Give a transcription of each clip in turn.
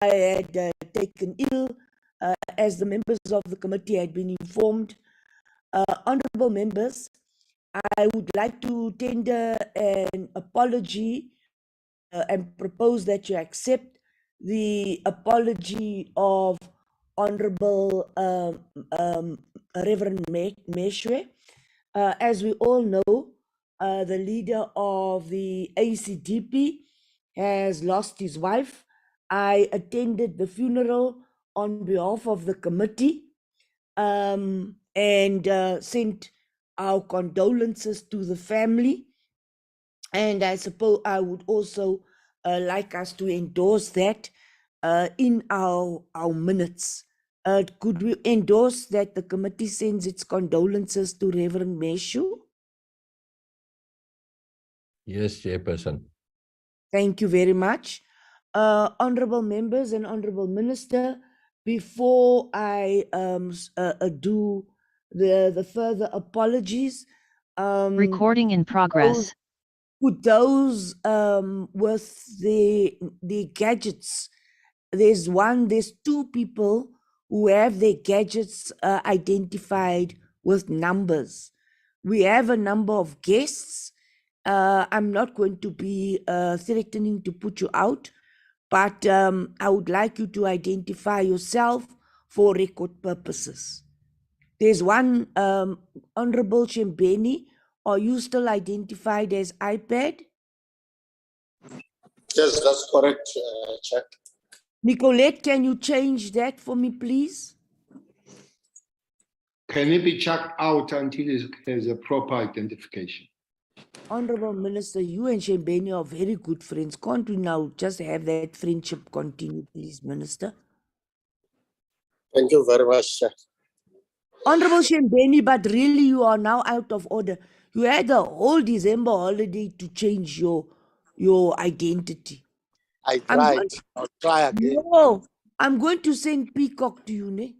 I had taken ill, as the members of the committee had been informed. Honorable members, I would like to tender an apology and propose that you accept the apology of Honorable Reverend Meshwe. As we all know, the leader of the ACDP has lost his wife. I attended the funeral on behalf of the committee, and sent our condolences to the family. And I suppose I would also like us to endorse that in our minutes. Could we endorse that the committee sends its condolences to Reverend Meshu? Yes, Chairperson. Thank you very much. Honorable members and Honorable Minister, before I do the further apologies, Recording in progress. with those with the gadgets, there's two people who have their gadgets identified with numbers. We have a number of guests. I'm not going to be threatening to put you out, but I would like you to identify yourself for record purposes. There's one, Honorable Shembeni. Are you still identified as iPad? Yes, that's correct, Chair. Nicolette, can you change that for me, please? Can it be checked out until it has a proper identification? Honorable Minister, you and Shembeni are very good friends. Can't we now just have that friendship continue, please, Minister? Thank you very much, Chair. Honorable Shembeni, but really you are now out of order. You had the whole December holiday to change your identity. I tried. I'll try again. No, I'm going to send Peacock to you, ne?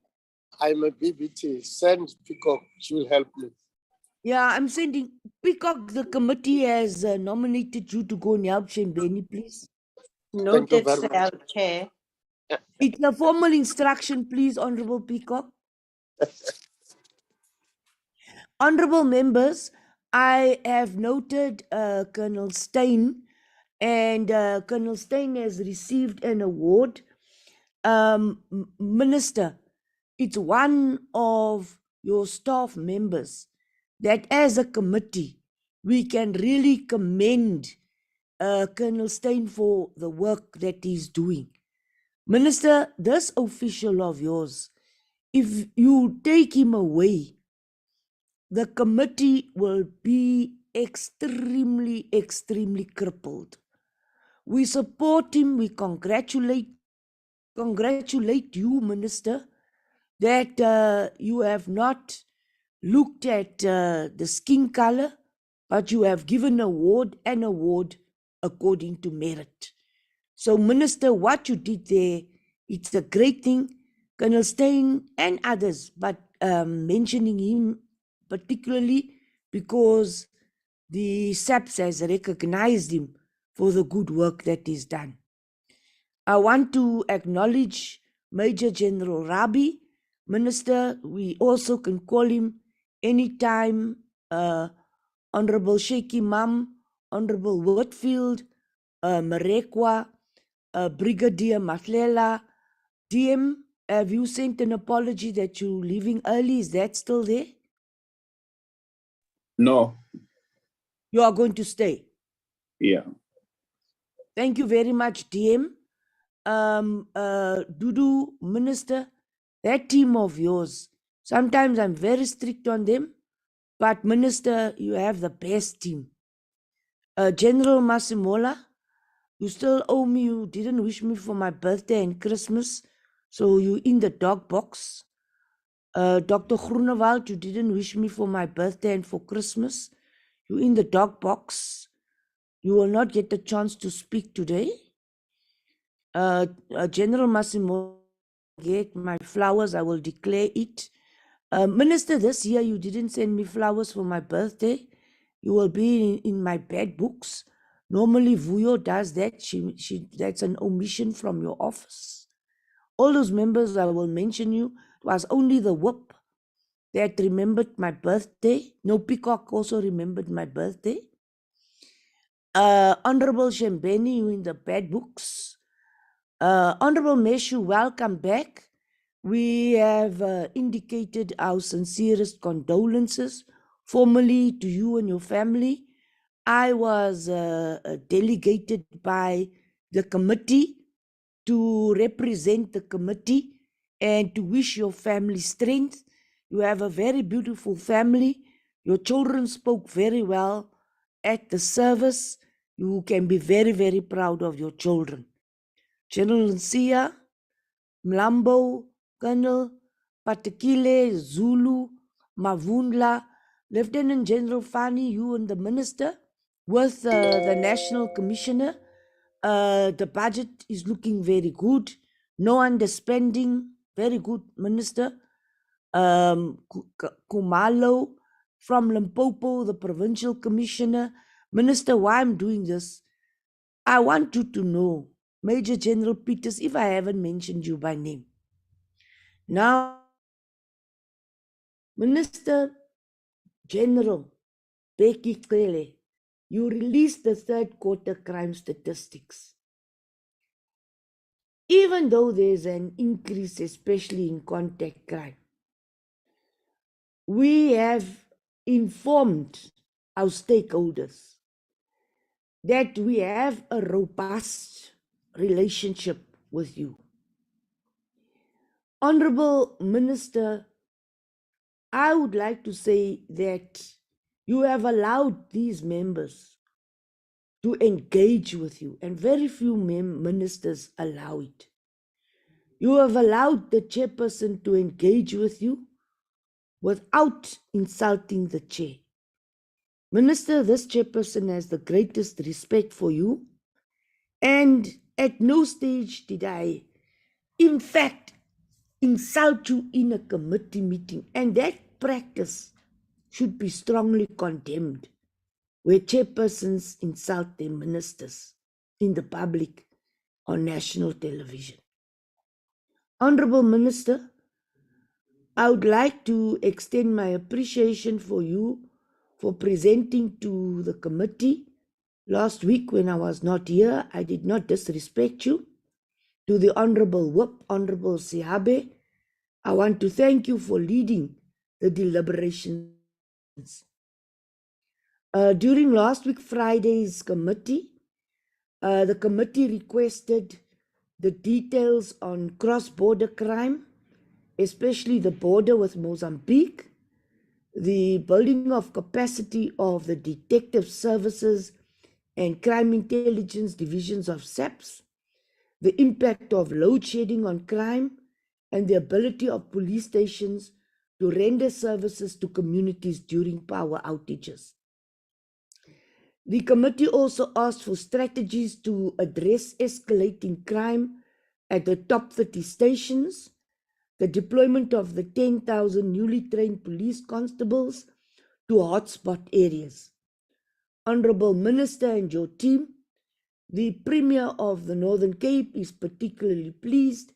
I'm a BBT. Send Peacock. She will help me. Yeah, I'm sending Peacock. The committee has nominated you to go and help Shembeni, please. Noted, very much. Chair. It's a formal instruction, please, Honorable Peacock. Honorable members, I have noted Colonel Stein, and Colonel Stein has received an award. Minister, it's one of your staff members that as a committee, we can really commend Colonel Stein for the work that he's doing. Minister, this official of yours, if you take him away, the committee will be extremely, extremely crippled. We support him. We congratulate you, Minister, that you have not looked at the skin color, but you have given an award according to merit. So, Minister, what you did there, it's a great thing. Colonel Stein and others, but mentioning him particularly because the SAPS has recognized him for the good work that is done. I want to acknowledge Major General Rabi. Minister, we also can call him anytime, Honorable Sheikh Imam, Honorable Whitfield, Marekwa, Brigadier Matlela. DM, have you sent an apology that you're leaving early? Is that still there? No. You are going to stay? Yeah. Thank you very much, DM. Dudu, Minister, that team of yours, sometimes I'm very strict on them, but Minister, you have the best team. General Masimola, you still owe me. You didn't wish me for my birthday and Christmas, so you in the dog box. Dr. Groenewald, you didn't wish me for my birthday and for Christmas. You in the dog box. You will not get the chance to speak today. General Massimo, get my flowers. I will declare it. Minister, this year you didn't send me flowers for my birthday. You will be in my bad books. Normally Vuyo does that. That's an omission from your office. all those members, I will mention you. It was only the whip that remembered my birthday. No, Peacock also remembered my birthday. Honorable Shembeni, you in the bad books. Honorable Meshu, welcome back. We have indicated our sincerest condolences formally to you and your family. I was delegated by the committee to represent the committee and to wish your family strength. You have a very beautiful family. Your children spoke very well at the service. You can be very, very proud of your children. General Nsia, Mlambo, Colonel Patekile, Zulu, Mavundla, Lieutenant General Fani, you and the minister, with the National Commissioner. The budget is looking very good. No underspending. Very good, Minister. Kumalo from Limpopo, the Provincial Commissioner. Minister, why I'm doing this, I want you to know, Major General Peters, if I haven't mentioned you by name. Now, Minister General Becky Cele, you released the third quarter crime statistics. Even though there's an increase, especially in contact crime, we have informed our stakeholders that we have a robust relationship with you. Honorable Minister, I would like to say that you have allowed these members to engage with you, and very few ministers allow it. You have allowed the chairperson to engage with you without insulting the chair. Minister, this chairperson has the greatest respect for you, and at no stage did I, in fact, insult you in a committee meeting, and that practice should be strongly condemned, where chairpersons insult their ministers in the public on national television. Honorable Minister, I would like to extend my appreciation for you for presenting to the committee last week when I was not here. I did not disrespect you. To the Honorable Whip, Honorable Siabe, I want to thank you for leading the deliberations. During last week Friday's committee, the committee requested the details on cross-border crime, especially the border with Mozambique, the building of capacity of the detective services and crime intelligence divisions of SAPS, the impact of load shedding on crime, and the ability of police stations to render services to communities during power outages. The committee also asked for strategies to address escalating crime at the top 30 stations, the deployment of the 10,000 newly trained police constables to hotspot areas. Honorable Minister and your team, the Premier of the Northern Cape is particularly pleased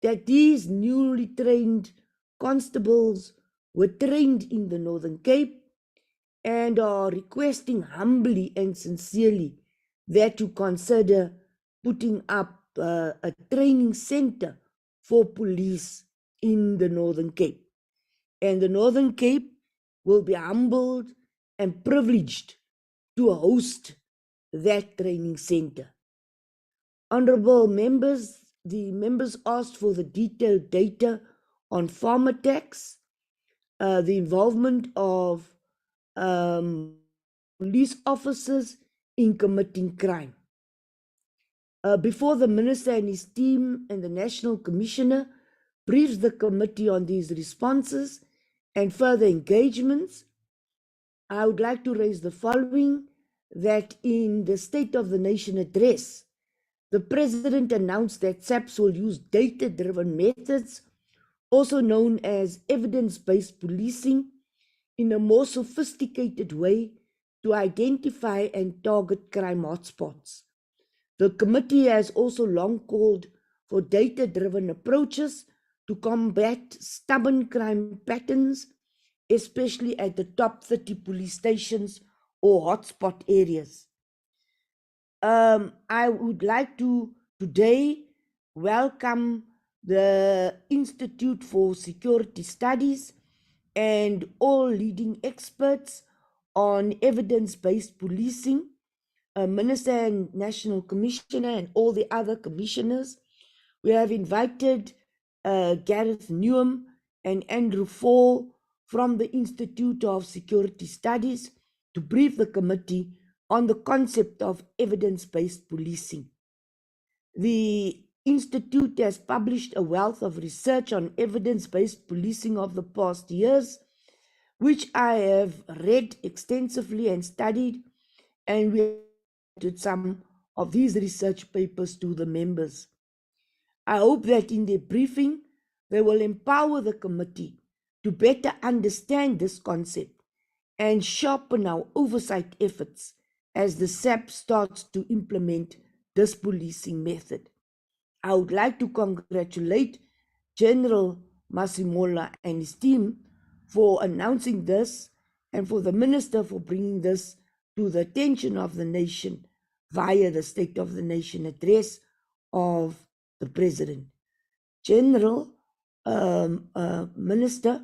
that these newly trained constables were trained in the Northern Cape and are requesting humbly and sincerely that you consider putting up a training center for police in the Northern Cape. And the Northern Cape will be humbled and privileged to host that training center. Honorable members, the members asked for the detailed data on farm attacks, the involvement of police officers in committing crime. Before the minister and his team and the National Commissioner briefs the committee on these responses and further engagements, I would like to raise the following: that in the State of the Nation address, the President announced that SAPS will use data-driven methods, also known as evidence-based policing, in a more sophisticated way to identify and target crime hotspots. The committee has also long called for data-driven approaches to combat stubborn crime patterns, especially at the top 30 police stations or hotspot areas. I would like to today welcome the Institute for Security Studies and all leading experts on evidence-based policing, Minister and National Commissioner and all the other commissioners. We have invited Gareth Newham and Andrew Fall from the Institute of Security Studies to brief the committee on the concept of evidence-based policing. The Institute has published a wealth of research on evidence-based policing of the past years, which I have read extensively and studied, and we did some of these research papers to the members. I hope that in their briefing, they will empower the committee to better understand this concept and sharpen our oversight efforts as the SAP starts to implement this policing method. I would like to congratulate General Masimola and his team for announcing this and for the Minister for bringing this to the attention of the nation via the State of the Nation address of the President. General Minister,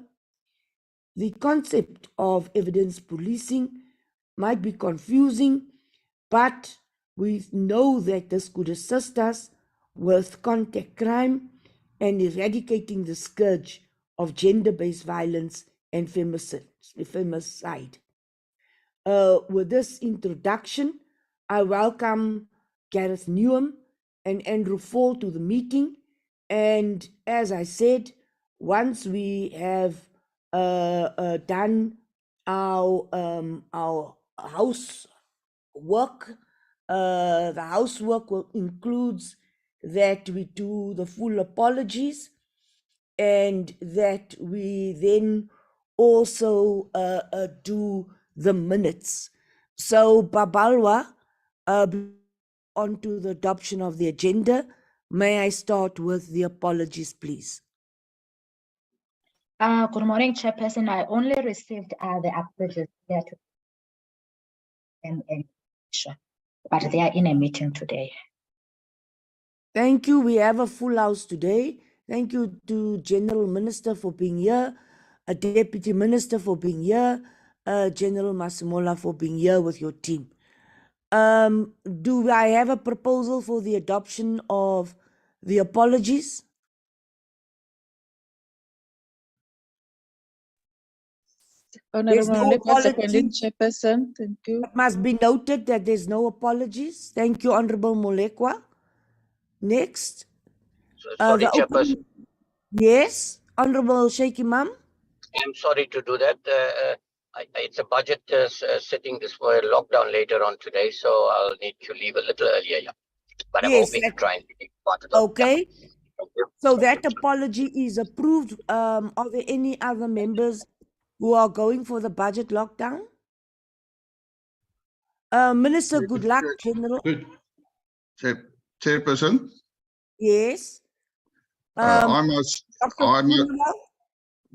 the concept of evidence policing might be confusing, but we know that this could assist us with contact crime and eradicating the scourge of gender-based violence and femicide. With this introduction, I welcome Gareth Newham and Andrew Fall to the meeting. And as I said, once we have done our house work, the housework includes that we do the full apologies and that we then also do the minutes. So Babalwa, on to the adoption of the agenda. May I start with the apologies, please? Good morning, Chairperson. I only received the apologies there to and but they are in a meeting today. Thank you. We have a full house today. Thank you to General Minister for being here, a Deputy Minister for being here, General Masimola for being here with your team. Do I have a proposal for the adoption of the apologies? There's Honorable no Lekwa seconding apology. Chairperson. Thank you. It must be noted that there's no apologies. Thank you, Honorable Molekwa. Next. Sorry, Chairperson. Yes, Honorable Sheikh Imam. I'm sorry to do that. It's a budget sitting this for a lockdown later on today, so I'll need to leave a little earlier. Yeah, but I'm hoping to try and be part of that. Okay. Yeah. Thank you. So that apology is approved. Are there any other members who are going for the budget lockdown? Minister, good luck, General. Good. Chairperson, Yes. I Dr. Groenewald?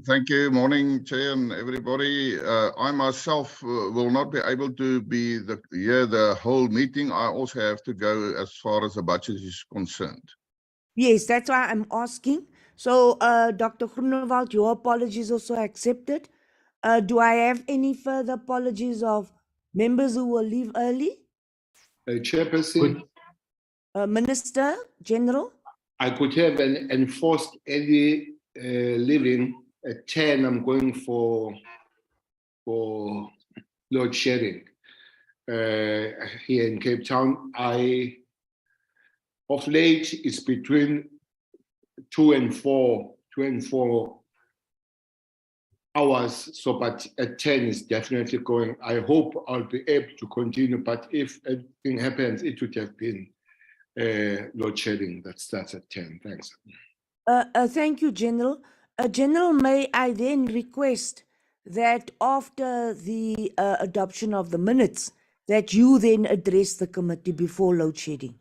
thank you. Morning, Chair, and everybody. I myself will not be able to be here the whole meeting. I also have to go as far as the budget is concerned. Yes, that's why I'm asking. So, Dr. Groenewald, your apologies also accepted. Do I have any further apologies of members who will leave early? Chairperson, Minister General? I could have an enforced early leaving at 10. I'm going for load shedding here in Cape Town. Of late, it's between 2 and 4 hours. So, but at 10 is definitely going. I hope I'll be able to continue, but if anything happens, it would have been load shedding that starts at 10. Thanks. Thank you, General. General, may I then request that after the adoption of the minutes, that you then address the committee before load shedding?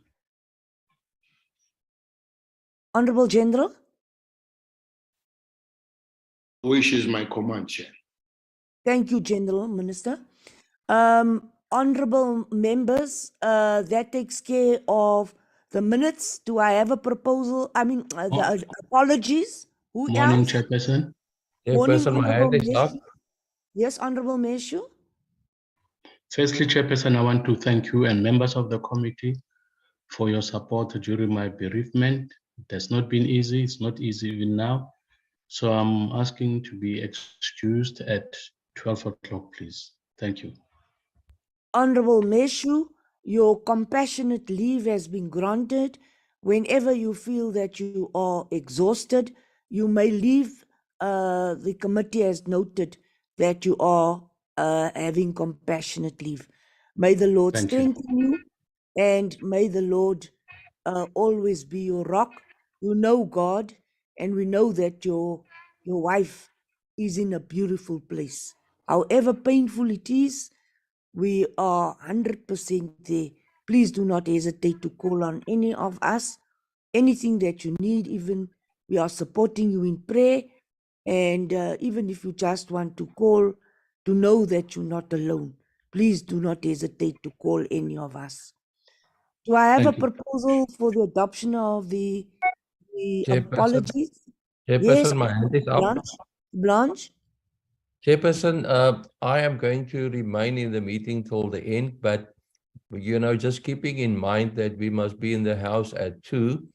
Honorable General. Which is my command, Chair. Thank you, General Minister. Honorable members, that takes care of the minutes. Do I have a proposal? I mean, the apologies. Who Morning, else? Chairperson. Morning, Chairperson, my Honorable hand is up. Meshu. Yes, Honorable Meshu. Firstly, Chairperson, I want to thank you and members of the committee for your support during my bereavement. It has not been easy. It's not easy even now. So I'm asking to be excused at 12 o'clock, please. Thank you. Honorable Meshu, your compassionate leave has been granted. Whenever you feel that you are exhausted, you may leave. The committee has noted that you are having compassionate leave. May the Lord Thank you. strengthen you, and may the Lord always be your rock. You know God, and we know that your wife is in a beautiful place. However painful it is, we are 100% there. Please do not hesitate to call on any of us. Anything that you need, even we are supporting you in prayer. And even if you just want to call to know that you're not alone, please do not hesitate to call any of us. Do I have Thank a you. proposal for the adoption of the Chairperson, apologies? Yes, Chairperson, my hand is up. Blanche. Blanche. Chairperson, I am going to remain in the meeting till the end, but just keeping in mind that we must be in the house at 2.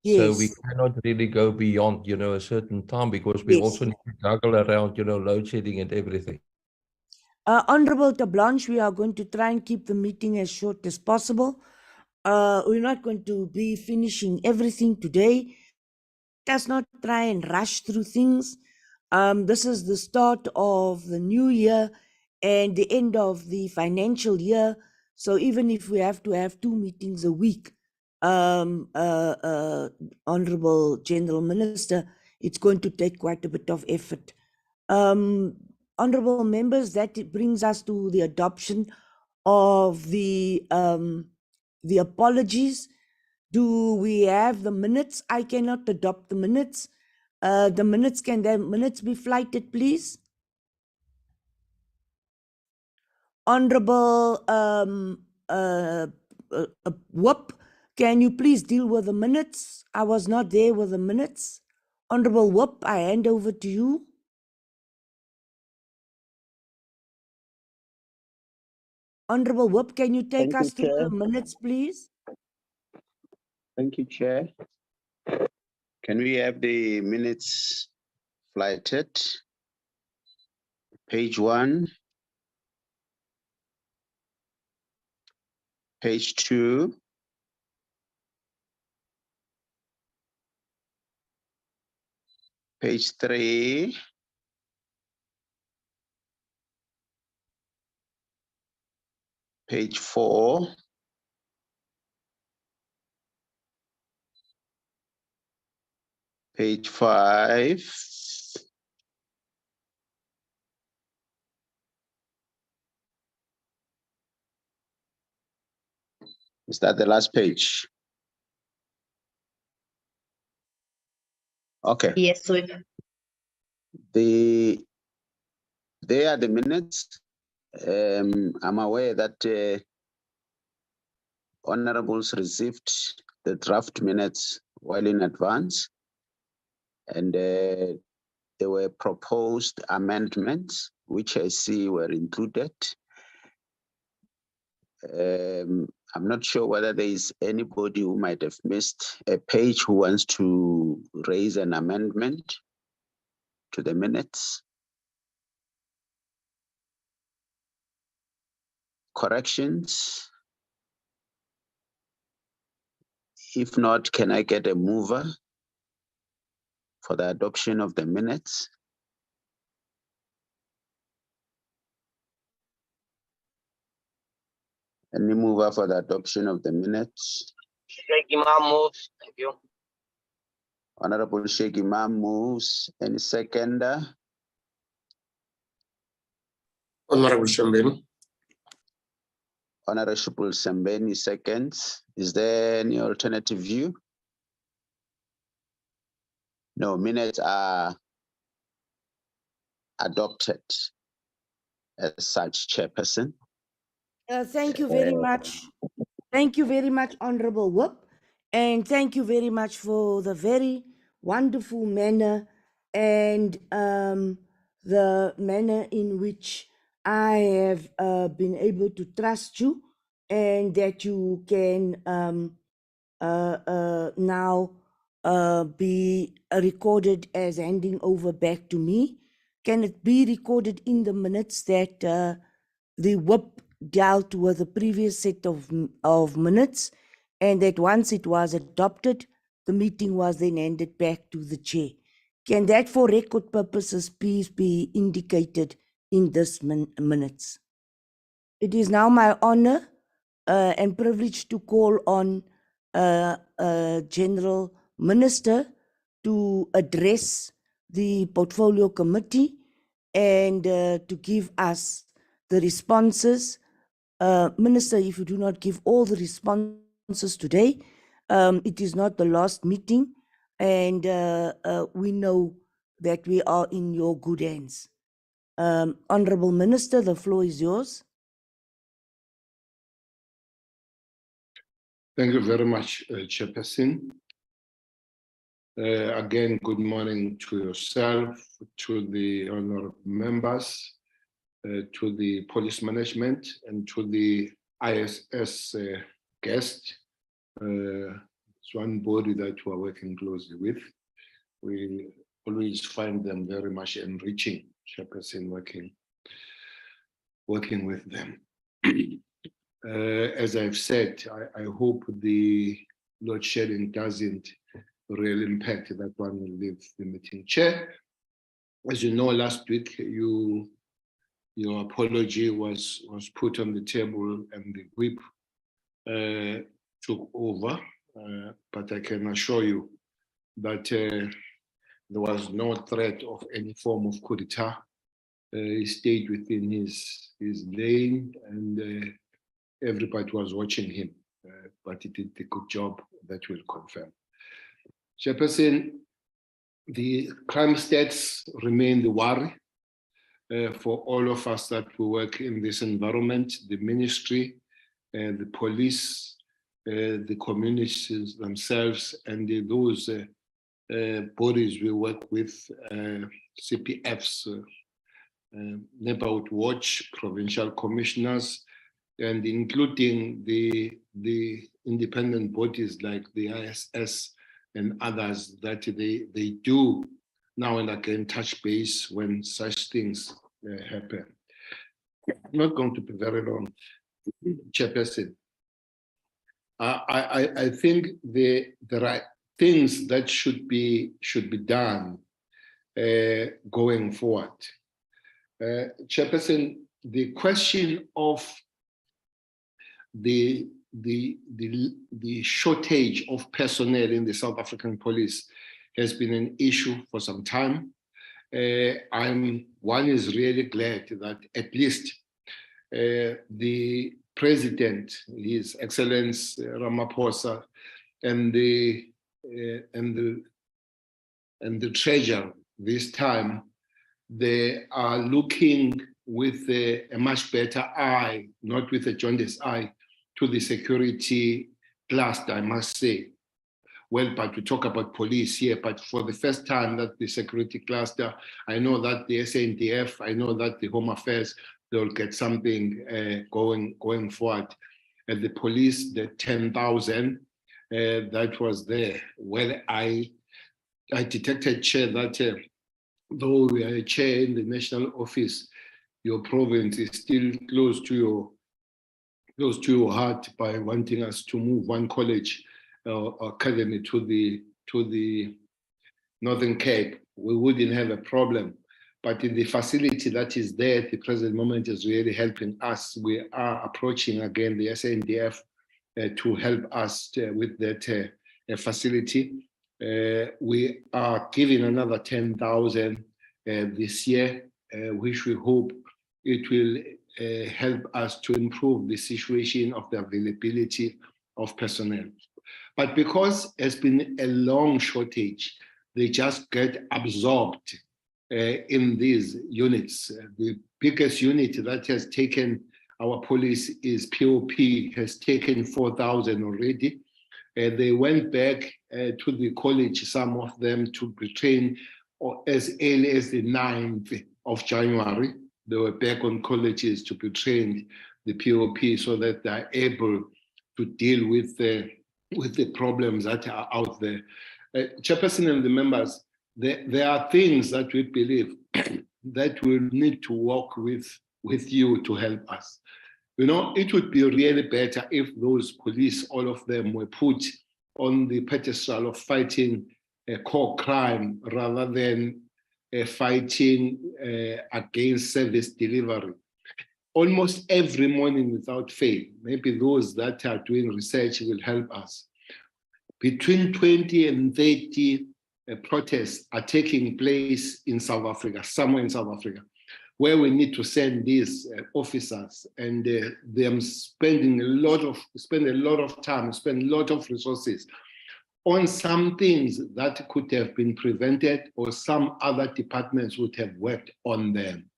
So we Yes. cannot really go beyond, a certain time because we Yes. also need to juggle around, load shedding and everything. Honorable Blanche, we are going to try and keep the meeting as short as possible. We're not going to be finishing everything today. Let us not try and rush through things. This is the start of the new year and the end of the financial year. So even if we have to have 2 meetings a week, Honorable General Minister, it's going to take quite a bit of effort. Honorable members, that brings us to the adoption of the apologies. Do we have the minutes? I cannot adopt the minutes. Can the minutes be flighted, please? Honorable Whoop, can you please deal with the minutes? I was not there with the minutes. Honorable Whoop, I hand over to you. Honorable Whoop, can you take Thank you, us through Chair. the minutes, please? Thank you, Chair. Can we have the minutes flighted? Page 1, page 2, page 3, page 4, page 5, is that the last page? Okay. Yes, so They are the minutes. I'm aware that honorables received the draft minutes well in advance, and there were proposed amendments, which I see were included. I'm not sure whether there is anybody who might have missed a page who wants to raise an amendment to the minutes. Corrections? If not, can I get a mover for the adoption of the minutes? Any mover for the adoption of the minutes? Sheikh Imam moves. Thank you. Honorable Sheikh Imam moves. Any seconder? Honorable Shambeni. Honorable Sambeni seconds. Is there any alternative view? No, minutes are adopted as such, Chairperson. Thank you very much. Thank you very much, Honorable Whip. And thank you very much for the very wonderful manner and the manner in which I have been able to trust you, and that you can now be recorded as handing over back to me. Can it be recorded in the minutes that the whip dealt with the previous set of minutes, and that once it was adopted, the meeting was then handed back to the chair? Can that, for record purposes, please be indicated in this minutes? It is now my honor and privilege to call on General Minister to address the Portfolio Committee and to give us the responses. Minister, if you do not give all the responses today, it is not the last meeting, and we know that we are in your good hands. Honorable Minister, the floor is yours. Thank you very much, Chairperson. Again, good morning to yourself, to the honorable members, to the police management, and to the ISS guest. It's one body that we're working closely with. We always find them very much enriching, Chairperson, working with them. As I've said, I hope the load shedding doesn't really impact that one will leave the meeting. Chair, as you know, last week your apology was put on the table and the whip took over, but I can assure you that there was no threat of any form of coup d'etat. He stayed within his lane, and everybody was watching him, but he did a good job, that will confirm. Chairperson, the crime stats remain the worry for all of us that we work in this environment, the ministry, the police, the communities themselves, and those bodies we work with, CPFs, Neighborhood Watch, provincial commissioners, and including the independent bodies like the ISS and others, that they do now and again touch base when such things happen. I'm not going to be very long, Chairperson. I think there are things that should be done going forward. Chairperson, the question of the shortage of personnel in the South African police has been an issue for some time. One is really glad that at least the President, His Excellency Ramaphosa, and the Treasurer this time, they are looking with a much better eye, not with a jaundiced eye, to the security cluster, I must say. Well, but we talk about police here, but for the first time that the security cluster, I know that the SANDF, I know that the Home Affairs, they'll get something going forward. And the police, the 10,000 that was there. Well, I detected, Chair, that though we are a chair in the national office, your province is still close to your heart by wanting us to move one college academy to the Northern Cape. We wouldn't have a problem, but in the facility that is there at the present moment is really helping us. We are approaching again the SANDF to help us with that facility. We are giving another 10,000 this year, which we hope it will help us to improve the situation of the availability of personnel. But because there's been a long shortage, they just get absorbed in these units. The biggest unit that has taken our police is POP, has taken 4,000 already. They went back to the college, some of them, to be trained as early as the 9th of January. They were back on colleges to be trained, the POP, so that they're able to deal with the problems that are out there. Chairperson and the members, there are things that we believe that we need to work with you to help us. You know, it would be really better if those police, all of them, were put on the pedestal of fighting a core crime rather than fighting against service delivery. Almost every morning without fail, maybe those that are doing research will help us. Between 20 and 30 protests are taking place in South Africa, somewhere in South Africa, where we need to send these officers, and them spend a lot of time, spend a lot of resources on some things that could have been prevented, or some other departments would have worked on them.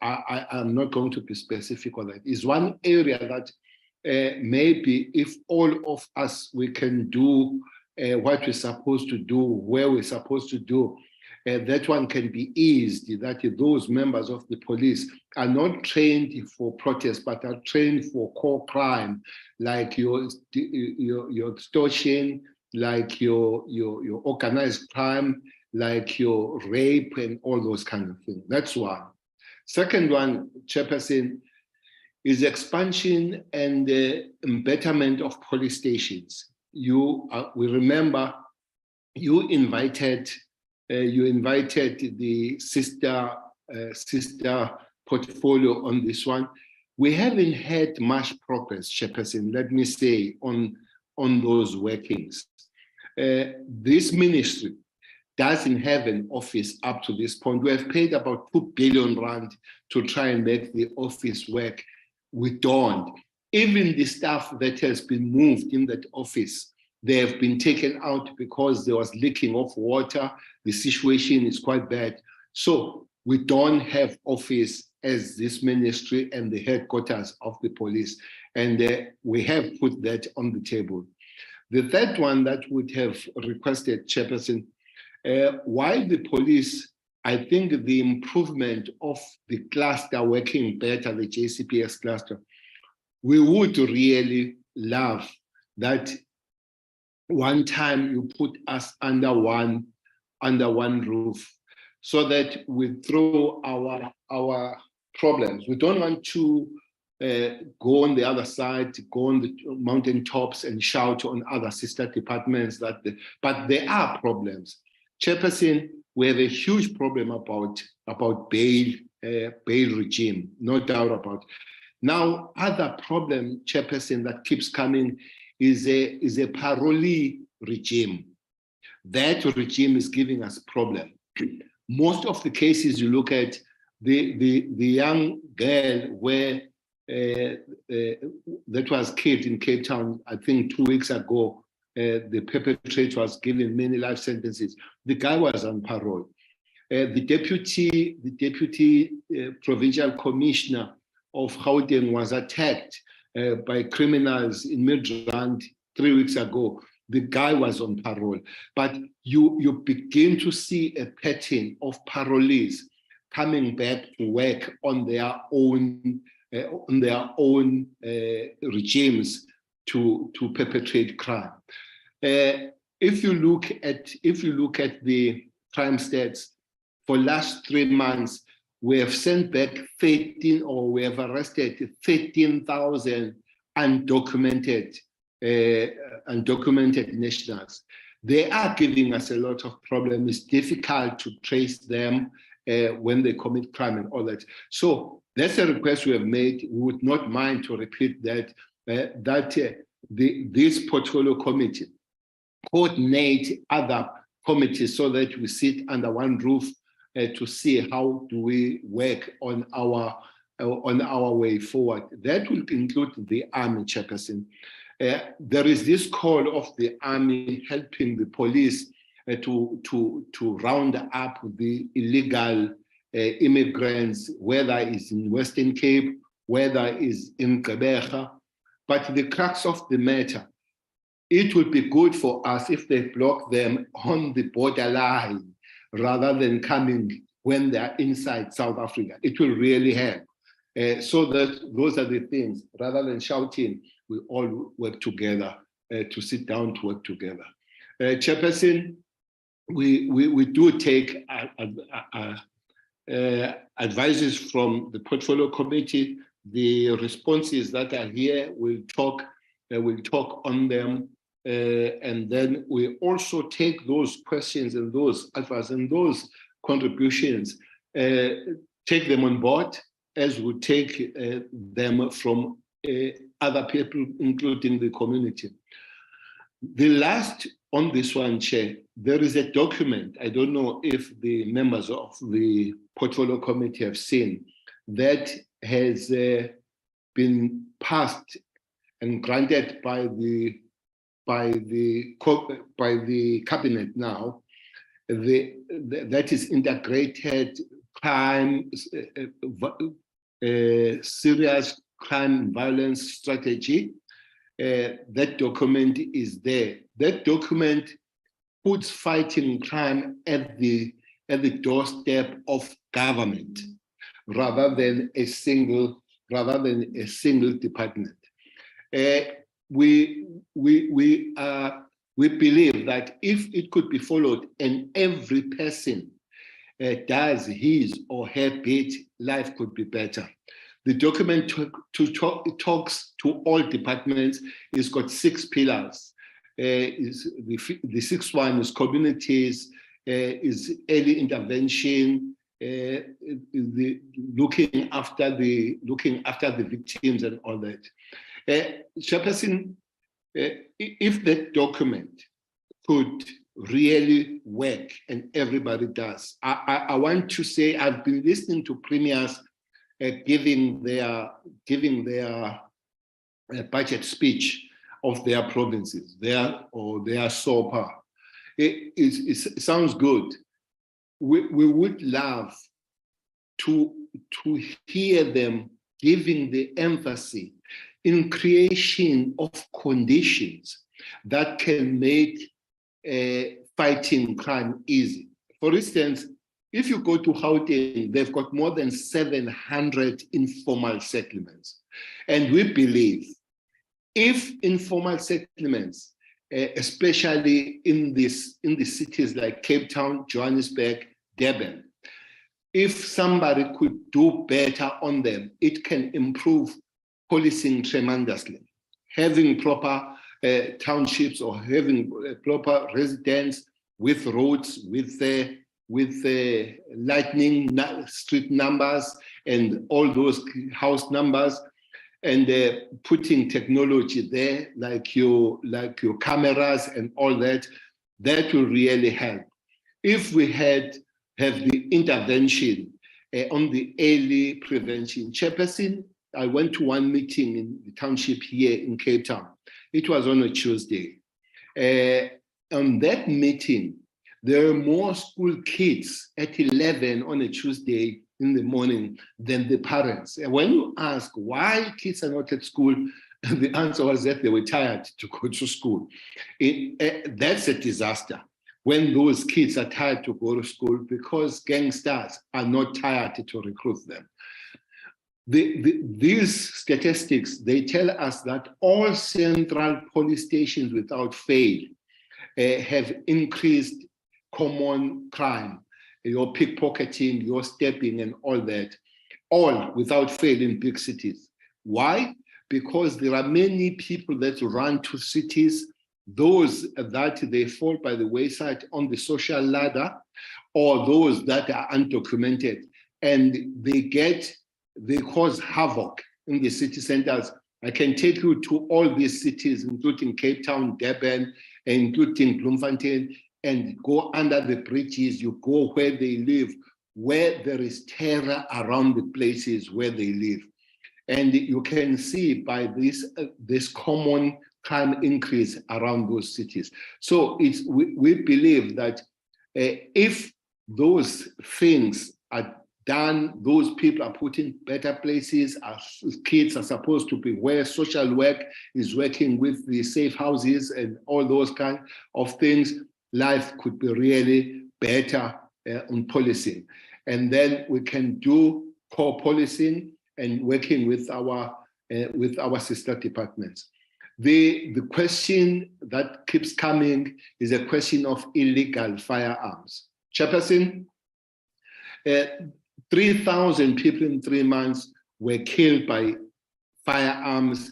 I'm not going to be specific on that. It's one area that maybe if all of us, we can do what we're supposed to do, where we're supposed to do, that one can be eased, that those members of the police are not trained for protest, but are trained for core crime, like your extortion, like your organized crime, like your rape and all those kind of things. That's one. Second one, Chairperson, is expansion and betterment of police stations. We remember you invited the sister portfolio on this one. We haven't had much progress, Chairperson, let me say, on those workings. This ministry doesn't have an office up to this point. We have paid about 2 billion rand to try and make the office work. We don't. Even the staff that has been moved in that office, they have been taken out because there was leaking of water. The situation is quite bad. So we don't have office as this ministry and the headquarters of the police. And we have put that on the table. The third one that would have requested, Chairperson, while the police, I think the improvement of the cluster working better, the JCPS cluster, we would really love that one time you put us under one roof, so that we throw our problems. We don't want to go on the other side, go on the mountaintops and shout on other sister departments but there are problems. Chairperson, we have a huge problem about bail regime, no doubt about it. Now, other problem, Chairperson, that keeps coming is a parolee regime. That regime is giving us problem. Most of the cases you look at, the young girl where that was killed in Cape Town, I think 2 weeks ago, the perpetrator was given many life sentences. The guy was on parole. The deputy provincial commissioner of Gauteng was attacked by criminals in Midrand 3 weeks ago. The guy was on parole. But you begin to see a pattern of parolees coming back to work on their own regimes to perpetrate crime. If you look at the crime stats for last 3 months, we have sent back 13, or we have arrested 13,000 undocumented nationals. They are giving us a lot of problems. It's difficult to trace them when they commit crime and all that. So that's a request we have made. We would not mind to repeat that, this portfolio committee coordinate other committees so that we sit under one roof to see how do we work on our way forward. That will include the army, Chairperson. There is this call of the army helping the police to round up the illegal immigrants, whether it's in Western Cape, whether it's in Gqeberha. But the crux of the matter, it would be good for us if they block them on the borderline rather than coming when they're inside South Africa. It will really help. So that those are the things, rather than shouting, we all work together to sit down to work together. Chairperson, we do take advices from the portfolio committee. The responses that are here, we'll talk on them, and then we also take those questions and those advice and those contributions, take them on board, as we take them from other people, including the community. The last on this one, Chair, there is a document, I don't know if the members of the portfolio committee have seen, that has been passed and granted by the cabinet now. That is integrated crime, serious crime violence strategy. That document is there. That document puts fighting crime at the doorstep of government, rather than a single department. We believe that if it could be followed and every person does his or her bit, life could be better. The document talks to all departments. It's got 6 pillars. The sixth one is communities, is early intervention, looking after the victims and all that. Chairperson, if that document could really work and everybody does, I want to say I've been listening to premiers giving their budget speech of their provinces, their SOPA. It sounds good. We would love to hear them giving the emphasis in creation of conditions that can make fighting crime easy. For instance, if you go to Gauteng, they've got more than 700 informal settlements. And we believe if informal settlements, especially in the cities like Cape Town, Johannesburg, Durban, if somebody could do better on them, it can improve policing tremendously. Having proper townships or having proper residents with roads, with lightning street numbers and all those house numbers, and putting technology there, like your cameras and all that, that will really help. If we have the intervention on the early prevention. Chairperson, I went to one meeting in the township here in Cape Town. It was on a Tuesday. On that meeting, there were more school kids at 11 on a Tuesday in the morning than the parents. And when you ask why kids are not at school, the answer was that they were tired to go to school. That's a disaster when those kids are tired to go to school because gangsters are not tired to recruit them. These statistics, they tell us that all central police stations without fail have increased common crime, your pickpocketing, your stepping and all that, all without fail in big cities. Why? Because there are many people that run to cities, those that they fall by the wayside on the social ladder, or those that are undocumented, and they cause havoc in the city centers. I can take you to all these cities, including Cape Town, Durban, including Bloemfontein, and go under the bridges, you go where they live, where there is terror around the places where they live. And you can see by this common crime increase around those cities. So we believe that if those things are done, those people are put in better places, our kids are supposed to be where social work is working with the safe houses and all those kind of things, life could be really better on policing. And then we can do co-policing and working with our sister departments. The question that keeps coming is a question of illegal firearms. Chairperson, 3,000 people in 3 months were killed by firearms,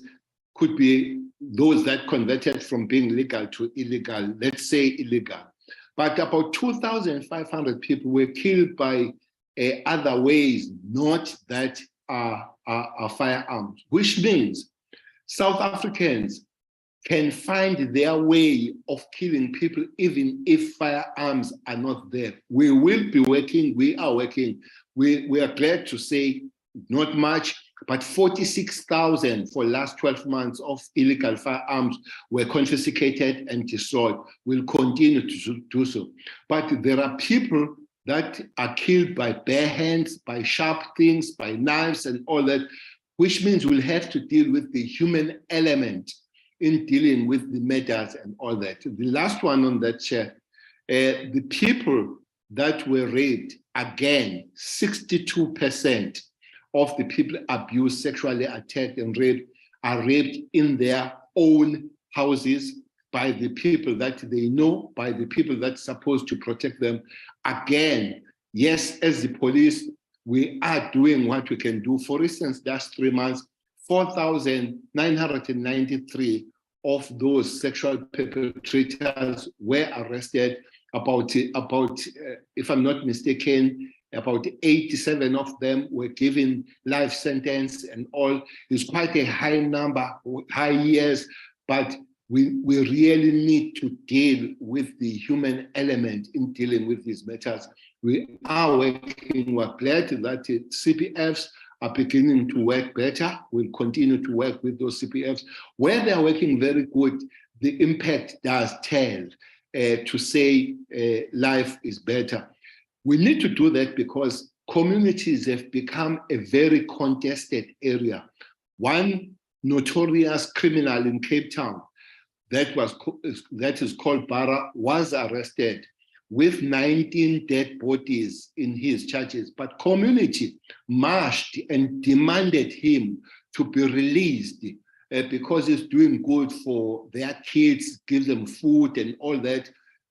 could be those that converted from being legal to illegal, let's say illegal. But about 2,500 people were killed by other ways, not that are firearms, which means South Africans can find their way of killing people even if firearms are not there. We will be working, we are working. We are glad to say not much, but 46,000 for last 12 months of illegal firearms were confiscated and destroyed. We'll continue to do so. But there are people that are killed by bare hands, by sharp things, by knives and all that, which means we'll have to deal with the human element in dealing with the matters and all that. The last one on that, Chair, the people that were raped, again, 62% of the people abused, sexually attacked and raped are raped in their own houses by the people that they know, by the people that's supposed to protect them. Again, yes, as the police, we are doing what we can do. For instance, last 3 months, 4,993 of those sexual perpetrators were arrested. About if I'm not mistaken, about 87 of them were given life sentence and all. It's quite a high number, high years, but we really need to deal with the human element in dealing with these matters. We are working, we're glad that CPFs are beginning to work better. We'll continue to work with those CPFs. Where they're working very good, the impact does tell to say life is better. We need to do that because communities have become a very contested area. One notorious criminal in Cape Town that is called Bara was arrested with 19 dead bodies in his charges, but community marched and demanded him to be released because he's doing good for their kids, give them food and all that,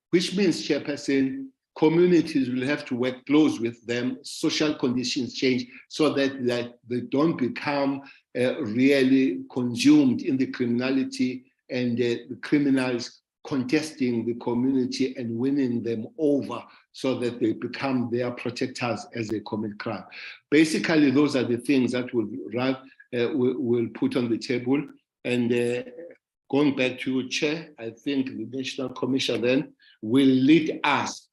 which means, Chairperson, communities will have to work close with them, social conditions change so that they don't become really consumed in the criminality and the criminals contesting the community and winning them over so that they become their protectors as they commit crime. Basically, those are the things that we'll put on the table. And going back to you, Chair, I think the National Commission then will lead us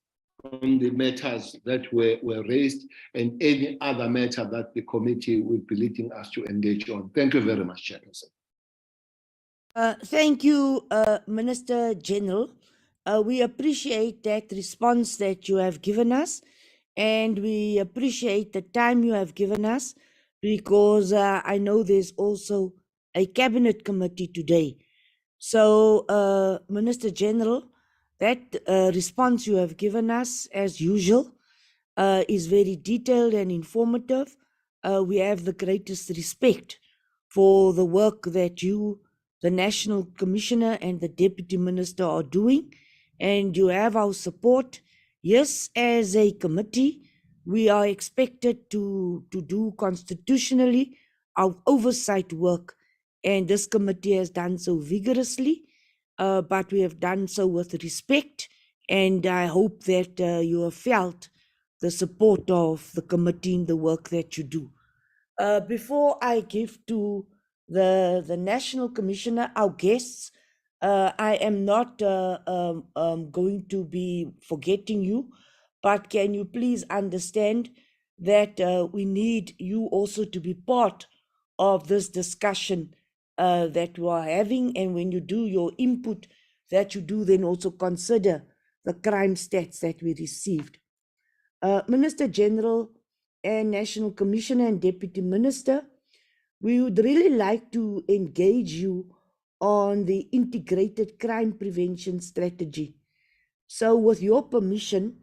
on the matters that were raised and any other matter that the committee will be leading us to engage on. Thank you very much, Chairperson. Thank you, Minister General. We appreciate that response that you have given us, and we appreciate the time you have given us because I know there's also a cabinet committee today. So, Minister General, that response you have given us, as usual, is very detailed and informative. We have the greatest respect for the work that you, the National Commissioner and the Deputy Minister are doing, and you have our support. Yes, as a committee, we are expected to do constitutionally our oversight work, and this committee has done so vigorously, but we have done so with respect, and I hope that you have felt the support of the committee in the work that you do. Before I give to the National Commissioner, our guests, I am not going to be forgetting you, but can you please understand that we need you also to be part of this discussion that you are having, and when you do your input, that you do then also consider the crime stats that we received. Minister General and National Commissioner and Deputy Minister, we would really like to engage you on the integrated crime prevention strategy. So with your permission,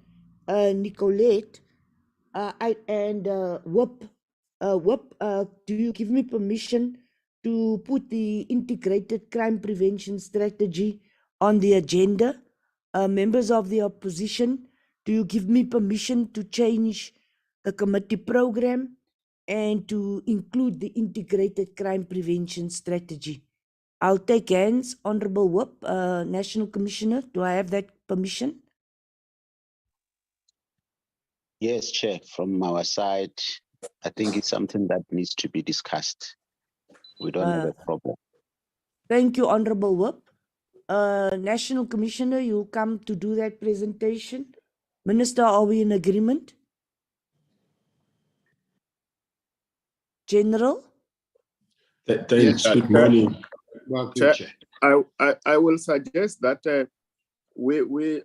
Nicolette, Whip, do you give me permission to put the integrated crime prevention strategy on the agenda? Members of the opposition, do you give me permission to change the committee program and to include the integrated crime prevention strategy? I'll take hands. Honorable Whip, National Commissioner, do I have that permission? Yes, Chair, from our side, I think it's something that needs to be discussed. We don't have a problem. Thank you, Honorable Whip. National Commissioner, you'll come to do that presentation. Minister, are we in agreement? General? Thanks. Good morning. Welcome, Chair. I will suggest that we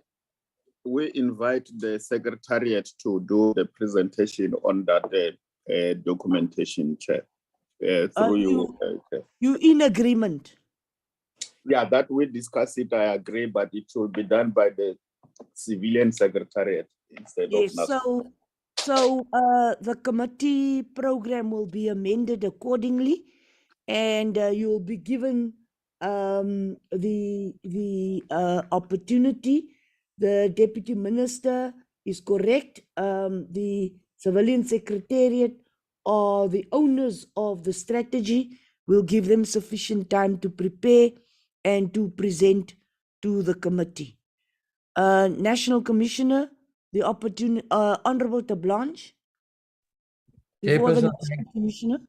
invite the Secretariat to do the presentation on that documentation, Chair. Through you in agreement? Yeah, that we discuss it, I agree, but it should be done by the civilian secretariat instead of NASCO. So the committee program will be amended accordingly, and you'll be given the opportunity. The Deputy Minister is correct. The civilian secretariat or the owners of the strategy will give them sufficient time to prepare and to present to the committee. National Commissioner, the opportunity, Honorable Tablanche, before the National Commissioner.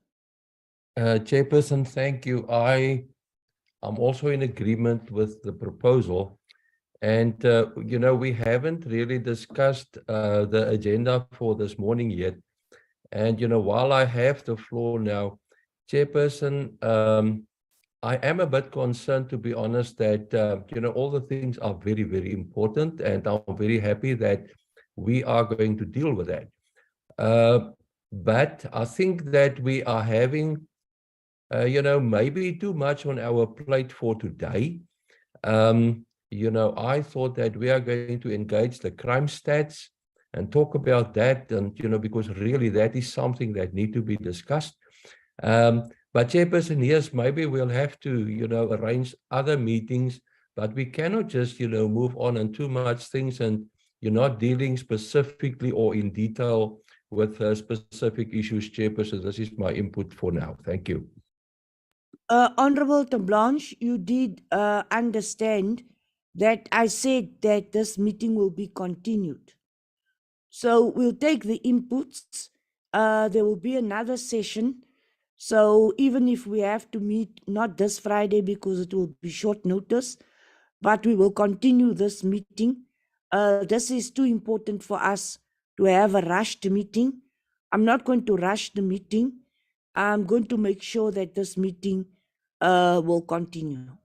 Chairperson, thank you. I'm also in agreement with the proposal. And, we haven't really discussed the agenda for this morning yet. And, while I have the floor now, Chairperson, I am a bit concerned, to be honest, that, all the things are very, very important. And I'm very happy that we are going to deal with that. But I think that we are having, maybe too much on our plate for today. I thought that we are going to engage the crime stats and talk about that, and because really that is something that need to be discussed. But Chairperson, yes, maybe we'll have to, arrange other meetings, but we cannot just, move on too much things, and you're not dealing specifically or in detail with specific issues, Chairperson. This is my input for now. Thank you. Honorable Tablanche, you did understand that I said that this meeting will be continued. So we'll take the inputs. There will be another session. So even if we have to meet, not this Friday because it will be short notice, but we will continue this meeting. This is too important for us to have a rushed meeting. I'm not going to rush the meeting. I'm going to make sure that this meeting will continue.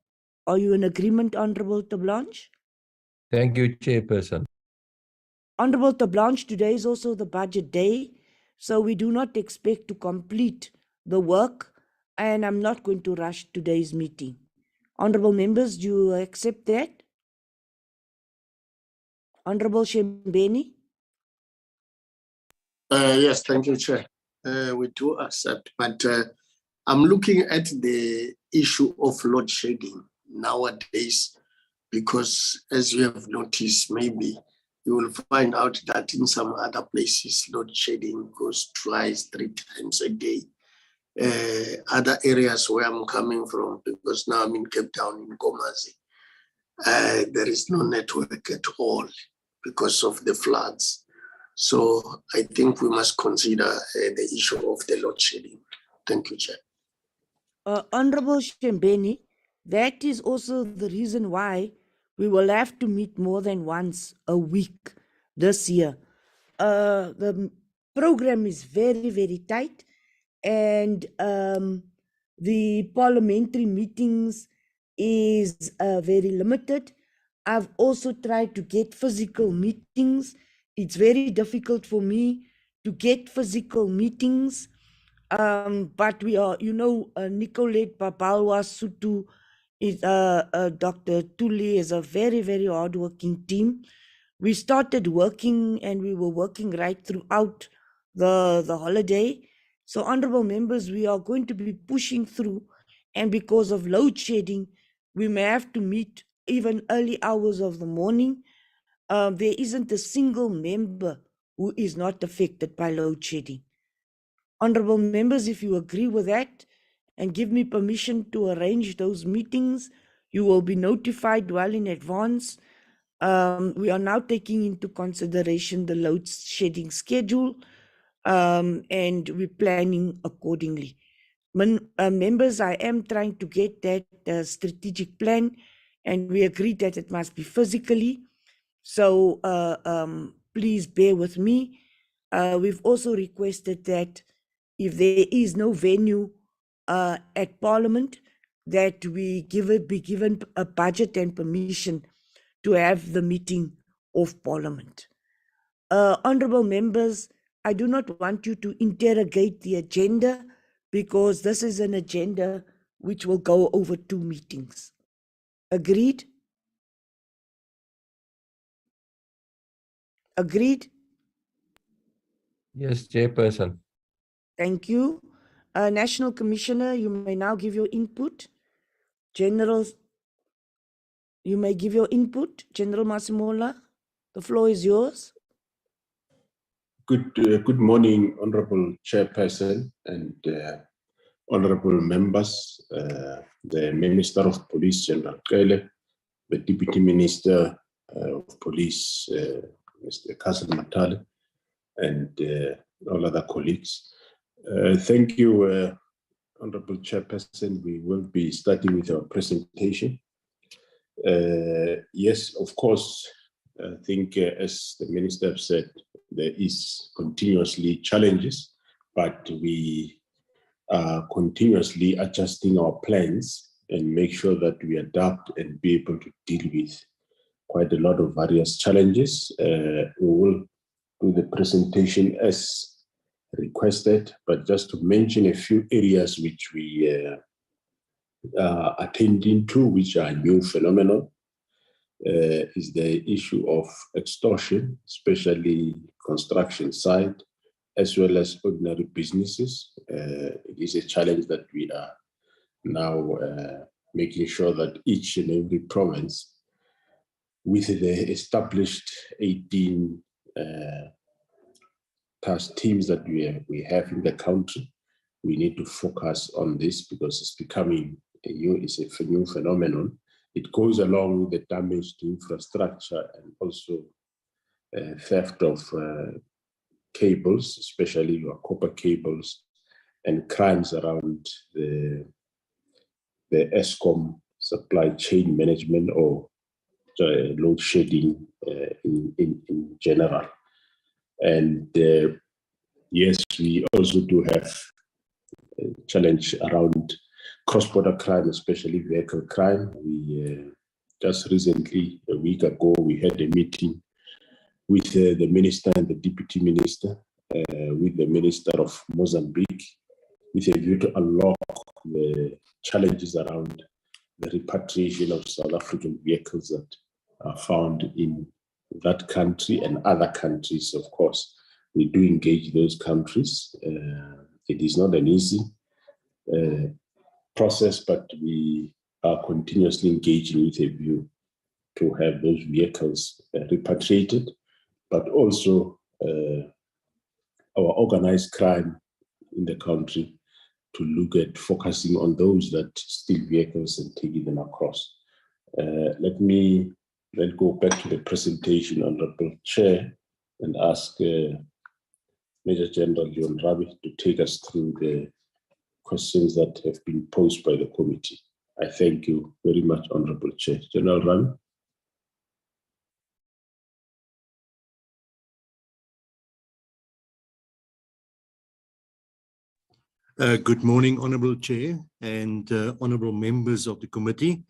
Are you in agreement, Honorable Tablanche? Thank you, Chairperson. Honorable Tablanche, today is also the budget day, so we do not expect to complete the work, and I'm not going to rush today's meeting. Honorable members, do you accept that? Honorable Shembeni? Yes, thank you, Chair. We do accept, but I'm looking at the issue of load shedding nowadays, because as you have noticed, maybe you will find out that in some other places, load shedding goes twice, 3 times a day. Other areas where I'm coming from, because now I'm in Cape Town, in Komazi, there is no network at all because of the floods. So I think we must consider the issue of the load shedding. Thank you, Chair. Honorable Shembeni, that is also the reason why we will have to meet more than once a week this year. The program is very, very tight, and the parliamentary meetings is very limited. I've also tried to get physical meetings. It's very difficult for me to get physical meetings. But we are, Nicolette Babalwa Sutu is Dr. Tuli is a very, very hardworking team. We started working and we were working right throughout the holiday. So, honorable members, we are going to be pushing through, and because of load shedding, we may have to meet even early hours of the morning. There isn't a single member who is not affected by load shedding. Honorable members, if you agree with that and give me permission to arrange those meetings, you will be notified well in advance. We are now taking into consideration the load shedding schedule, and we're planning accordingly. Members, I am trying to get that strategic plan, and we agreed that it must be physically. So please bear with me. We've also requested that if there is no venue at Parliament, that we be given a budget and permission to have the meeting of Parliament. Honorable members, I do not want you to interrogate the agenda, because this is an agenda which will go over 2 meetings. Agreed? Agreed? Yes, Chairperson. Thank you. National Commissioner, you may now give your input. General, you may give your input. General Masimola, the floor is yours. Good morning, Honorable Chairperson and honorable members, the Minister of Police, General Kele, the Deputy Minister of Police, Mr. Kasim Matale, and all other colleagues. Thank you, Honorable Chairperson. We will be starting with our presentation. Yes, of course, I think as the Minister said, there is continuously challenges, but we are continuously adjusting our plans and make sure that we adapt and be able to deal with quite a lot of various challenges. We will do the presentation as requested, but just to mention a few areas which we are attending to, which are new phenomenon, is the issue of extortion, especially construction site, as well as ordinary businesses. It is a challenge that we are now making sure that each and every province, with the established 18 task teams that we have in the country, we need to focus on this because it's becoming a new phenomenon. It goes along with the damage to infrastructure and also theft of cables, especially your copper cables, and crimes around the ESCOM supply chain management or load shedding in general. And yes, we also do have a challenge around cross-border crime, especially vehicle crime. We just recently, a week ago, we had a meeting with the minister and the deputy minister, with the minister of Mozambique, with a view to unlock the challenges around the repatriation of South African vehicles that are found in that country and other countries, of course. We do engage those countries. It is not an easy process, but we are continuously engaging with a view to have those vehicles repatriated, but also our organized crime in the country to look at focusing on those that steal vehicles and taking them across. Let me then go back to the presentation, Honorable Chair, and ask Major General John Rabi to take us through the questions that have been posed by the committee. I thank you very much, Honorable Chair. General Rabi. Good morning, Honourable Chair and honourable members of the committee,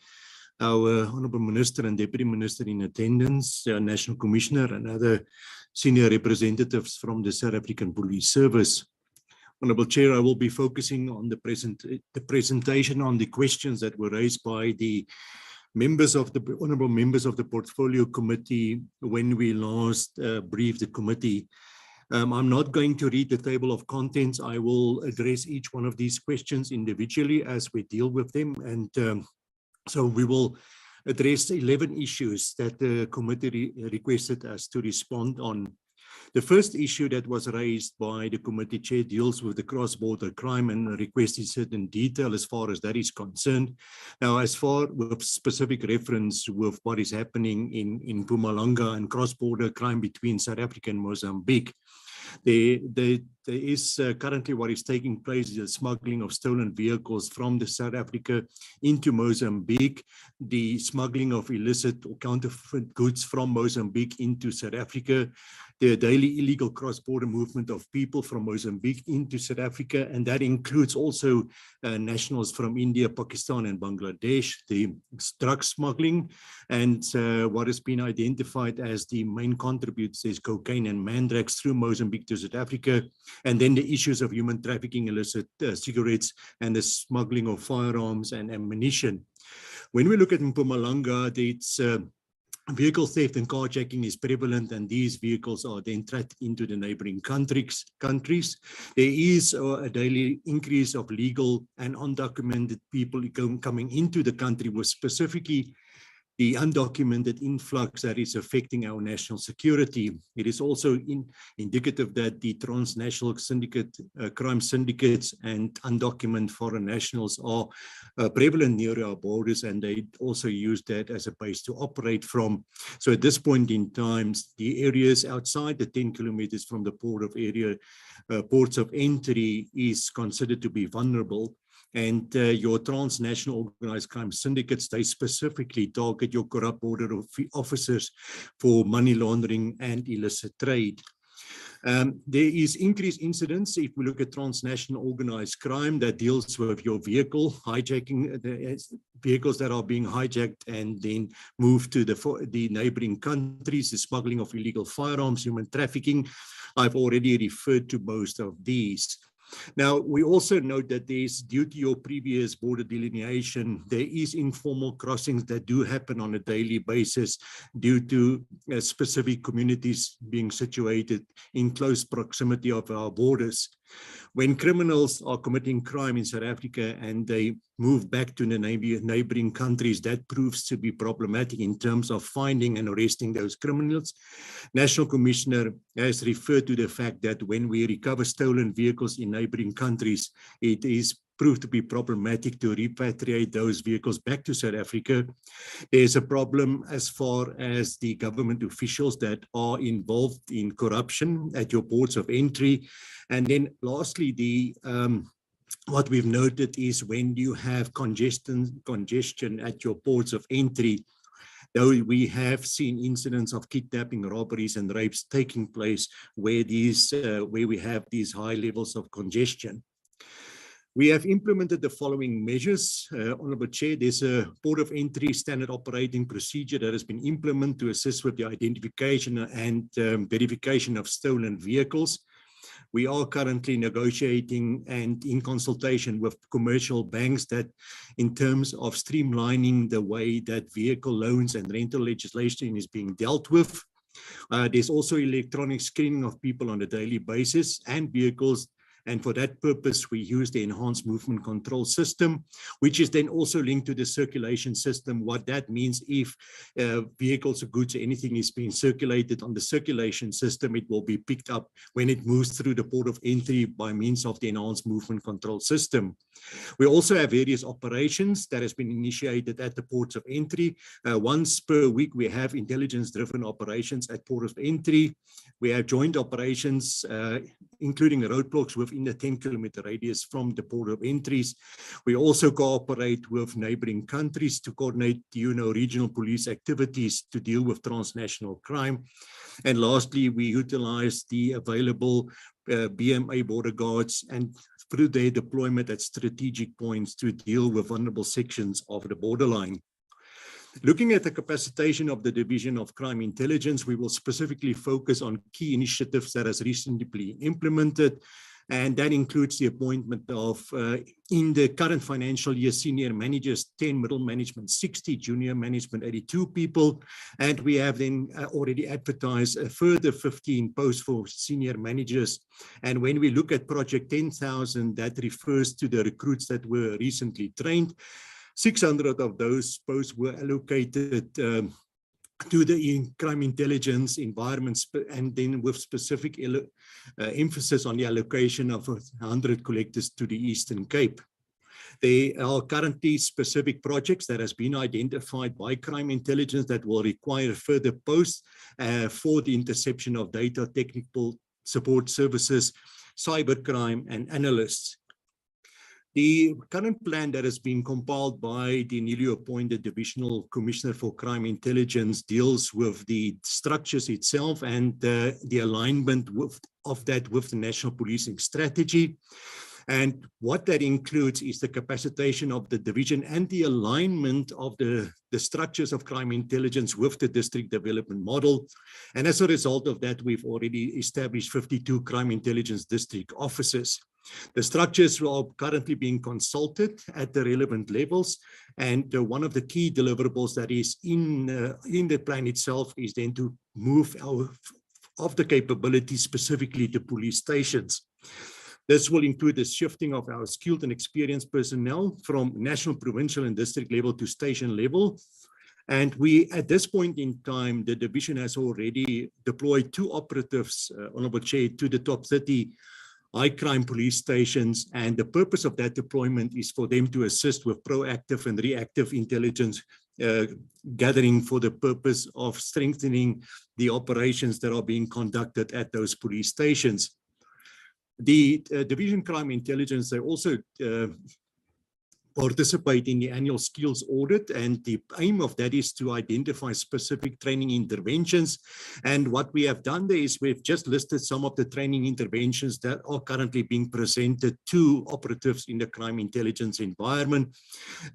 our Honourable Minister and Deputy Minister in attendance, National Commissioner and other senior representatives from the South African Police Service. Honourable Chair, I will be focusing on the presentation on the questions that were raised by the honourable members of the Portfolio Committee when we last briefed the committee. I'm not going to read the table of contents. I will address each one of these questions individually as we deal with them. And so we will address 11 issues that the committee requested us to respond on. The first issue that was raised by the committee chair deals with the cross-border crime and requested certain detail as far as that is concerned. Now, as far with specific reference with what is happening in Mpumalanga and cross-border crime between South Africa and Mozambique, there is currently what is taking place is the smuggling of stolen vehicles from the South Africa into Mozambique, the smuggling of illicit or counterfeit goods from Mozambique into South Africa, the daily illegal cross-border movement of people from Mozambique into South Africa, and that includes also nationals from India, Pakistan, and Bangladesh, the drug smuggling, and what has been identified as the main contributors is cocaine and mandrax through Mozambique to South Africa, and then the issues of human trafficking, illicit cigarettes, and the smuggling of firearms and ammunition. When we look at Mpumalanga, it's vehicle theft and carjacking is prevalent, and these vehicles are then tracked into the neighboring countries. There is a daily increase of legal and undocumented people coming into the country, with specifically the undocumented influx that is affecting our national security. It is also indicative that the transnational crime syndicates and undocumented foreign nationals are prevalent near our borders, and they also use that as a base to operate from. So at this point in time, the areas outside the 10 kilometers from the ports of entry is considered to be vulnerable. And your transnational organized crime syndicates, they specifically target your corrupt border officers for money laundering and illicit trade. There is increased incidents if we look at transnational organized crime that deals with your vehicle hijacking, vehicles that are being hijacked and then moved to the neighboring countries, the smuggling of illegal firearms, human trafficking. I've already referred to most of these. Now, we also note that due to your previous border delineation, there is informal crossings that do happen on a daily basis due to specific communities being situated in close proximity of our borders. When criminals are committing crime in South Africa and they move back to the neighboring countries, that proves to be problematic in terms of finding and arresting those criminals. National Commissioner has referred to the fact that when we recover stolen vehicles in neighboring countries, it is proved to be problematic to repatriate those vehicles back to South Africa. There's a problem as far as the government officials that are involved in corruption at your ports of entry. And then lastly, what we've noted is when you have congestion at your ports of entry, though we have seen incidents of kidnapping, robberies, and rapes taking place where we have these high levels of congestion. We have implemented the following measures. Honourable Chair, there's a port of entry standard operating procedure that has been implemented to assist with the identification and verification of stolen vehicles. We are currently negotiating and in consultation with commercial banks that in terms of streamlining the way that vehicle loans and rental legislation is being dealt with. There's also electronic screening of people on a daily basis and vehicles. And for that purpose, we use the enhanced movement control system, which is then also linked to the circulation system. What that means, if vehicles or goods or anything is being circulated on the circulation system, it will be picked up when it moves through the port of entry by means of the enhanced movement control system. We also have various operations that has been initiated at the ports of entry. Once per week, we have intelligence-driven operations at port of entry. We have joint operations, including roadblocks within the 10-kilometer radius from the port of entries. We also cooperate with neighboring countries to coordinate, regional police activities to deal with transnational crime. And lastly, we utilize the available BMA border guards, and through their deployment at strategic points to deal with vulnerable sections of the borderline. Looking at the capacitation of the Division of Crime Intelligence, we will specifically focus on key initiatives that has recently been implemented, and that includes the appointment of, in the current financial year, senior managers, 10, middle management, 60, junior management, 82 people. And we have then already advertised a further 15 posts for senior managers. And when we look at Project 10,000, that refers to the recruits that were recently trained. 600 of those posts were allocated to the crime intelligence environments, and then with specific emphasis on the allocation of 100 collectors to the Eastern Cape. There are currently specific projects that has been identified by crime intelligence that will require further posts for the interception of data, technical support services, cybercrime, and analysts. The current plan that has been compiled by the newly appointed Divisional Commissioner for Crime Intelligence deals with the structures itself and the alignment of that with the National Policing Strategy. And what that includes is the capacitation of the division and the alignment of the structures of crime intelligence with the district development model. And as a result of that, we've already established 52 crime intelligence district offices. The structures are currently being consulted at the relevant levels. And one of the key deliverables that is in the plan itself is then to move of the capability specifically to police stations. This will include the shifting of our skilled and experienced personnel from national, provincial, and district level to station level. And we, at this point in time, the division has already deployed 2 operatives, Honorable Chair, to the top 30 high crime police stations. And the purpose of that deployment is for them to assist with proactive and reactive intelligence gathering for the purpose of strengthening the operations that are being conducted at those police stations. The Division Crime Intelligence, they also participate in the annual skills audit, and the aim of that is to identify specific training interventions. And what we have done there is we've just listed some of the training interventions that are currently being presented to operatives in the crime intelligence environment.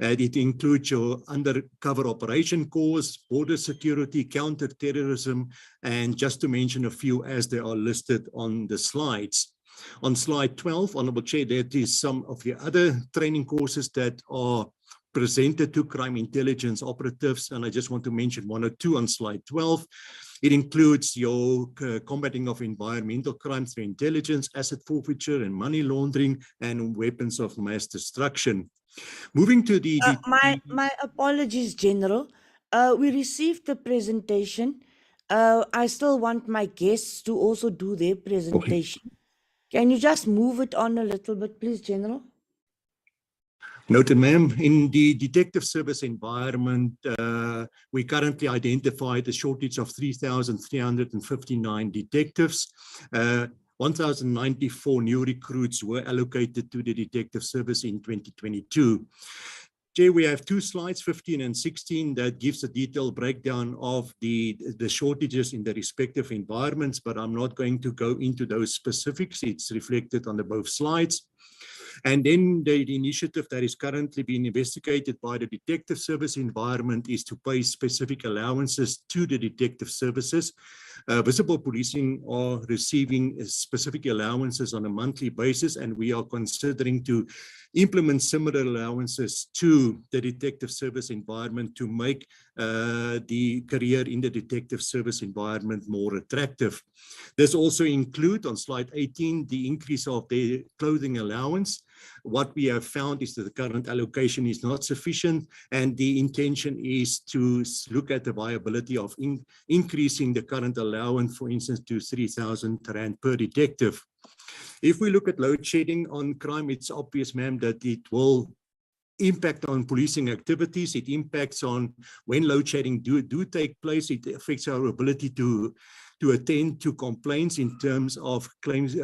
It includes your undercover operation course, border security, counter-terrorism, and just to mention a few as they are listed on the slides. On slide 12, Honorable Chair, that is some of the other training courses that are presented to crime intelligence operatives, and I just want to mention 1 or 2 on slide 12. It includes your combating of environmental crimes through intelligence, asset forfeiture and money laundering, and weapons of mass destruction. Moving to the... My apologies, General. We received the presentation. I still want my guests to also do their presentation. Okay. Can you just move it on a little bit, please, General? Noted, ma'am. In the detective service environment, we currently identified a shortage of 3,359 detectives. 1,094 new recruits were allocated to the detective service in 2022. Jay, we have 2 slides, 15 and 16, that gives a detailed breakdown of the shortages in the respective environments, but I'm not going to go into those specifics. It's reflected on the both slides. And then the initiative that is currently being investigated by the detective service environment is to pay specific allowances to the detective services. Visible policing are receiving specific allowances on a monthly basis, and we are considering to implement similar allowances to the detective service environment to make the career in the detective service environment more attractive. This also includes, on slide 18, the increase of the clothing allowance. What we have found is that the current allocation is not sufficient, and the intention is to look at the viability of increasing the current allowance, for instance, to 3,000 Rand per detective. If we look at load shedding on crime, it's obvious, ma'am, that it will impact on policing activities. It impacts on when load shedding do take place. It affects our ability to attend to complaints in terms of claims,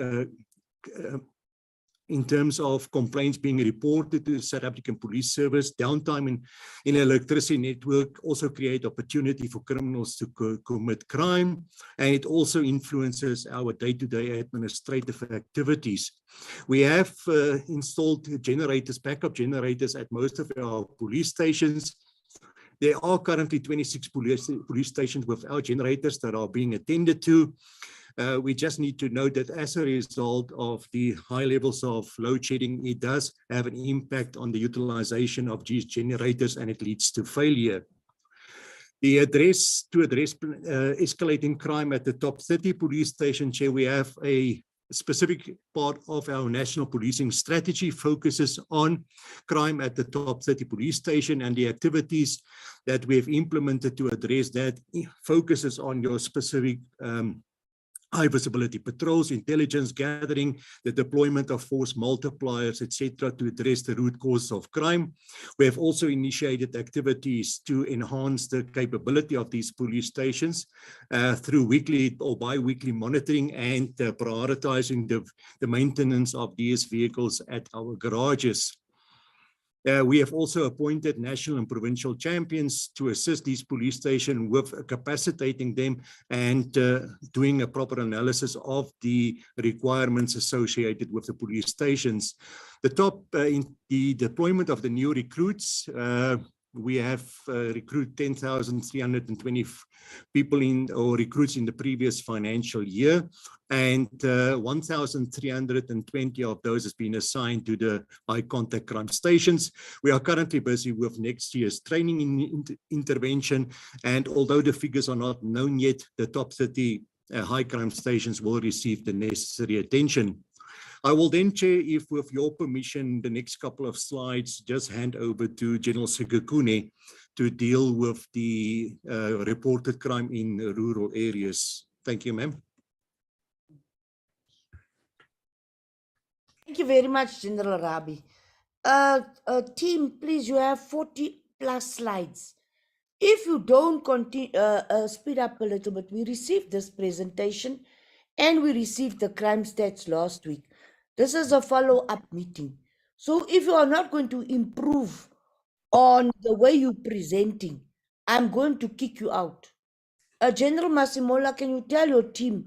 in terms of complaints being reported to the South African Police Service. Downtime in electricity network also create opportunity for criminals to commit crime, and it also influences our day-to-day administrative activities. We have installed generators, backup generators at most of our police stations. There are currently 26 police stations without generators that are being attended to. We just need to note that as a result of the high levels of load shedding, it does have an impact on the utilization of these generators, and it leads to failure. To address escalating crime at the top 30 police stations, here we have a specific part of our national policing strategy focuses on crime at the top 30 police station, and the activities that we have implemented to address that focuses on your specific high visibility patrols, intelligence gathering, the deployment of force multipliers, etc., to address the root cause of crime. We have also initiated activities to enhance the capability of these police stations through weekly or bi-weekly monitoring and prioritizing the maintenance of these vehicles at our garages. We have also appointed national and provincial champions to assist these police stations with capacitating them and doing a proper analysis of the requirements associated with the police stations. In the deployment of the new recruits, we have recruited 10,320 people recruits in the previous financial year, and 1,320 of those has been assigned to the high contact crime stations. We are currently busy with next year's training intervention, and although the figures are not known yet, the top 30 high crime stations will receive the necessary attention. I will then, Chair, if with your permission, the next couple of slides, just hand over to General Sekukune to deal with the reported crime in rural areas. Thank you, ma'am. Thank you very much, General Rabi. Team, please, you have 40 plus slides. If you don't continue, speed up a little bit. We received this presentation and we received the crime stats last week. This is a follow-up meeting. So if you are not going to improve on the way you're presenting, I'm going to kick you out. General Masimola, can you tell your team,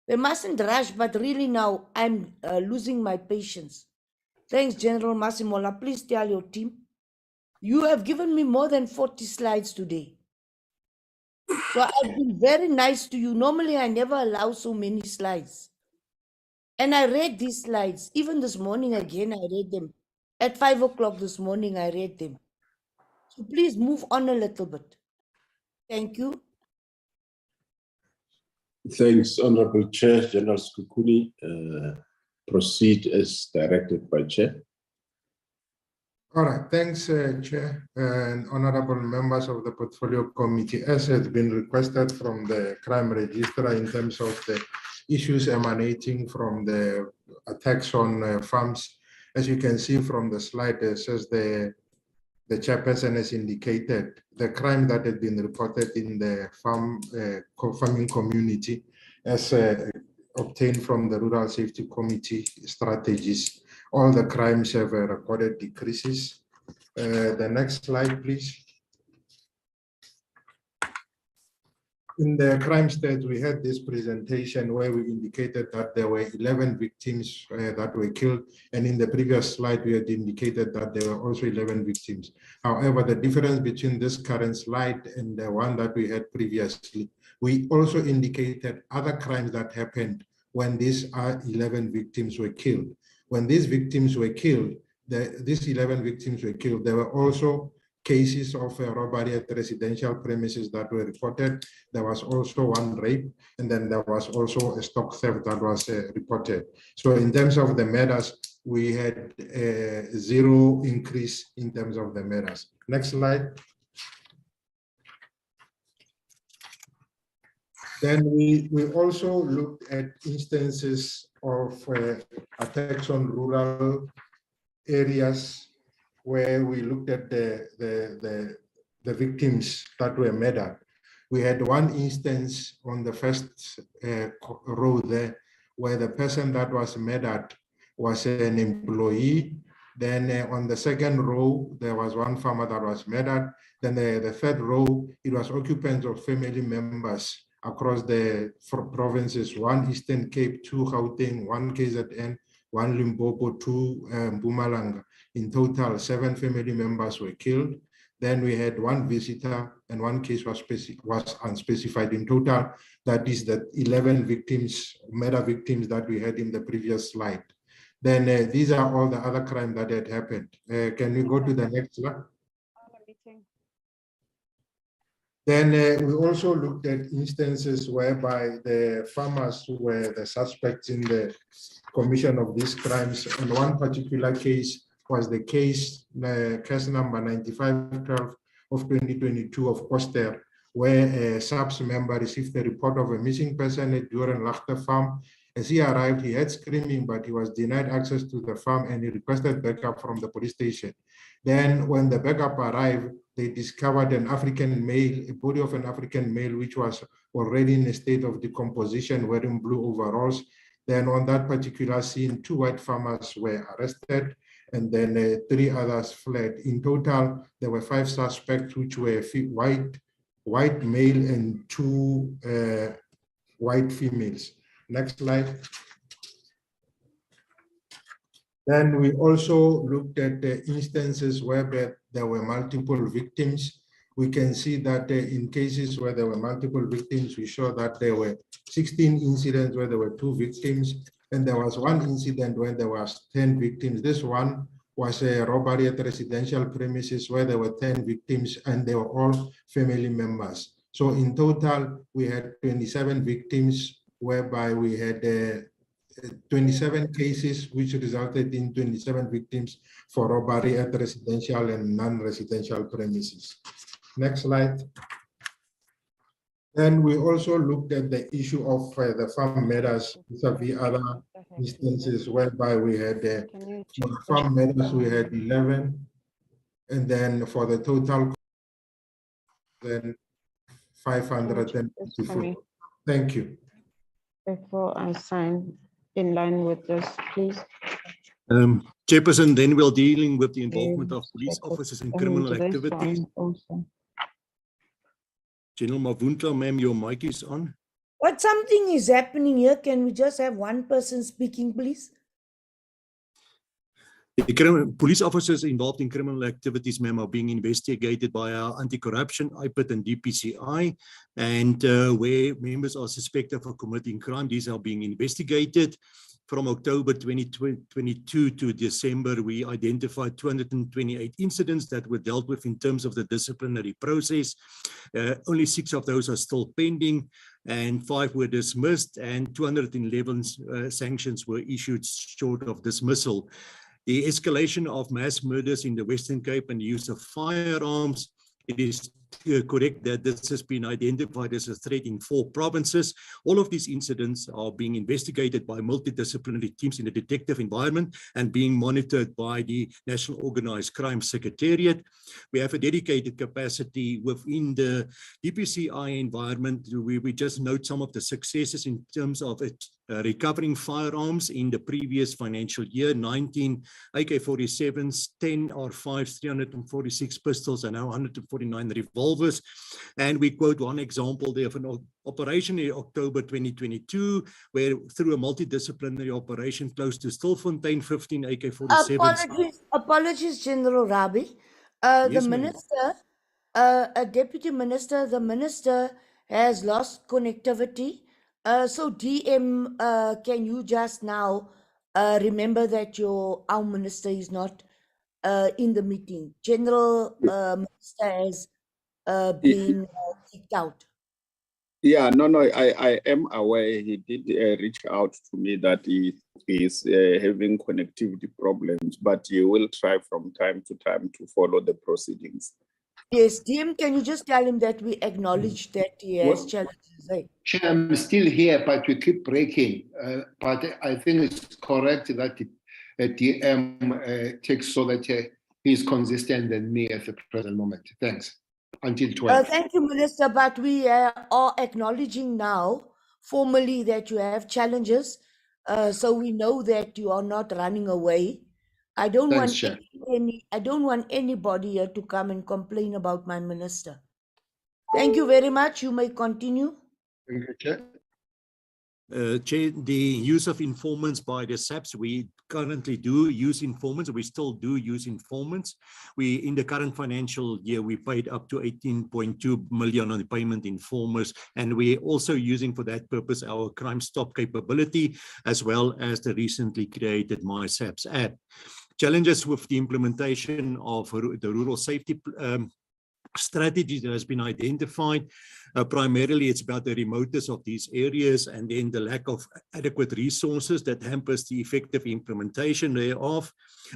we mustn't rush, but really now I'm losing my patience. Thanks, General Masimola. Please tell your team. You have given me more than 40 slides today. So I've been very nice to you. Normally, I never allow so many slides. And I read these slides. Even this morning again, I read them. At 5 o'clock this morning, I read them. So please move on a little bit. Thank you. Thanks, Honorable Chair. General Sekukune, proceed as directed by Chair. All right, thanks, Chair and honorable members of the Portfolio Committee. As has been requested from the crime registrar in terms of the issues emanating from the attacks on farms, as you can see from the slide, it says the chairperson has indicated the crime that had been reported in the farming community as obtained from the Rural Safety Committee strategies. All the crimes have recorded decreases. The next slide, please. In the crime stats, we had this presentation where we indicated that there were 11 victims that were killed. And in the previous slide, we had indicated that there were also 11 victims. However, the difference between this current slide and the one that we had previously, we also indicated other crimes that happened when these 11 victims were killed. When these victims were killed, these 11 victims were killed, there were also cases of robbery at residential premises that were reported. There was also one rape, and then there was also a stock theft that was reported. So in terms of the murders, we had zero increase in terms of the murders. Next slide. Then we also looked at instances of attacks on rural areas where we looked at the victims that were murdered. We had one instance on the first row there where the person that was murdered was an employee. Then on the second row, there was one farmer that was murdered. Then the third row, it was occupants of family members across the provinces, 1 Eastern Cape, 2 Gauteng, 1 KZN, 1 Limpopo, 2 Mpumalanga. In total, 7 family members were killed. Then we had 1 visitor and 1 case was unspecified. In total, that is the 11 victims, murder victims that we had in the previous slide. Then these are all the other crimes that had happened. Can we go to the next slide? Then we also looked at instances whereby the farmers were the suspects in the commission of these crimes. And one particular case was the case number 9512 of 2022 of Koster, where a SAPS member received a report of a missing person at Duran Lachter farm. As he arrived, he heard screaming, but he was denied access to the farm and he requested backup from the police station. Then when the backup arrived, they discovered an African male, a body of an African male, which was already in a state of decomposition, wearing blue overalls. Then on that particular scene, 2 white farmers were arrested, and then 3 others fled. In total, there were 5 suspects, which were white male and 2 white females. Next slide. Then we also looked at the instances where there were multiple victims. We can see that in cases where there were multiple victims, we show that there were 16 incidents where there were 2 victims, and there was 1 incident when there was 10 victims. This one was a robbery at residential premises where there were 10 victims, and they were all family members. So in total, we had 27 victims, whereby we had 27 cases, which resulted in 27 victims for robbery at residential and non-residential premises. Next slide. Then we also looked at the issue of the farm murders vis-a-vis other instances, whereby we had for the farm murders, we had 11, and then for the total, then 554. Thank you. Before I sign in line with this, please. Chairperson, then we're dealing with the involvement of police officers in criminal activities. General Mavunta, ma'am, your mic is on. But something is happening here. Can we just have one person speaking, please? The police officers involved in criminal activities, ma'am, are being investigated by our anti-corruption, IPIT and DPCI, and where members are suspected of committing crime, these are being investigated. From October 2022 to December, we identified 228 incidents that were dealt with in terms of the disciplinary process. Only 6 of those are still pending, and 5 were dismissed, and 211 sanctions were issued short of dismissal. The escalation of mass murders in the Western Cape and the use of firearms, it is correct that this has been identified as a threat in 4 provinces. All of these incidents are being investigated by multidisciplinary teams in the detective environment and being monitored by the National Organized Crime Secretariat. We have a dedicated capacity within the DPCI environment. We just note some of the successes in terms of recovering firearms in the previous financial year: 19 AK-47s, 10 R5s, 346 pistols, and now 149 revolvers. And we quote one example there of an operation in October 2022, where through a multidisciplinary operation close to Stilfontein, 15 AK-47s. Apologies, General Rabi. Yes, The minister, a deputy minister, the minister has lost connectivity. So DM, can you just now remember that our minister is not in the meeting? General Minister has been kicked out. Yeah, no, I am aware. He did reach out to me that he is having connectivity problems, but he will try from time to time to follow the proceedings. Yes, DM, can you just tell him that we acknowledge that he has challenges? Right? Chair, I'm still here, but we keep breaking. But I think it's correct that DM takes so that he's consistent than me at the present moment. Thanks. Until 12. Thank you, Minister, but we are acknowledging now formally that you have challenges. so we know that you are not running away. I don't Thanks, want Chair. I don't want anybody here to come and complain about my minister. Thank you very much. You may continue. Thank you, Chair. Chair, the use of informants by the SAPs, we currently do use informants. We still do use informants. In the current financial year, we paid up to 18.2 million on the payment informers, and we're also using for that purpose our Crime Stop capability, as well as the recently created My SAPs app. Challenges with the implementation of the rural safety strategy that has been identified. Primarily, it's about the remoteness of these areas and then the lack of adequate resources that hampers the effective implementation thereof.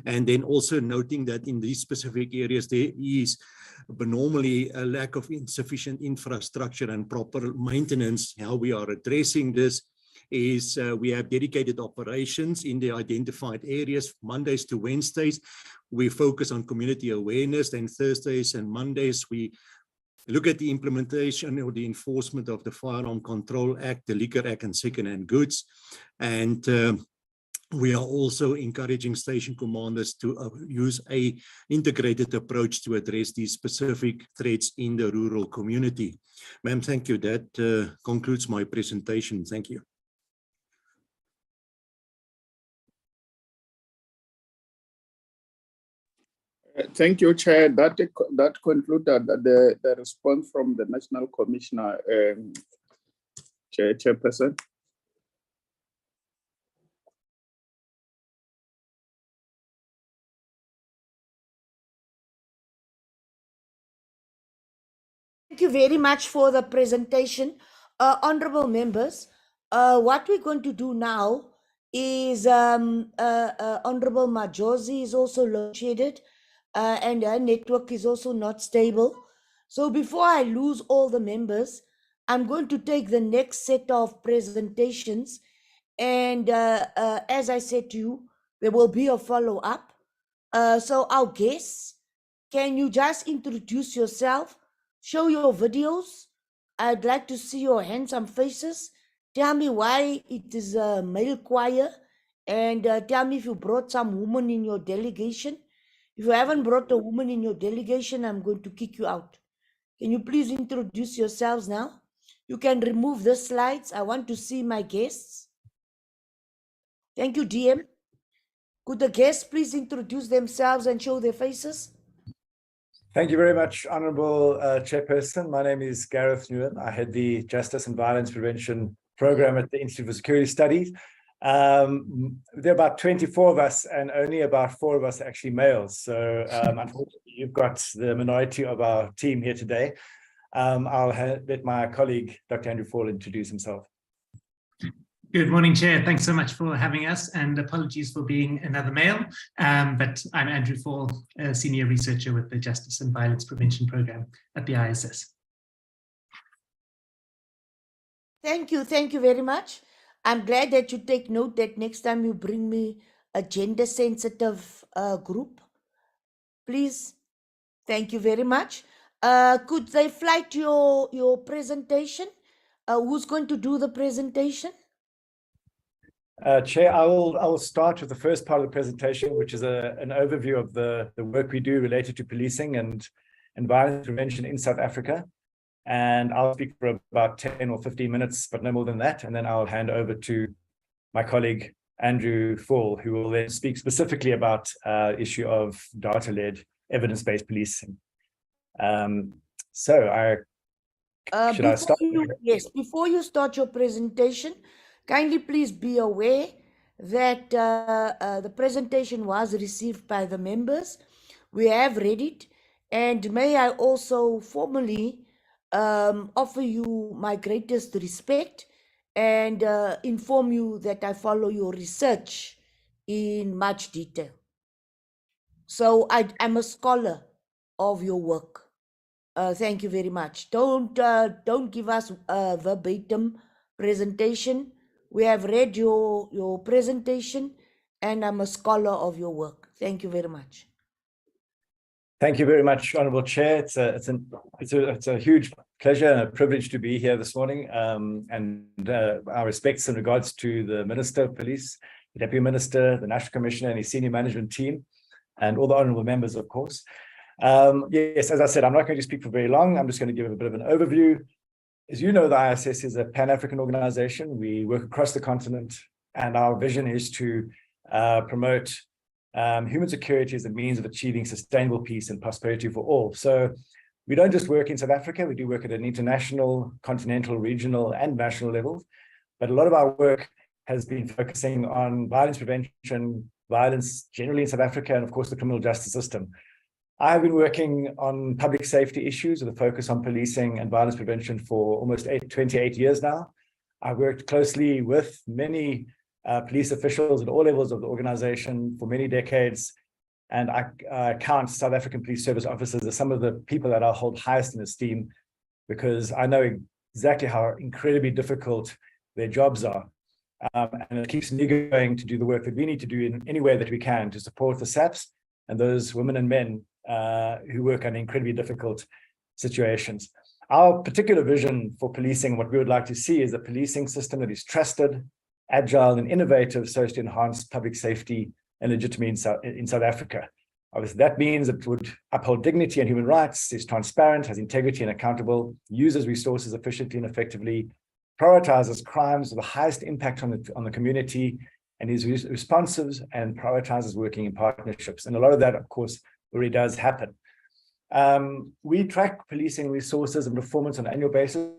And then also noting that in these specific areas, there is normally a lack of insufficient infrastructure and proper maintenance. How we are addressing this is we have dedicated operations in the identified areas, Mondays to Wednesdays. We focus on community awareness, and Thursdays and Mondays we look at the implementation or the enforcement of the Firearm Control Act, the Liquor Act, and second-hand goods. And we are also encouraging station commanders to use an integrated approach to address these specific threats in the rural community. Ma'am, thank you. That concludes my presentation. Thank you. Thank you, Chair. That concluded the response from the National Commissioner, Chairperson. Thank you very much for the presentation. Honorable members, what we're going to do now is Honorable Majosi is also located and her network is also not stable. So before I lose all the members, I'm going to take the next set of presentations. And as I said to you, there will be a follow-up. So our guests, can you just introduce yourself? Show your videos. I'd like to see your handsome faces. Tell me why it is a male choir, and tell me if you brought some woman in your delegation. If you haven't brought a woman in your delegation, I'm going to kick you out. Can you please introduce yourselves now? You can remove the slides. I want to see my guests. Thank you, DM. Could the guests please introduce themselves and show their faces? Thank you very much, Honourable Chairperson. My name is Gareth Nguyen. I head the Justice and Violence Prevention Program at the Institute for Security Studies. There are about 24 of us, and only about 4 of us are actually males. So unfortunately, you've got the minority of our team here today. I'll let my colleague, Dr. Andrew Fall, introduce himself. Good morning, Chair. Thanks so much for having us, and apologies for being another male. But I'm Andrew Fall, a senior researcher with the Justice and Violence Prevention Program at the ISS. Thank you very much. I'm glad that you take note that next time you bring me a gender-sensitive group, please. Thank you very much. Could they flight your presentation? Who's going to do the presentation? Chair, I will start with the first part of the presentation, which is an overview of the work we do related to policing and violence prevention in South Africa. And I'll speak for about 10 or 15 minutes, but no more than that. And then I'll hand over to my colleague, Andrew Fall, who will then speak specifically about the issue of data-led evidence-based policing. Should I start? Yes, before you start your presentation, kindly please be aware that the presentation was received by the members. We have read it, and may I also formally offer you my greatest respect and inform you that I follow your research in much detail. So I'm a scholar of your work. Thank you very much. Don't give us a verbatim presentation. We have read your presentation, and I'm a scholar of your work. Thank you very much. Thank you very much, Honourable Chair. It's a huge pleasure and a privilege to be here this morning, and our respects in regards to the Minister of Police, the Deputy Minister, the National Commissioner and his senior management team, and all the honourable members, of course. Yes, as I said, I'm not going to speak for very long. I'm just going to give a bit of an overview. As you know, the ISS is a Pan-African organization. We work across the continent, and our vision is to promote human security as a means of achieving sustainable peace and prosperity for all. So we don't just work in South Africa, we do work at an international, continental, regional, and national level. But a lot of our work has been focusing on violence prevention, violence generally in South Africa, and of course the criminal justice system. I have been working on public safety issues with a focus on policing and violence prevention for almost 28 years now. I've worked closely with many police officials at all levels of the organization for many decades. And I count South African Police Service officers as some of the people that I hold highest in esteem, because I know exactly how incredibly difficult their jobs are. And it keeps me going to do the work that we need to do in any way that we can to support the SAPs and those women and men who work under incredibly difficult situations. Our particular vision for policing, what we would like to see, is a policing system that is trusted, agile, and innovative so as to enhance public safety and legitimacy in South Africa. Obviously, that means it would uphold dignity and human rights, is transparent, has integrity and accountable, uses resources efficiently and effectively, prioritizes crimes with the highest impact on the community, and is responsive and prioritizes working in partnerships. And a lot of that, of course, already does happen. We track policing resources and performance on an annual basis.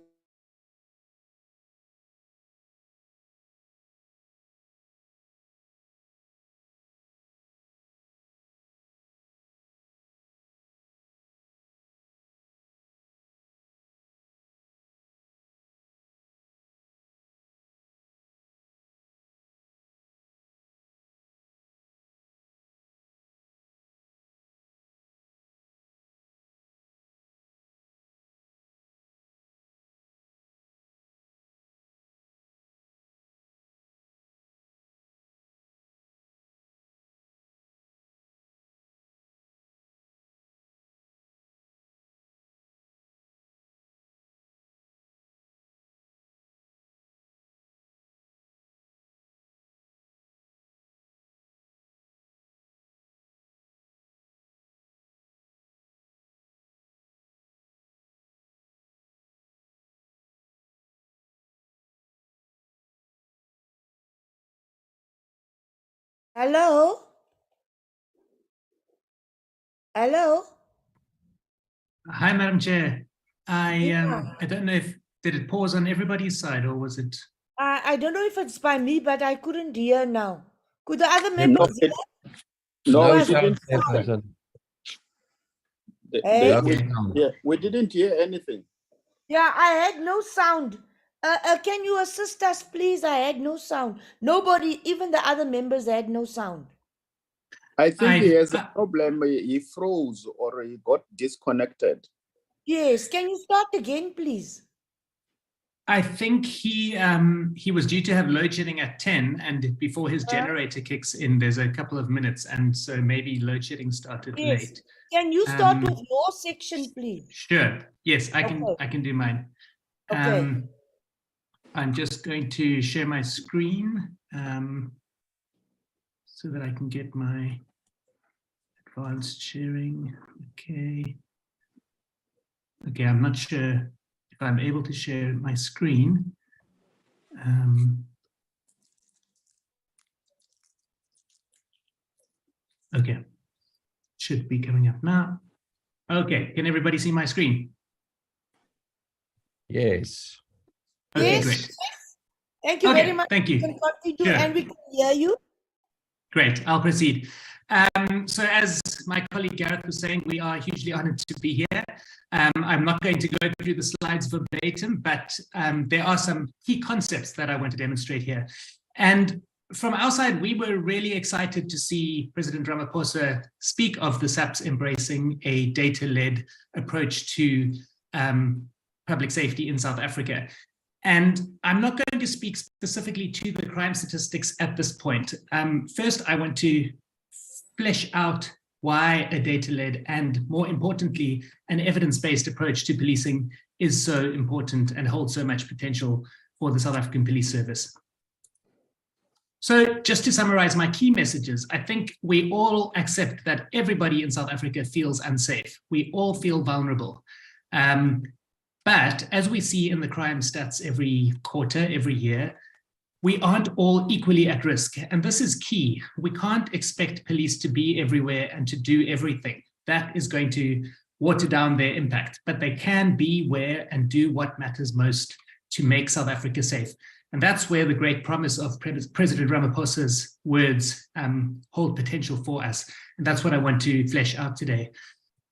Hello? Hello? Hi, Madam Chair. I don't know if, did it pause on everybody's side or was it? I don't know if it's by me, but I couldn't hear now. Could the other members hear? No, Was we it didn't. sound? Hey? We didn't hear anything. Yeah, I had no sound. Can you assist us, please? I had no sound. Nobody, even the other members, had no sound. I think he has a problem. He froze or he got disconnected. Yes, can you start again, please? I think he was due to have load shedding at 10, and before his generator kicks in, there's a couple of minutes, and so maybe load shedding started late. Can you start with your section, please? Sure. Yes, I can do mine. Okay. I'm just going to share my screen so that I can get my advanced sharing. Okay. Okay, I'm not sure if I'm able to share my screen. Okay, should be coming up now. Okay, can everybody see my screen? Yes. Okay, Yes. great. Thank you Okay, very much. thank you. We can continue Sure. and we can hear you. Great, I'll proceed. So as my colleague Gareth was saying, we are hugely honored to be here. I'm not going to go through the slides verbatim, but there are some key concepts that I want to demonstrate here. And from our side, we were really excited to see President Ramaphosa speak of the SAPs embracing a data-led approach to public safety in South Africa. And I'm not going to speak specifically to the crime statistics at this point. First, I want to flesh out why a data-led and, more importantly, an evidence-based approach to policing is so important and holds so much potential for the South African Police Service. So just to summarize my key messages, I think we all accept that everybody in South Africa feels unsafe. We all feel vulnerable. But as we see in the crime stats every quarter, every year, we aren't all equally at risk. And this is key. We can't expect police to be everywhere and to do everything. That is going to water down their impact, but they can be where and do what matters most to make South Africa safe. And that's where the great promise of President Ramaphosa's words hold potential for us. And that's what I want to flesh out today.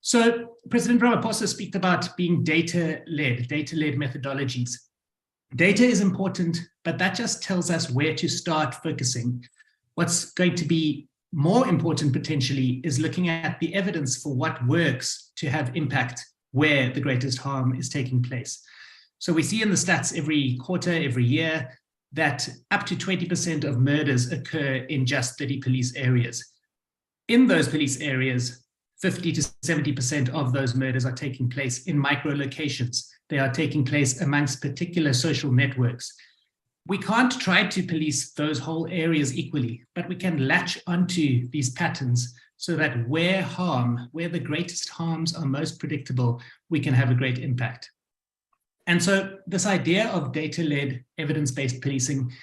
So President Ramaphosa speaks about being data-led methodologies. Data is important, but that just tells us where to start focusing. What's going to be more important potentially is looking at the evidence for what works to have impact where the greatest harm is taking place. So we see in the stats every quarter, every year, that up to 20% of murders occur in just 30 police areas. In those police areas, 50 to 70% of those murders are taking place in micro locations. They are taking place amongst particular social networks. We can't try to police those whole areas equally, but we can latch onto these patterns so that where the greatest harms are most predictable, we can have a great impact. And so this idea of data-led evidence-based policing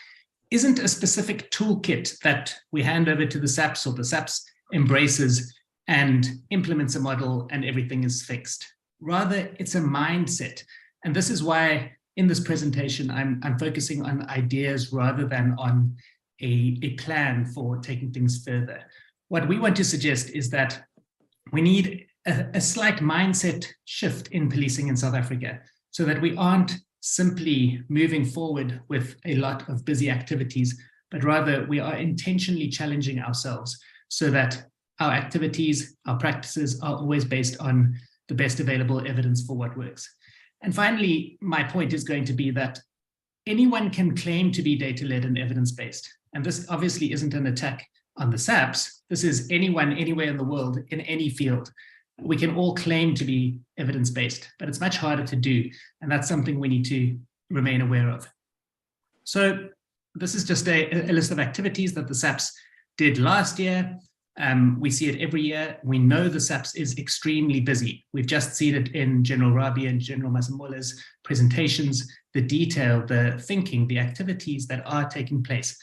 isn't a specific toolkit that we hand over to the SAPS or the SAPS embraces and implements a model and everything is fixed. Rather, it's a mindset. And this is why in this presentation, I'm focusing on ideas rather than on a plan for taking things further. What we want to suggest is that we need a slight mindset shift in policing in South Africa, so that we aren't simply moving forward with a lot of busy activities, but rather we are intentionally challenging ourselves so that our activities, our practices are always based on the best available evidence for what works. And finally, my point is going to be that anyone can claim to be data-led and evidence-based. And this obviously isn't an attack on the SAPS. This is anyone, anywhere in the world, in any field. We can all claim to be evidence-based, but it's much harder to do. And that's something we need to remain aware of. So this is just a list of activities that the SAPS did last year. We see it every year. We know the SAPS is extremely busy. We've just seen it in General Rabi and General Masamola's presentations, the detail, the thinking, the activities that are taking place.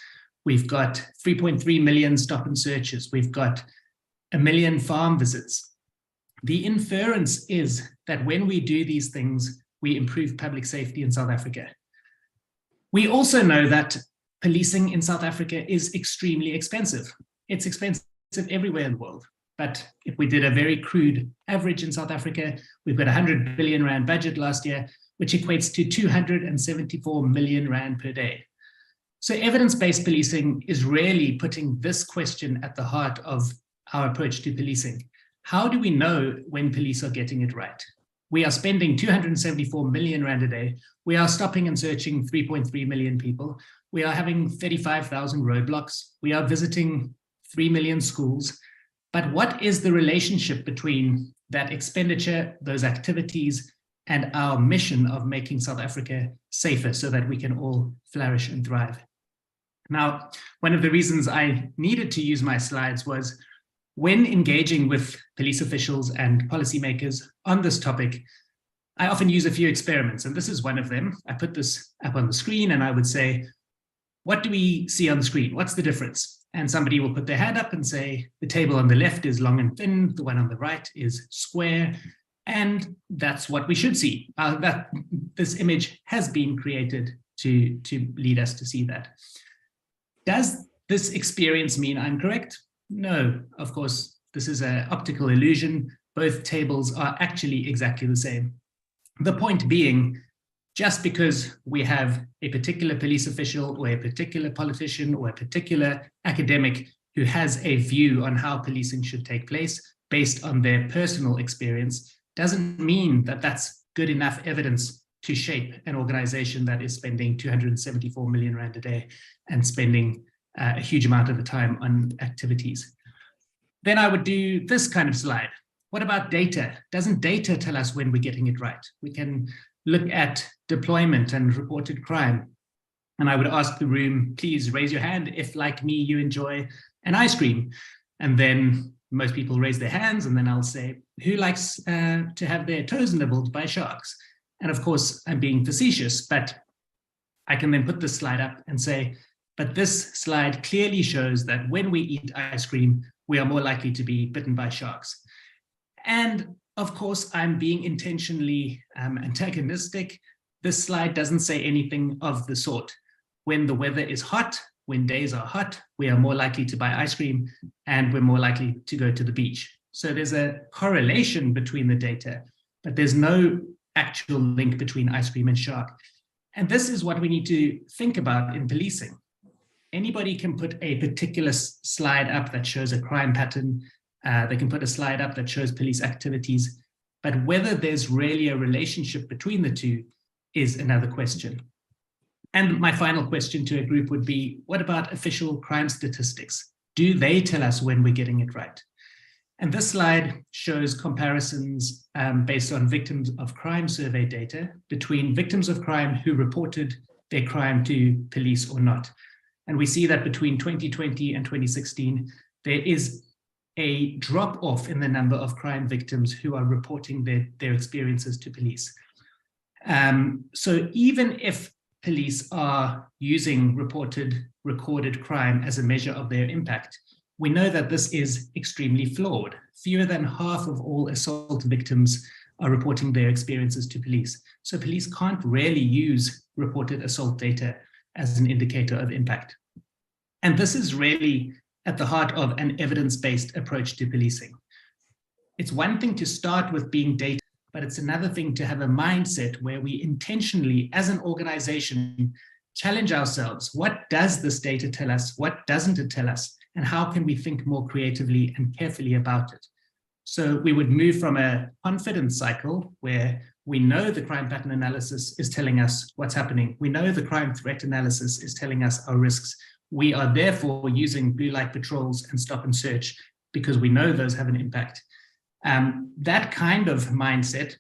We've got 3.3 million stop and searches. We've got 1 million farm visits. The inference is that when we do these things, we improve public safety in South Africa. We also know that policing in South Africa is extremely expensive. It's expensive everywhere in the world. But if we did a very crude average in South Africa, we've got 100 billion Rand budget last year, which equates to 274 million Rand per day. So evidence-based policing is really putting this question at the heart of our approach to policing. How do we know when police are getting it right? We are spending 274 million Rand a day. We are stopping and searching 3.3 million people. We are having 35,000 roadblocks. We are visiting 3 million schools. But what is the relationship between that expenditure, those activities, and our mission of making South Africa safer so that we can all flourish and thrive? Now, one of the reasons I needed to use my slides was when engaging with police officials and policymakers on this topic, I often use a few experiments, and this is one of them. I put this up on the screen and I would say, what do we see on the screen? What's the difference? And somebody will put their hand up and say, the table on the left is long and thin, the one on the right is square, and that's what we should see. This image has been created to lead us to see that. Does this experience mean I'm correct? No, of course, this is an optical illusion. Both tables are actually exactly the same. The point being, just because we have a particular police official or a particular politician or a particular academic who has a view on how policing should take place based on their personal experience, doesn't mean that that's good enough evidence to shape an organization that is spending 274 million Rand a day and spending a huge amount of the time on activities. Then I would do this kind of slide. What about data? Doesn't data tell us when we're getting it right? We can look at deployment and reported crime. And I would ask the room, please raise your hand if, like me, you enjoy an ice cream. And then most people raise their hands, and then I'll say, who likes to have their toes nibbled by sharks? And of course, I'm being facetious, but I can then put this slide up and say, but this slide clearly shows that when we eat ice cream, we are more likely to be bitten by sharks. And of course, I'm being intentionally antagonistic. This slide doesn't say anything of the sort. When the weather is hot, when days are hot, we are more likely to buy ice cream and we're more likely to go to the beach. So there's a correlation between the data, but there's no actual link between ice cream and shark. And this is what we need to think about in policing. Anybody can put a particular slide up that shows a crime pattern. They can put a slide up that shows police activities, but whether there's really a relationship between the two is another question. And my final question to a group would be, what about official crime statistics? Do they tell us when we're getting it right? And this slide shows comparisons based on victims of crime survey data between victims of crime who reported their crime to police or not. And we see that between 2020 and 2016, there is a drop-off in the number of crime victims who are reporting their experiences to police. So even if police are using recorded crime as a measure of their impact, we know that this is extremely flawed. Fewer than half of all assault victims are reporting their experiences to police. So police can't really use reported assault data as an indicator of impact. And this is really at the heart of an evidence-based approach to policing. It's one thing to start with being data, but it's another thing to have a mindset where we intentionally, as an organization, challenge ourselves. What does this data tell us? What doesn't it tell us? And how can we think more creatively and carefully about it? So we would move from a confidence cycle where we know the crime pattern analysis is telling us what's happening. We know the crime threat analysis is telling us our risks. We are therefore using blue light patrols and stop and search because we know those have an impact. That kind of mindset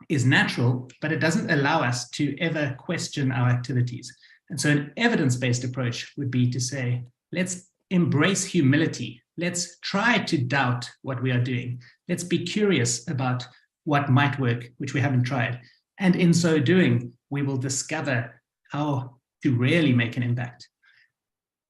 is natural, but it doesn't allow us to ever question our activities. And so an evidence-based approach would be to say, let's embrace humility. Let's try to doubt what we are doing. Let's be curious about what might work, which we haven't tried. And in so doing, we will discover how to really make an impact.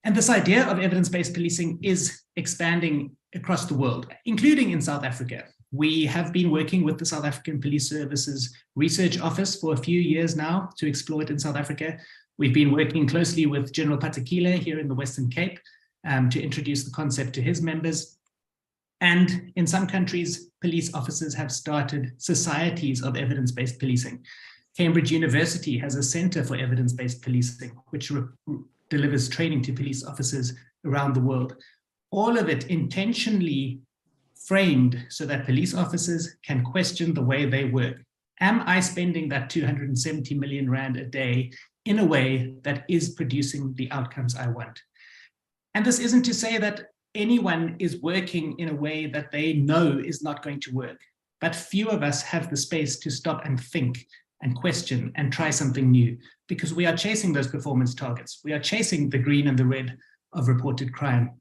And this idea of evidence-based policing is expanding across the world, including in South Africa. We have been working with the South African Police Services Research Office for a few years now to explore it in South Africa. We've been working closely with General Patakile here in the Western Cape to introduce the concept to his members. And in some countries, police officers have started societies of evidence-based policing. Cambridge University has a center for evidence-based policing, which delivers training to police officers around the world. All of it intentionally framed so that police officers can question the way they work. Am I spending that 270 million rand a day in a way that is producing the outcomes I want? And this isn't to say that anyone is working in a way that they know is not going to work, but few of us have the space to stop and think and question and try something new, because we are chasing those performance targets. We are chasing the green and the red of reported crime.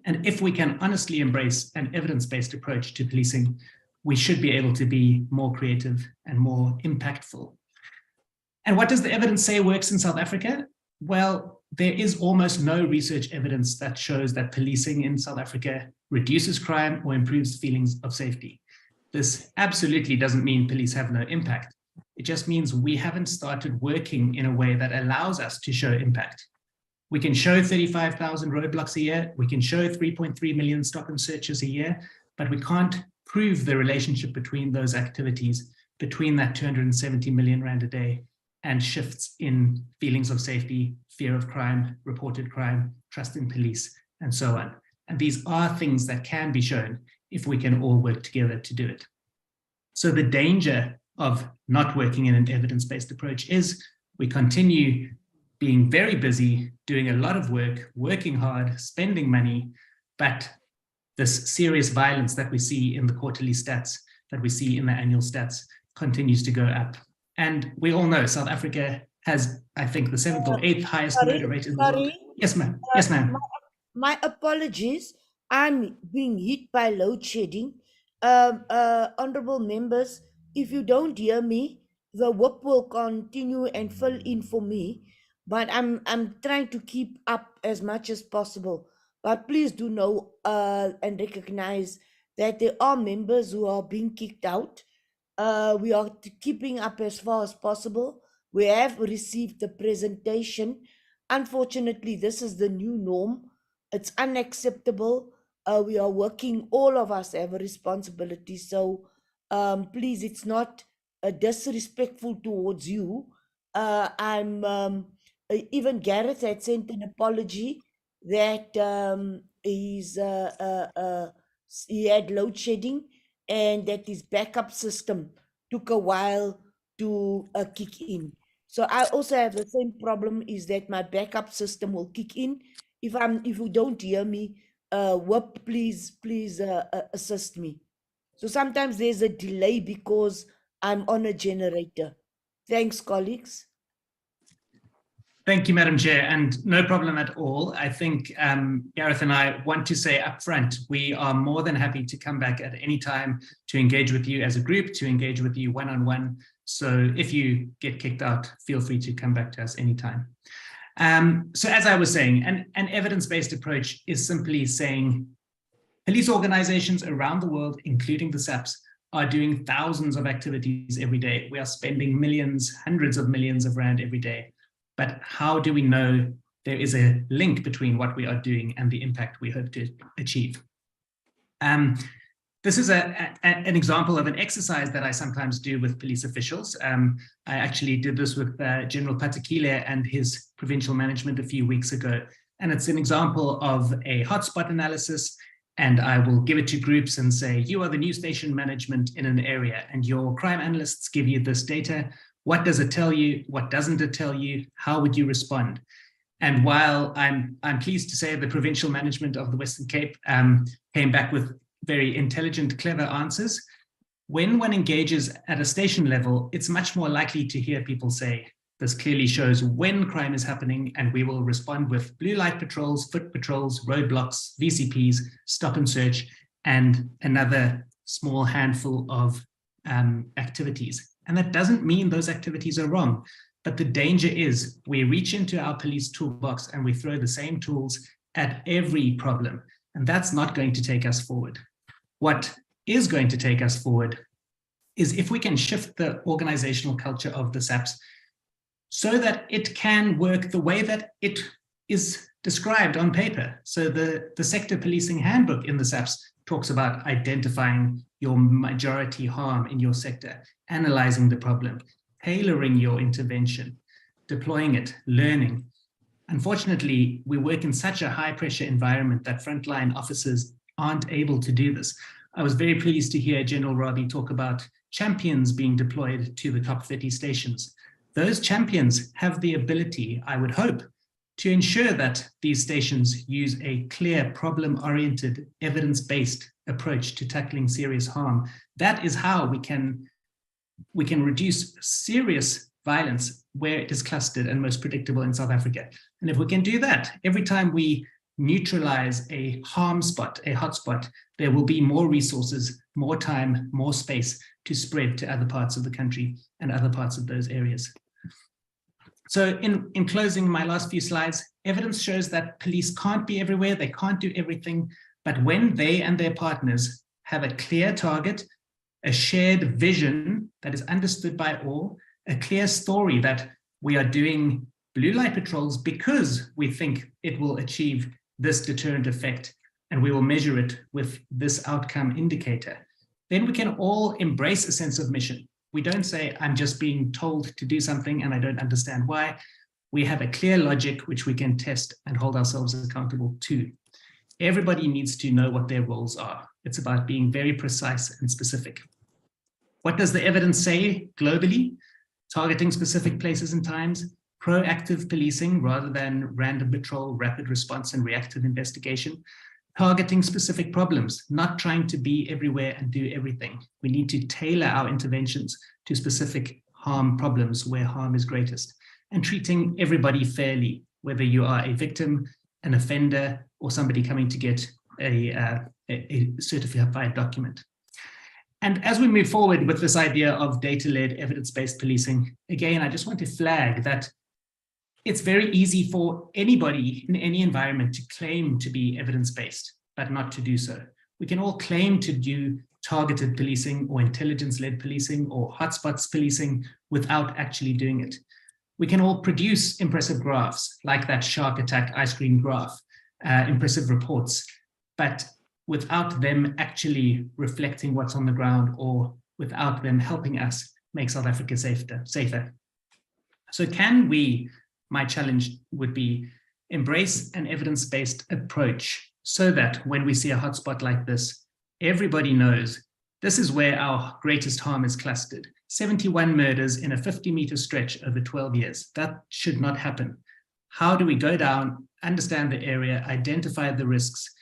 And if we can honestly embrace an evidence-based approach to policing, we should be able to be more creative and more impactful. And what does the evidence say works in South Africa? Well, there is almost no research evidence that shows that policing in South Africa reduces crime or improves feelings of safety. This absolutely doesn't mean police have no impact. It just means we haven't started working in a way that allows us to show impact. We can show 35,000 roadblocks a year. We can show 3.3 million stop and searches a year, but we can't prove the relationship between those activities, between that 270 million rand a day and shifts in feelings of safety, fear of crime, reported crime, trust in police, and so on. And these are things that can be shown if we can all work together to do it. So the danger of not working in an evidence-based approach is we continue being very busy, doing a lot of work, working hard, spending money, but this serious violence that we see in the quarterly stats, that we see in the annual stats, continues to go up. And we all know South Africa has, I think, the 7th or 8th highest murder rate in the world. Yes, ma'am. Yes, ma'am. My apologies. I'm being hit by load shedding. Honorable members, if you don't hear me, the whip will continue and fill in for me. But I'm trying to keep up as much as possible. But please do know and recognize that there are members who are being kicked out. We are keeping up as far as possible. We have received the presentation. Unfortunately, this is the new norm. It's unacceptable. We are working, all of us have a responsibility. So please, it's not disrespectful towards you. Even Gareth had sent an apology that he had load shedding and that his backup system took a while to kick in. So I also have the same problem, is that my backup system will kick in. If you don't hear me, please assist me. So sometimes there's a delay because I'm on a generator. Thanks, colleagues. Thank you, Madam Chair, and no problem at all. I think Gareth and I want to say up front, we are more than happy to come back at any time to engage with you as a group, to engage with you one-on-one. So if you get kicked out, feel free to come back to us anytime. So as I was saying, an evidence-based approach is simply saying police organizations around the world, including the SAPs, are doing thousands of activities every day. We are spending millions, hundreds of millions of rand every day. But how do we know there is a link between what we are doing and the impact we hope to achieve? This is an example of an exercise that I sometimes do with police officials. I actually did this with General Patakile and his provincial management a few weeks ago. And it's an example of a hotspot analysis. And I will give it to groups and say, you are the new station management in an area, and your crime analysts give you this data. What does it tell you? What doesn't it tell you? How would you respond? And while I'm pleased to say the provincial management of the Western Cape came back with very intelligent, clever answers, when one engages at a station level, it's much more likely to hear people say, this clearly shows when crime is happening, and we will respond with blue light patrols, foot patrols, roadblocks, VCPs, stop and search, and another small handful of activities. And that doesn't mean those activities are wrong, but the danger is we reach into our police toolbox and we throw the same tools at every problem, and that's not going to take us forward. What is going to take us forward is if we can shift the organizational culture of the SAPs so that it can work the way that it is described on paper. So the sector policing handbook in the SAPs talks about identifying your majority harm in your sector, analyzing the problem, tailoring your intervention, deploying it, learning. Unfortunately, we work in such a high pressure environment that frontline officers aren't able to do this. I was very pleased to hear General Rabi talk about champions being deployed to the top 30 stations. Those champions have the ability, I would hope, to ensure that these stations use a clear, problem-oriented, evidence-based approach to tackling serious harm. That is how we can reduce serious violence where it is clustered and most predictable in South Africa. And if we can do that, every time we neutralize a harm spot, a hotspot, there will be more resources, more time, more space to spread to other parts of the country and other parts of those areas. So in closing my last few slides, evidence shows that police can't be everywhere, they can't do everything, but when they and their partners have a clear target, a shared vision that is understood by all, a clear story that we are doing blue light patrols because we think it will achieve this deterrent effect and we will measure it with this outcome indicator, then we can all embrace a sense of mission. We don't say, I'm just being told to do something and I don't understand why. We have a clear logic which we can test and hold ourselves accountable to. Everybody needs to know what their roles are. It's about being very precise and specific. What does the evidence say globally? Targeting specific places and times, proactive policing rather than random patrol, rapid response and reactive investigation, targeting specific problems, not trying to be everywhere and do everything. We need to tailor our interventions to specific harm problems where harm is greatest, and treating everybody fairly, whether you are a victim, an offender, or somebody coming to get a certified document. And as we move forward with this idea of data-led, evidence-based policing, again, I just want to flag that it's very easy for anybody in any environment to claim to be evidence-based, but not to do so. We can all claim to do targeted policing or intelligence-led policing or hotspots policing without actually doing it. We can all produce impressive graphs like that shark attack ice cream graph, impressive reports, but without them actually reflecting what's on the ground or without them helping us make South Africa safer. So can we, my challenge would be, embrace an evidence-based approach so that when we see a hotspot like this, everybody knows this is where our greatest harm is clustered. 71 murders in a 50-meter stretch over 12 years. That should not happen. How do we go down, understand the area, identify the risks,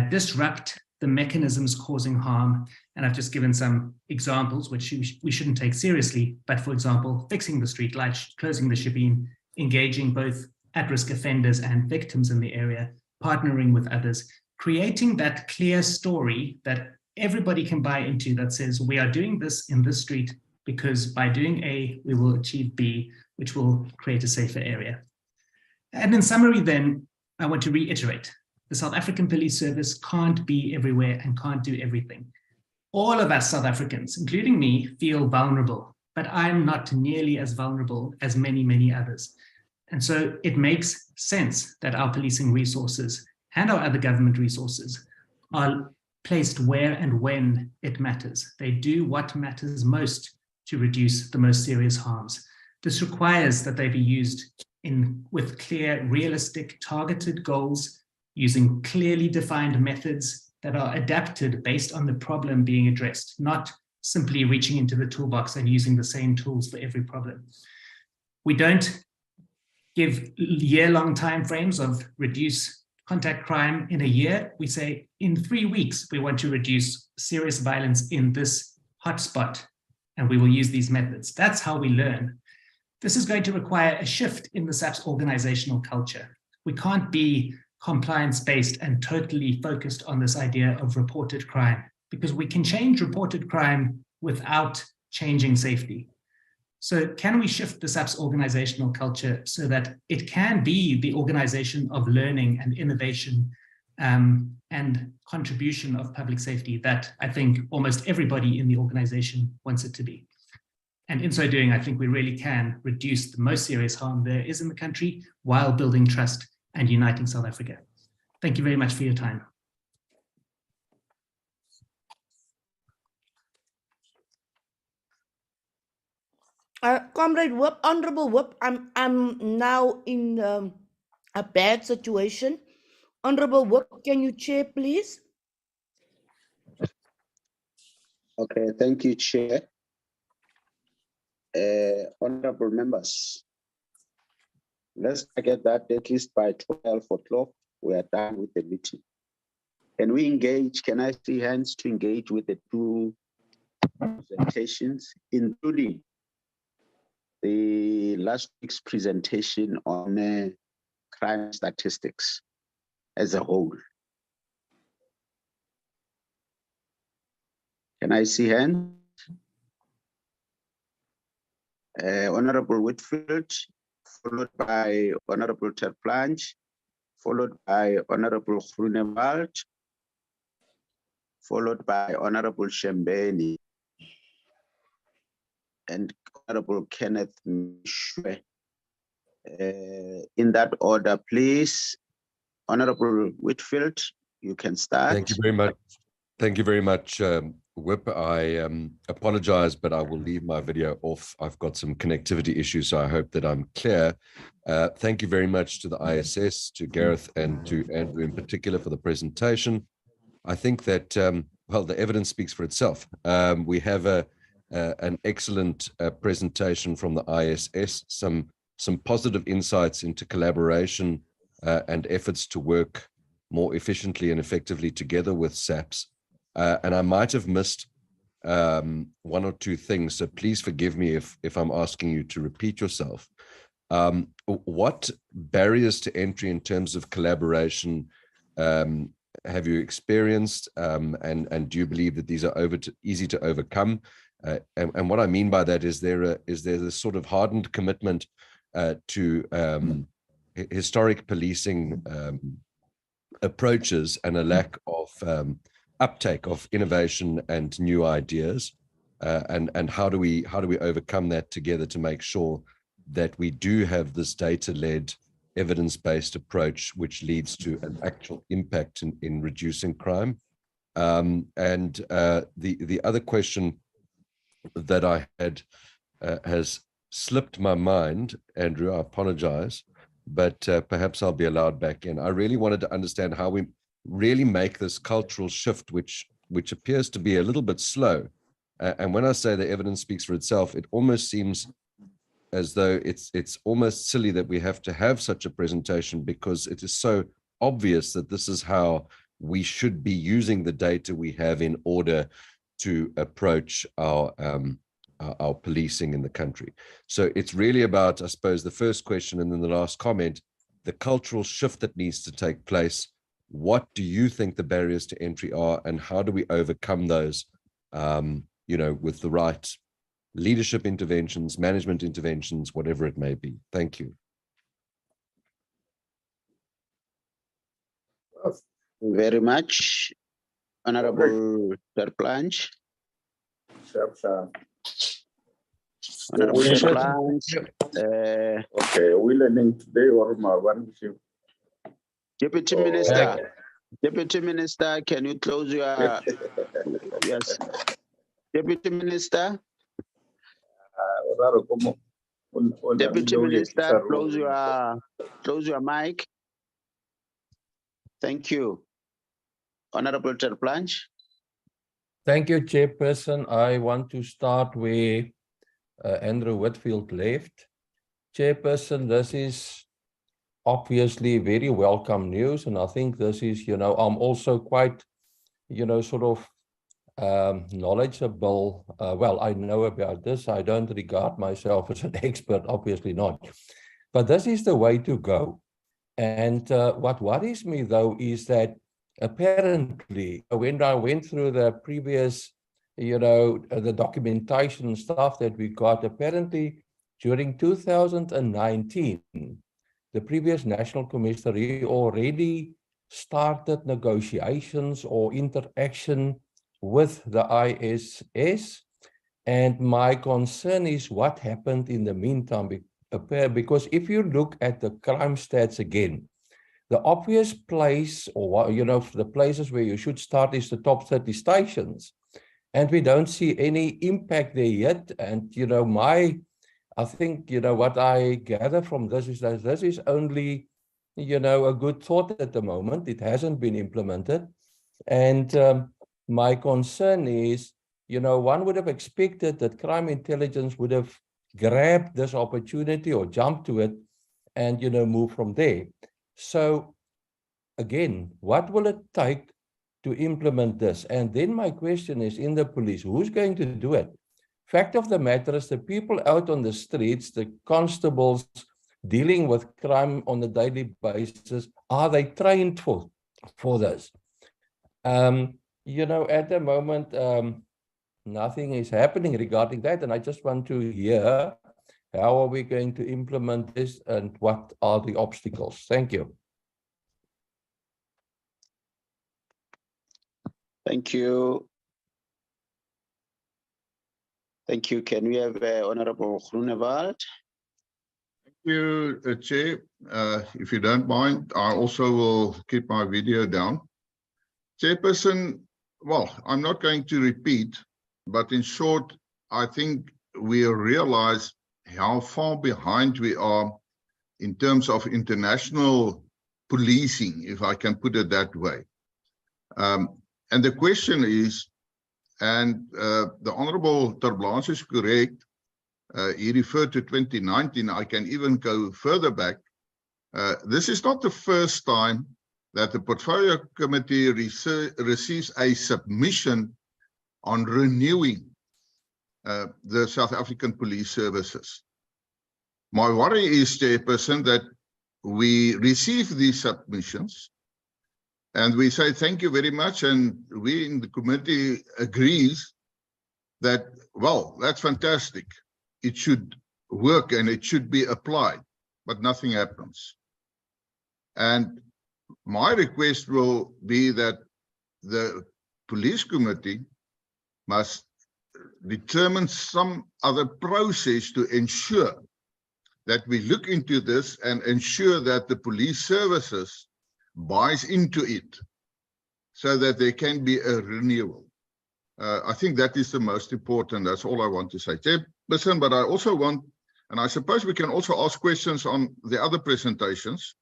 disrupt the mechanisms causing harm? And I've just given some examples which we shouldn't take seriously, but for example, fixing the street lights, closing the shipping, engaging both at-risk offenders and victims in the area, partnering with others, creating that clear story that everybody can buy into that says, we are doing this in this street because by doing A, we will achieve B, which will create a safer area. And in summary then, I want to reiterate, the South African Police Service can't be everywhere and can't do everything. All of us South Africans, including me, feel vulnerable, but I'm not nearly as vulnerable as many, many others. And so it makes sense that our policing resources and our other government resources are placed where and when it matters. They do what matters most to reduce the most serious harms. This requires that they be used with clear, realistic, targeted goals, using clearly defined methods that are adapted based on the problem being addressed, not simply reaching into the toolbox and using the same tools for every problem. We don't give year-long timeframes of reduce contact crime in a year. We say in 3 weeks, we want to reduce serious violence in this hotspot, and we will use these methods. That's how we learn. This is going to require a shift in the SAP's organizational culture. We can't be compliance-based and totally focused on this idea of reported crime, because we can change reported crime without changing safety. So can we shift the SAP's organizational culture so that it can be the organization of learning and innovation and contribution of public safety that I think almost everybody in the organization wants it to be? And in so doing, I think we really can reduce the most serious harm there is in the country while building trust and uniting South Africa. Thank you very much for your time. Comrade Whip, Honorable Whip, I'm now in a bad situation. Honorable Whip, can you chair, please? Okay, thank you, Chair. Honorable members, let's get that at least by 12 o'clock, we are done with the meeting. Can we engage? Can I see hands to engage with the two presentations, including the last week's presentation on crime statistics as a whole? Can I see hands? Honorable Whitfield, followed by Honorable Terplanche, followed by Honorable Groenewald, followed by Honorable Shembeni, and Honorable Kenneth Mshwe. In that order, please. Honorable Whitfield, you can start. Thank you very much. Thank you very much, Whip. I apologize, but I will leave my video off. I've got some connectivity issues, so I hope that I'm clear. Thank you very much to the ISS, to Gareth, and to Andrew in particular for the presentation. I think that, well, the evidence speaks for itself. We have an excellent presentation from the ISS, some positive insights into collaboration and efforts to work more efficiently and effectively together with SAPS. And I might have missed one or two things, so please forgive me if I'm asking you to repeat yourself. What barriers to entry in terms of collaboration have you experienced, and do you believe that these are easy to overcome? And what I mean by that is there this sort of hardened commitment to historic policing approaches and a lack of uptake of innovation and new ideas, and how do we overcome that together to make sure that we do have this data-led, evidence-based approach which leads to an actual impact in reducing crime? And the other question that I had has slipped my mind, Andrew, I apologize, but perhaps I'll be allowed back in. I really wanted to understand how we really make this cultural shift, which appears to be a little bit slow. And when I say the evidence speaks for itself, it almost seems as though it's almost silly that we have to have such a presentation, because it is so obvious that this is how we should be using the data we have in order to approach our policing in the country. So it's really about, I suppose, the first question and then the last comment, the cultural shift that needs to take place. What do you think the barriers to entry are, and how do we overcome those, with the right leadership interventions, management interventions, whatever it may be? Thank you. Very much, Honorable Terplanch. Honorable Terplanch. Okay, we learning today or one issue? Deputy Minister. Deputy Minister, can you close your yes? Deputy Minister. Deputy Minister, close your mic. Thank you. Honorable Terplanch. Thank you, Chairperson. I want to start where Andrew Whitfield left. Chairperson, this is obviously very welcome news, and I think this is, I'm also quite, sort of knowledgeable. Well, I know about this. I don't regard myself as an expert, obviously not. But this is the way to go. And what worries me, though, is that apparently, when I went through the previous, the documentation stuff that we got, apparently during 2019, the previous National Commissioner already started negotiations or interaction with the ISS. And my concern is what happened in the meantime, because if you look at the crime stats again, the obvious place, or the places where you should start is the top 30 stations. And we don't see any impact there yet. And, I think, what I gather from this is that this is only, a good thought at the moment. It hasn't been implemented. And my concern is, one would have expected that crime intelligence would have grabbed this opportunity or jumped to it and, move from there. So again, what will it take to implement this? And then my question is, in the police, who's going to do it? Fact of the matter is, the people out on the streets, the constables dealing with crime on a daily basis, are they trained for this? At the moment, nothing is happening regarding that. And I just want to hear, how are we going to implement this and what are the obstacles? Thank you. Thank you. Thank you. Can we have Honorable Groenewald? Thank you, Chair. If you don't mind, I also will keep my video down. Chairperson, well, I'm not going to repeat, but in short, I think we realize how far behind we are in terms of international policing, if I can put it that way. And the question is, and the Honorable Terplanch is correct, he referred to 2019, I can even go further back. This is not the first time that the Portfolio Committee receives a submission on renewing the South African police services. My worry is, Chairperson, that we receive these submissions and we say thank you very much, and we in the committee agrees that, well, that's fantastic. It should work and it should be applied, but nothing happens. And my request will be that the police committee must determine some other process to ensure that we look into this and ensure that the police services buys into it so that there can be a renewal. I think that is the most important. That's all I want to say. Chairperson, but I also want, and I suppose we can also ask questions on the other presentations.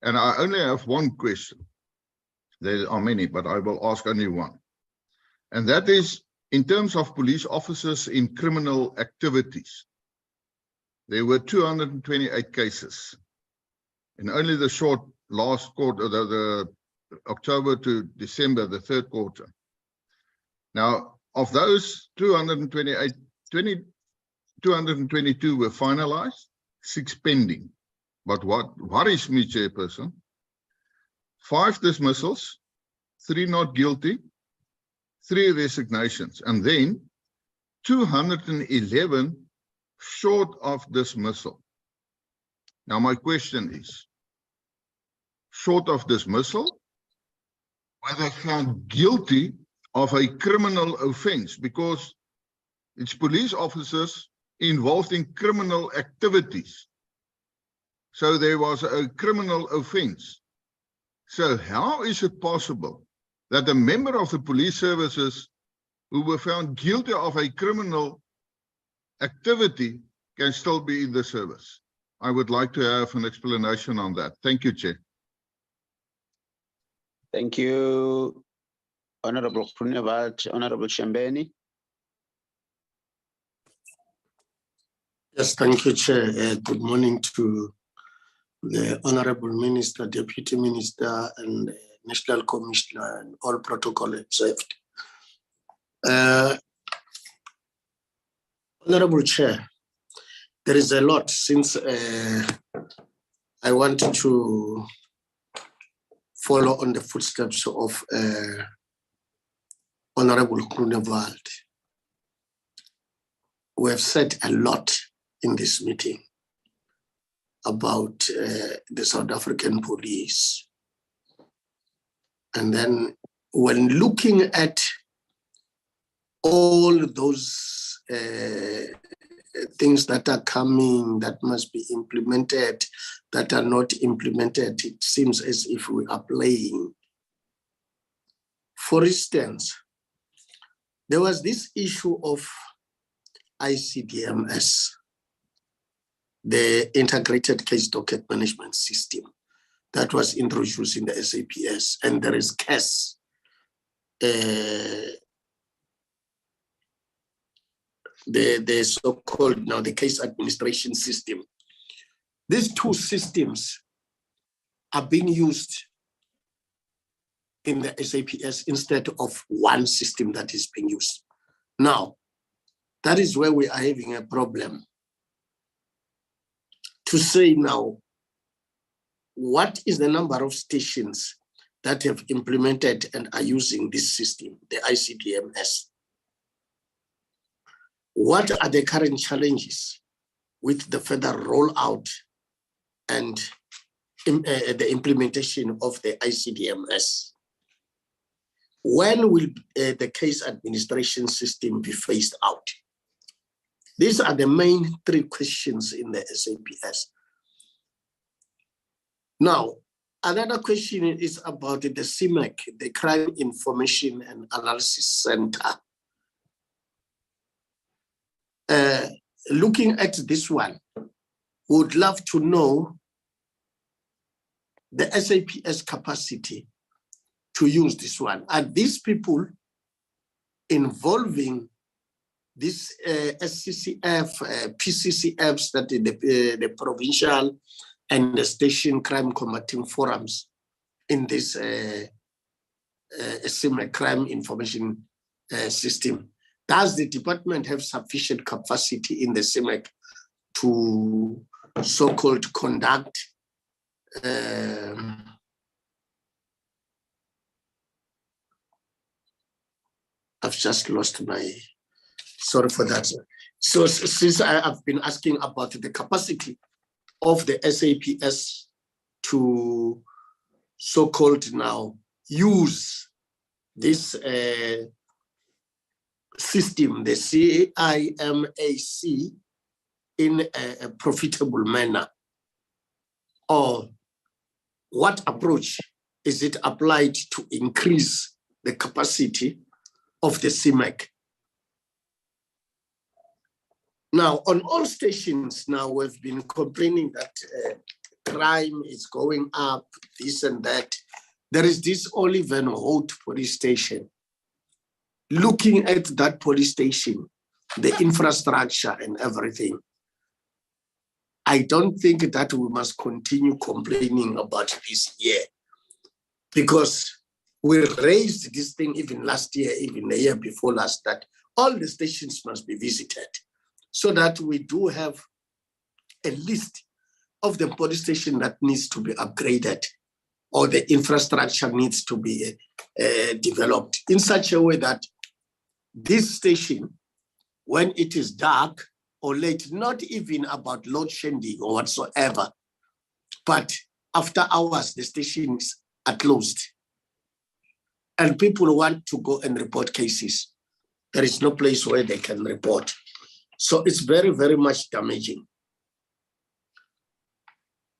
And I only have one question. There are many, but I will ask only one. And that is, in terms of police officers in criminal activities, there were 228 cases. In only the short last quarter, the October to December, the third quarter. Now, of those 228, 222 were finalized, 6 pending. But what worries me, Chairperson, 5 dismissals, 3 not guilty, 3 resignations, and then 211 short of dismissal. Now, my question is, short of dismissal, were they found guilty of a criminal offense? Because it's police officers involved in criminal activities. So there was a criminal offense. So how is it possible that a member of the police services who were found guilty of a criminal activity can still be in the service? I would like to have an explanation on that. Thank you, Chair. Thank you, Honorable Grunewald. Honorable Shambeni. Yes, thank you, Chair. Good morning to the Honorable Minister, Deputy Minister, and National Commissioner, and all protocol observed. Honorable Chair, there is a lot since I wanted to follow on the footsteps of Honorable Grunewald. We have said a lot in this meeting about the South African police. And then when looking at all those things that are coming, that must be implemented, that are not implemented, it seems as if we are playing. For instance, there was this issue of ICDMS, the Integrated Case Docket Management System that was introduced in the SAPS, and there is CAS, the so-called now the case administration system. These 2 systems are being used in the SAPS instead of one system that is being used. Now, that is where we are having a problem. To say now, what is the number of stations that have implemented and are using this system, the ICDMS? What are the current challenges with the further rollout and the implementation of the ICDMS? When will the case administration system be phased out? These are the main 3 questions in the SAPS. Now, another question is about the CIMAC, the Crime Information and Analysis Center. Looking at this one, would love to know the SAPS capacity to use this one. Are these people involving this SCCF, PCCFs, that the provincial and the station crime combating forums in this CIMAC, Crime Information system. Does the department have sufficient capacity in the CIMEC to so-called conduct I've just lost my, sorry for that. So since I've been asking about the capacity of the SAPS to so-called now use this system, the CIMAC, in a profitable manner, or what approach is it applied to increase the capacity of the CIMAC? Now, on all stations now, we've been complaining that crime is going up, this and that. There is this Oliver Holt police station. Looking at that police station, the infrastructure and everything, I don't think that we must continue complaining about this year, because we raised this thing even last year, even the year before last, that all the stations must be visited, so that we do have a list of the police station that needs to be upgraded, or the infrastructure needs to be developed in such a way that this station, when it is dark or late, not even about load shedding or whatsoever, but after hours, the stations are closed and people want to go and report cases. There is no place where they can report. So it's very, very much damaging.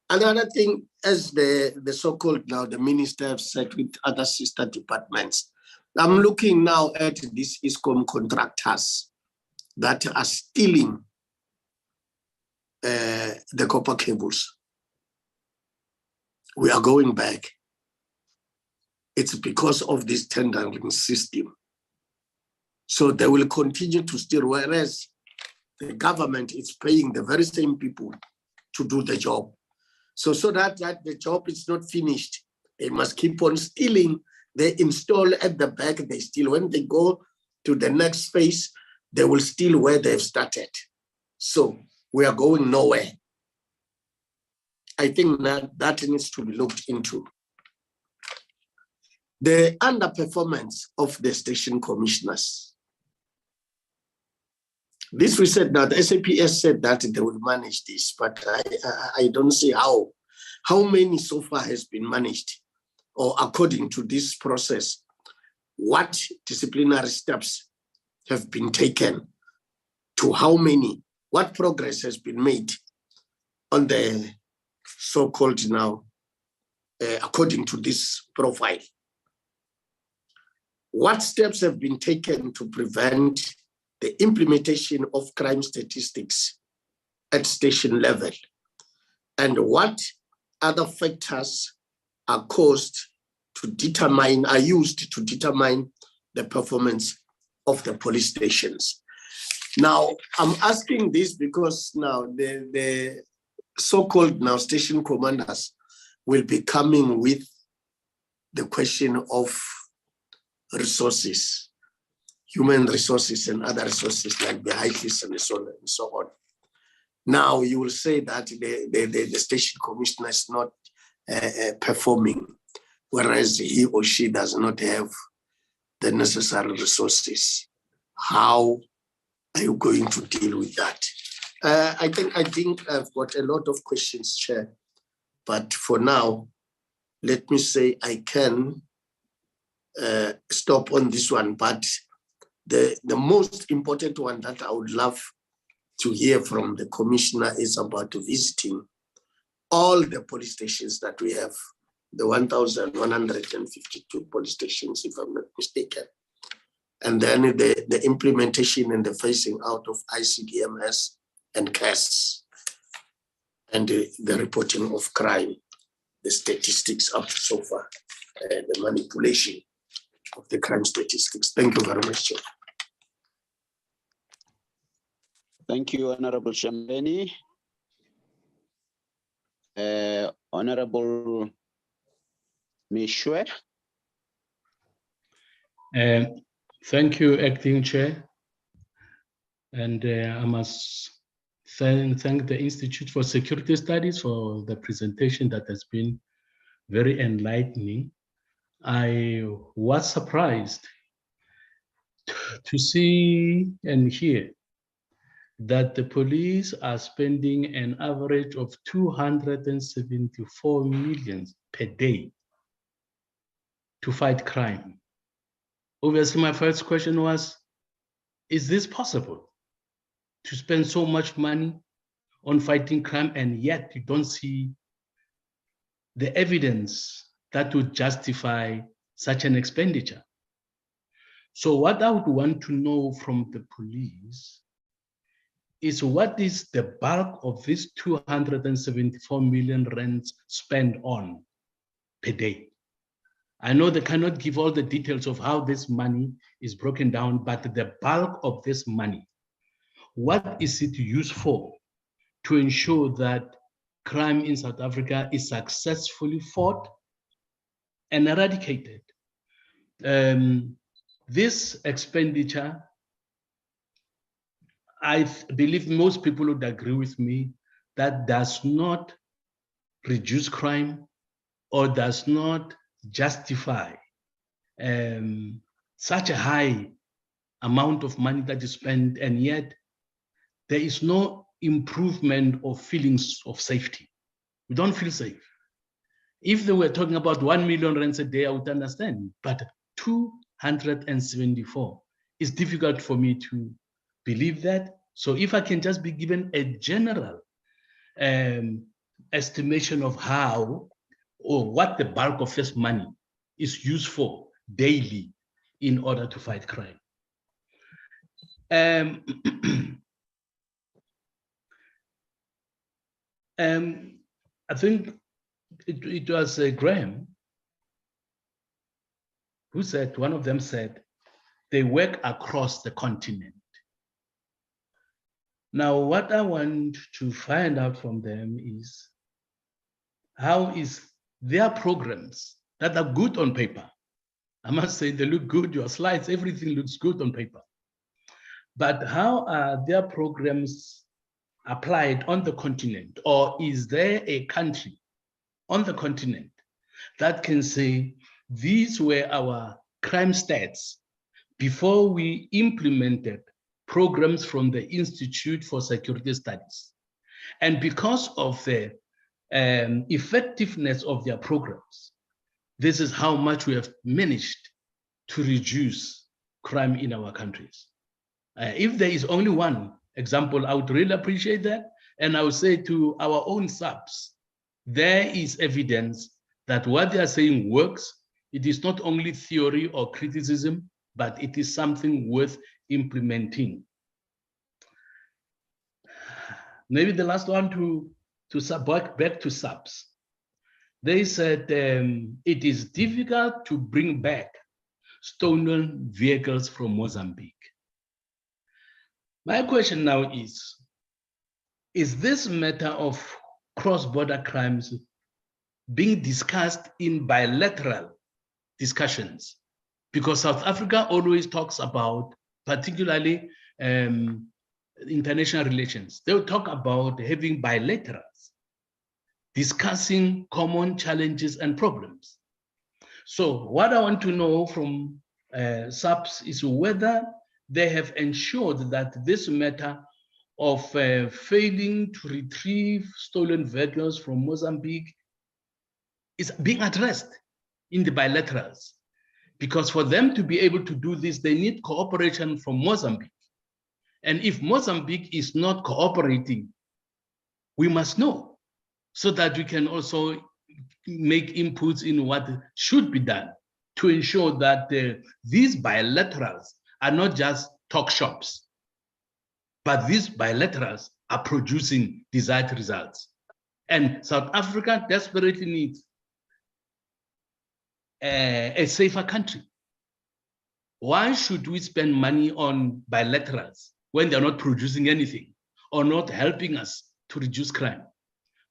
Another thing, as the so-called now, the minister have said with other sister departments, I'm looking now at these ISCOM contractors that are stealing the copper cables. We are going back. It's because of this tendering system. So they will continue to steal, whereas the government is paying the very same people to do the job. So that the job is not finished, they must keep on stealing. They install at the back, they steal. When they go to the next phase, they will steal where they've started. So we are going nowhere. I think that needs to be looked into. The underperformance of the station commissioners. This we said that the SAPS said that they will manage this, but I don't see how many so far has been managed, or according to this process, what disciplinary steps have been taken, to how many, what progress has been made on the so-called now, according to this profile. What steps have been taken to prevent the implementation of crime statistics at station level? And what other factors are used to determine the performance of the police stations? Now, I'm asking this because now the so-called now station commanders will be coming with the question of resources, human resources and other resources like the heights and so on and so on. Now you will say that the station commissioner is not performing, whereas he or she does not have the necessary resources. How are you going to deal with that? I think I've got a lot of questions, Chair, but for now, let me say I can stop on this one, but the most important one that I would love to hear from the commissioner is about visiting all the police stations that we have, the 1,152 police stations, if I'm not mistaken. And then the implementation and the phasing out of ICDMS and CAS, and the reporting of crime, the statistics up so far, the manipulation of the crime statistics. Thank you very much, Chair. Thank you, Honorable Shambeni. Honorable Mishwe. Thank you, Acting Chair. And I must thank the Institute for Security Studies for the presentation that has been very enlightening. I was surprised to see and hear that the police are spending an average of 274 million per day to fight crime. Obviously, my first question was, is this possible to spend so much money on fighting crime and yet you don't see the evidence that would justify such an expenditure? So what I would want to know from the police is what is the bulk of this 274 million rands spent on per day? I know they cannot give all the details of how this money is broken down, but the bulk of this money, what is it used for to ensure that crime in South Africa is successfully fought and eradicated? This expenditure, I believe most people would agree with me, that does not reduce crime or does not justify such a high amount of money that is spent, and yet there is no improvement of feelings of safety. We don't feel safe. If they were talking about 1 million rands a day, I would understand, but 274 is difficult for me to believe that. So if I can just be given a general estimation of how or what the bulk of this money is used for daily in order to fight crime. I think it was Graham who said, one of them said, they work across the continent. Now, what I want to find out from them is how is their programs that are good on paper. I must say they look good, your slides, everything looks good on paper. But how are their programs applied on the continent? Or is there a country on the continent that can say, these were our crime stats before we implemented programs from the Institute for Security Studies? And because of the effectiveness of their programs, this is how much we have managed to reduce crime in our countries. If there is only one example, I would really appreciate that. And I would say to our own subs, there is evidence that what they are saying works. It is not only theory or criticism, but it is something worth implementing. Maybe the last one to back to subs. They said it is difficult to bring back stolen vehicles from Mozambique. My question now is this matter of cross-border crimes being discussed in bilateral discussions? Because South Africa always talks about, particularly international relations, they'll talk about having bilaterals, discussing common challenges and problems. So what I want to know from SAPS is whether they have ensured that this matter of failing to retrieve stolen vehicles from Mozambique is being addressed in the bilaterals. Because for them to be able to do this, they need cooperation from Mozambique. And if Mozambique is not cooperating, we must know, so that we can also make inputs in what should be done to ensure that these bilaterals are not just talk shops, but these bilaterals are producing desired results. And South Africa desperately needs a safer country. Why should we spend money on bilaterals when they're not producing anything or not helping us to reduce crime?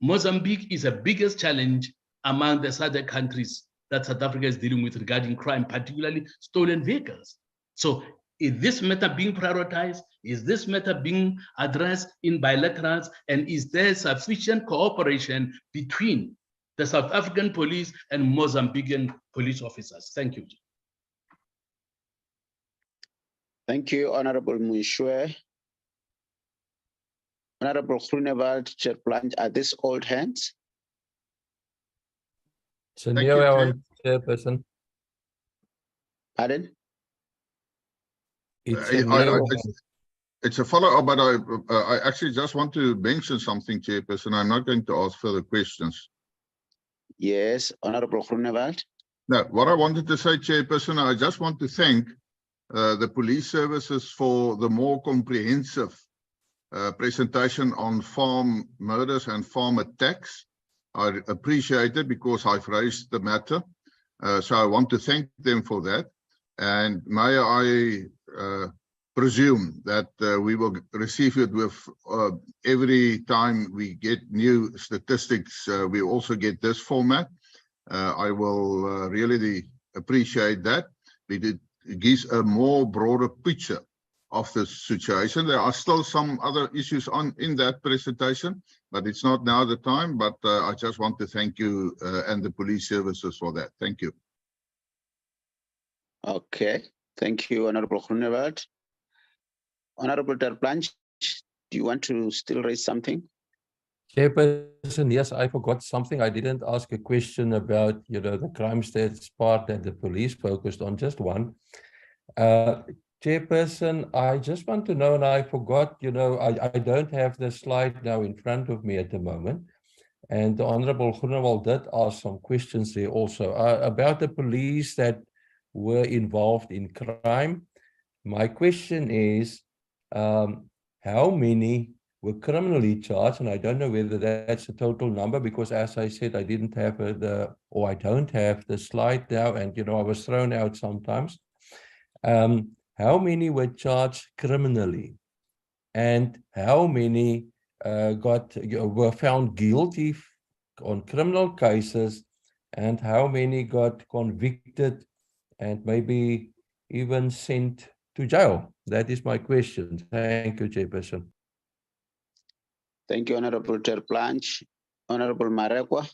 Mozambique is the biggest challenge among the other countries that South Africa is dealing with regarding crime, particularly stolen vehicles. So is this matter being prioritized? Is this matter being addressed in bilaterals? And is there sufficient cooperation between the South African police and Mozambican police officers? Thank you. Thank you, Honorable Mushwe. Honorable Groenewald, Chairplanch, are these old hands? So now our chairperson. Pardon? It's a follow-up, but I actually just want to mention something, Chairperson. I'm not going to ask further questions. Yes, Honorable Groenewald. No, what I wanted to say, Chairperson, I just want to thank the police services for the more comprehensive presentation on farm murders and farm attacks. I appreciate it because I've raised the matter. So I want to thank them for that. And may I presume that we will receive it with every time we get new statistics, we also get this format. I will really appreciate that. It gives a more broader picture of the situation. There are still some other issues in that presentation, but it's not now the time. But I just want to thank you and the police services for that. Thank you. Okay, thank you, Honorable Groenewald. Honorable Terplanch, do you want to still raise something? Chairperson, yes, I forgot something. I didn't ask a question about, the crime stats part that the police focused on, just one. Chairperson, I just want to know, and I forgot, I don't have the slide now in front of me at the moment. And the Honorable Groenewald did ask some questions there also about the police that were involved in crime. My question is, how many were criminally charged? And I don't know whether that's a total number, because as I said, I didn't have I don't have the slide now, and I was thrown out sometimes. How many were charged criminally, and how many were found guilty on criminal cases, and how many got convicted and maybe even sent to jail? That is my question. Thank you, Chairperson. Thank you, Honorable Terplanch. Honorable Marekwa.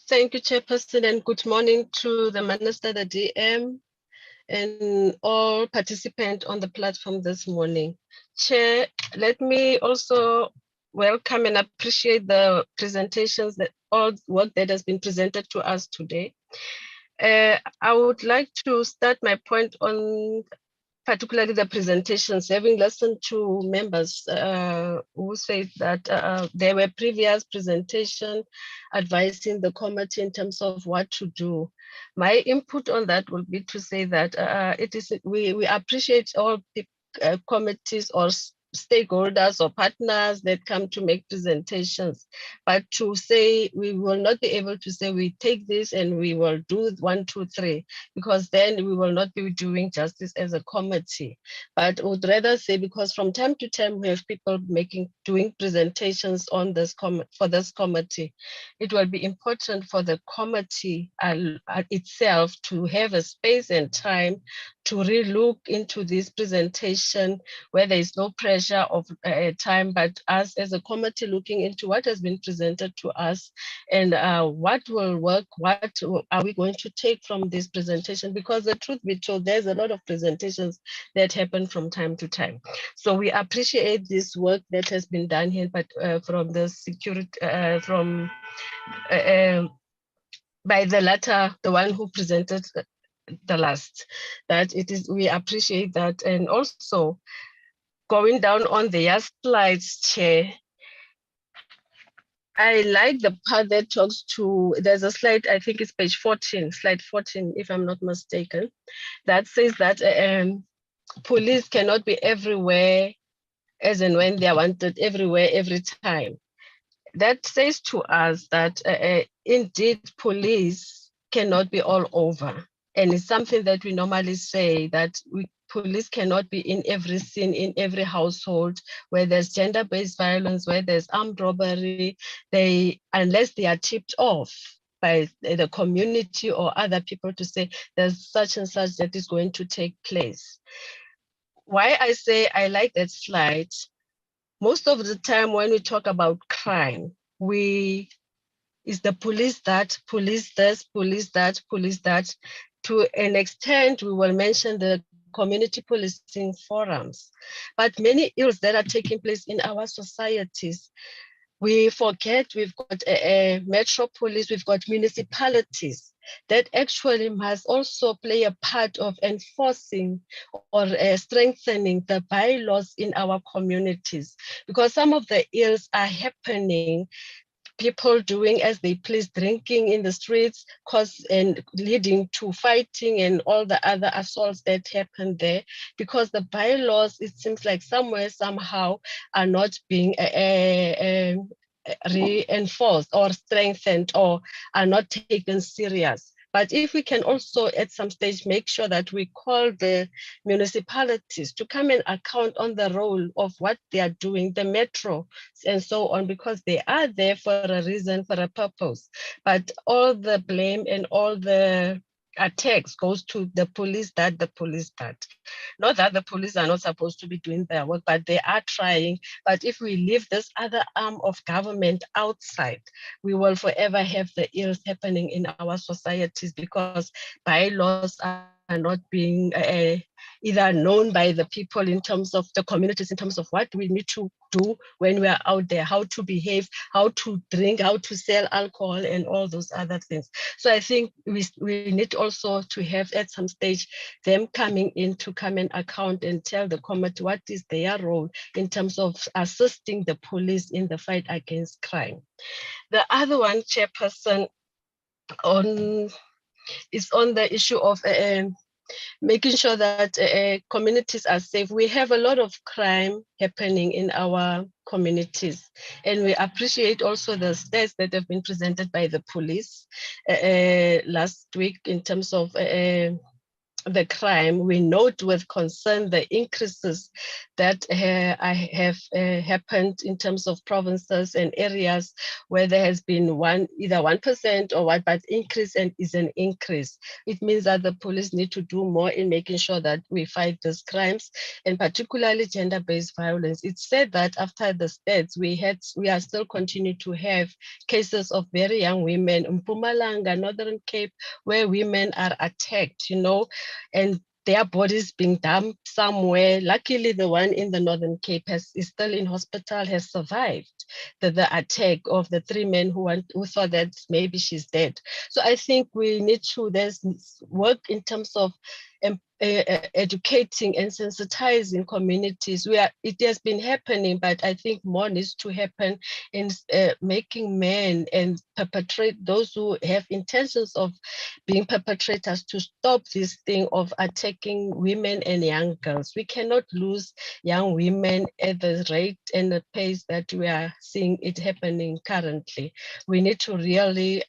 Thank you, Chairperson, and good morning to the Minister, the DM, and all participants on the platform this morning. Chair, let me also welcome and appreciate the presentations, that all work that has been presented to us today. I would like to start my point on particularly the presentations, having listened to members who said that there were previous presentations advising the committee in terms of what to do. My input on that will be to say that we appreciate all the committees or stakeholders or partners that come to make presentations, but to say we will not be able to say we take this and we will do 1, 2, 3, because then we will not be doing justice as a committee. But I would rather say, because from time to time we have people doing presentations on this for this committee, it will be important for the committee itself to have a space and time to re-look into this presentation where there is no pressure of time, but us as a committee looking into what has been presented to us and what will work, what are we going to take from this presentation, because the truth be told, there's a lot of presentations that happen from time to time. So we appreciate this work that has been done here, but from the security, by the latter, the one who presented the last, that it is, we appreciate that. And also going down on the slides, Chair, I like the part that talks to, there's a slide, I think it's page 14, slide 14, if I'm not mistaken, that says that police cannot be everywhere as and when they are wanted, everywhere, every time. That says to us that indeed police cannot be all over. And it's something that we normally say that we police cannot be in every scene, in every household where there's gender-based violence, where there's armed robbery, unless they are tipped off by the community or other people to say there's such and such that is going to take place. Why I say I like that slide, most of the time when we talk about crime, is the police that, police this, police that, police that. To an extent, we will mention the community policing forums, but many ills that are taking place in our societies, we forget we've got a metro police, we've got municipalities that actually must also play a part of enforcing or strengthening the bylaws in our communities, because some of the ills are happening, people doing as they please, drinking in the streets, and leading to fighting and all the other assaults that happen there, because the bylaws, it seems like somewhere, somehow, are not being reinforced or strengthened, or are not taken serious. But if we can also at some stage make sure that we call the municipalities to come and account on the role of what they are doing, the metro and so on, because they are there for a reason, for a purpose. But all the blame and all the attacks goes to the police that, the police that. Not that the police are not supposed to be doing their work, but they are trying. But if we leave this other arm of government outside, we will forever have the ills happening in our societies, because bylaws are not being either known by the people in terms of the communities, in terms of what we need to do when we are out there, how to behave, how to drink, how to sell alcohol, and all those other things. So I think we need also to have at some stage them coming in to come and account and tell the committee what is their role in terms of assisting the police in the fight against crime. The other one, Chairperson, is on the issue of making sure that communities are safe. We have a lot of crime happening in our communities, and we appreciate also the stats that have been presented by the police last week in terms of the crime. We note with concern the increases that have happened in terms of provinces and areas where there has been either 1% or what, but increase and is an increase. It means that the police need to do more in making sure that we fight these crimes, and particularly gender-based violence. It's said that after the stats, we are still continue to have cases of very young women in Mpumalanga, Northern Cape, where women are attacked, and their bodies being dumped somewhere. Luckily, the one in the Northern Cape is still in hospital, has survived the attack of the 3 men who thought that maybe she's dead. So I think we need to, there's work in terms of educating and sensitizing communities. It has been happening, but I think more needs to happen in making men and those who have intentions of being perpetrators to stop this thing of attacking women and young girls. We cannot lose young women at the rate and the pace that we are seeing it happening currently. We need to really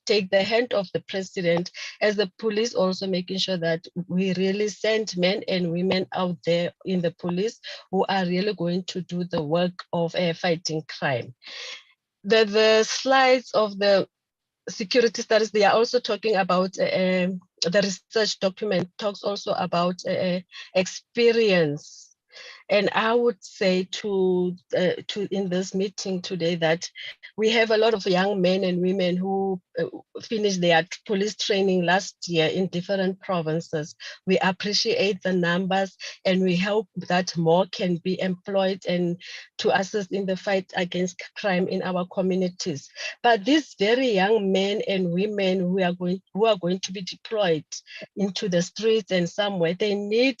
take the hand of the president, as the police also making sure that we really send men and women out there in the police who are really going to do the work of fighting crime. The slides of the security studies, they are also talking about the research document talks also about experience. And I would say to in this meeting today that we have a lot of young men and women who finished their police training last year in different provinces. We appreciate the numbers, and we hope that more can be employed and to assist in the fight against crime in our communities. But these very young men and women who are going to be deployed into the streets and somewhere, they need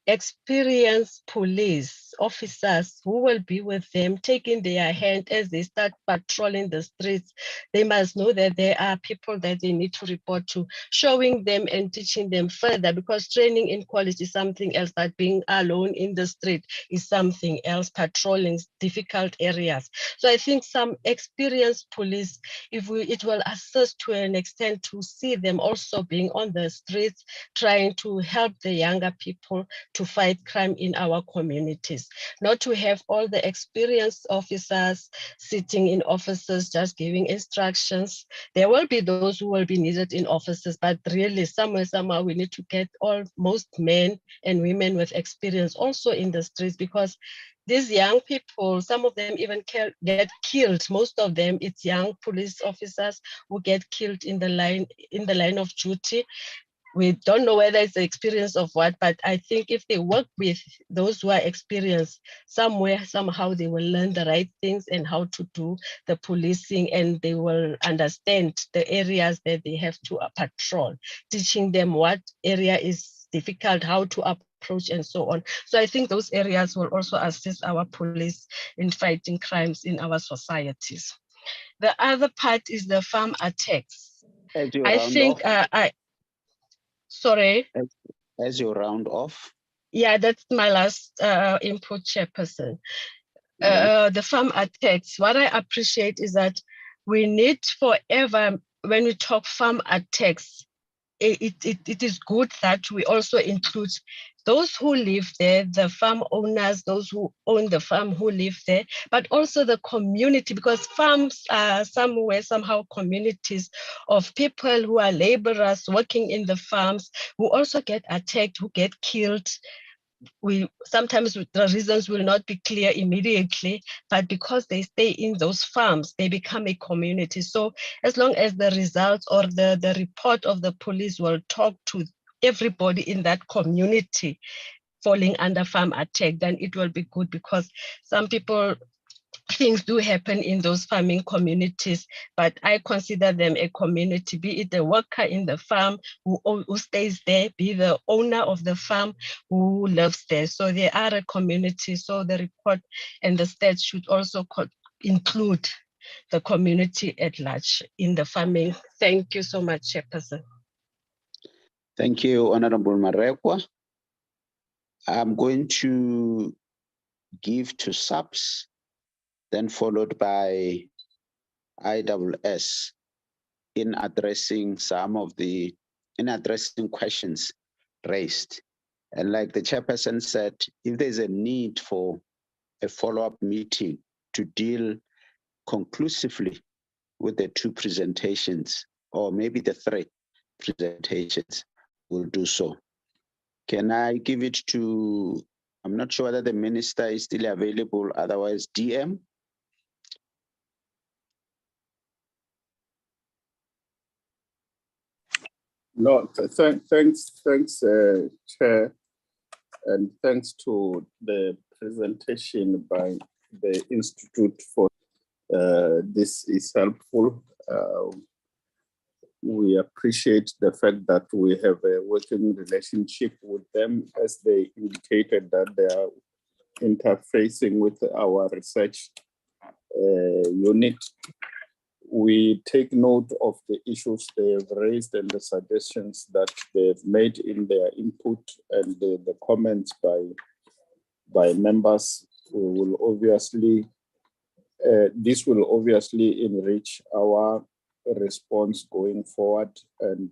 experienced police officers who will be with them, taking their hand as they start patrolling the streets. They must know that there are people that they need to report to, showing them and teaching them further, because training in quality is something else, but being alone in the street is something else, patrolling difficult areas. So I think some experienced police, it will assist to an extent to see them also being on the streets, trying to help the younger people to fight crime in our communities, not to have all the experienced officers sitting in offices just giving instructions. There will be those who will be needed in offices, but really somehow we need to get most men and women with experience also in the streets, because these young people, some of them even get killed. Most of them, it's young police officers who get killed in the line of duty. We don't know whether it's the experience of what, but I think if they work with those who are experienced, somehow they will learn the right things and how to do the policing, and they will understand the areas that they have to patrol, teaching them what area is difficult, how to approach, and so on. So I think those areas will also assist our police in fighting crimes in our societies. The other part is the farm attacks. I think Sorry. As you round off. Yeah, that's my last input, Chairperson. The farm attacks, what I appreciate is that we need forever, when we talk farm attacks, it is good that we also include those who live there, the farm owners, those who own the farm who live there, but also the community, because farms are somehow communities of people who are laborers working in the farms, who also get attacked, who get killed. Sometimes the reasons will not be clear immediately, but because they stay in those farms, they become a community. So as long as the results or the report of the police will talk to everybody in that community falling under farm attack, then it will be good, because some people, things do happen in those farming communities, but I consider them a community, be it a worker in the farm who stays there, be the owner of the farm who lives there. So they are a community. So the report and the stats should also include the community at large in the farming. Thank you so much, Chairperson. Thank you, Honorable Marekwa. I'm going to give to SAPS, then followed by IWS in addressing questions raised. And like the chairperson said, if there's a need for a follow-up meeting to deal conclusively with the two presentations, or maybe the three presentations, we'll do so. Can I give it to, I'm not sure whether the minister is still available, otherwise DM. No, thanks, Chair, and thanks to the presentation by the Institute for this is helpful. We appreciate the fact that we have a working relationship with them, as they indicated that they are interfacing with our research unit. We take note of the issues they have raised and the suggestions that they've made in their input, and the comments by members. Will obviously, this will obviously enrich our response going forward, and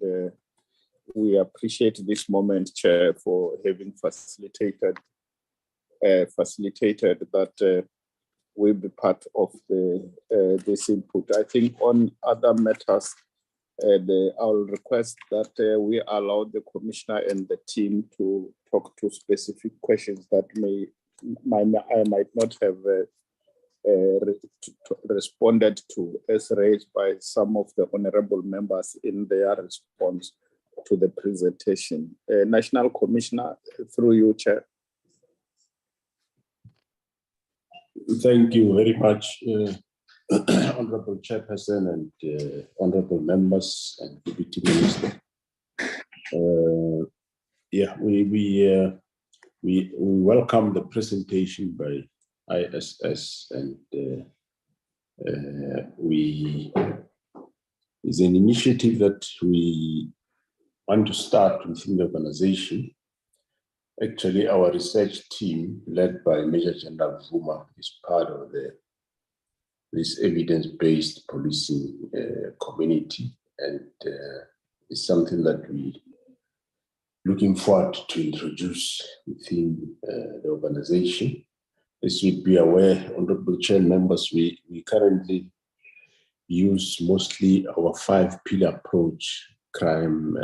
we appreciate this moment, Chair, for having facilitated that will be part of this input. I think on other matters, I'll request that we allow the Commissioner and the team to talk to specific questions that I might not have responded to, as raised by some of the honorable members in their response to the presentation. National Commissioner, through you, Chair. Thank you very much, Honorable Chairperson and honorable members and Deputy Minister. Yeah, we we welcome the presentation by ISS, and it's an initiative that we want to start within the organization. Actually, our research team, led by Major General Vuma, is part of this evidence-based policing community, and it's something that we looking forward to introduce within the organization. As you'd be aware, Honorable Chair members, we currently use mostly our 5-pillar approach crime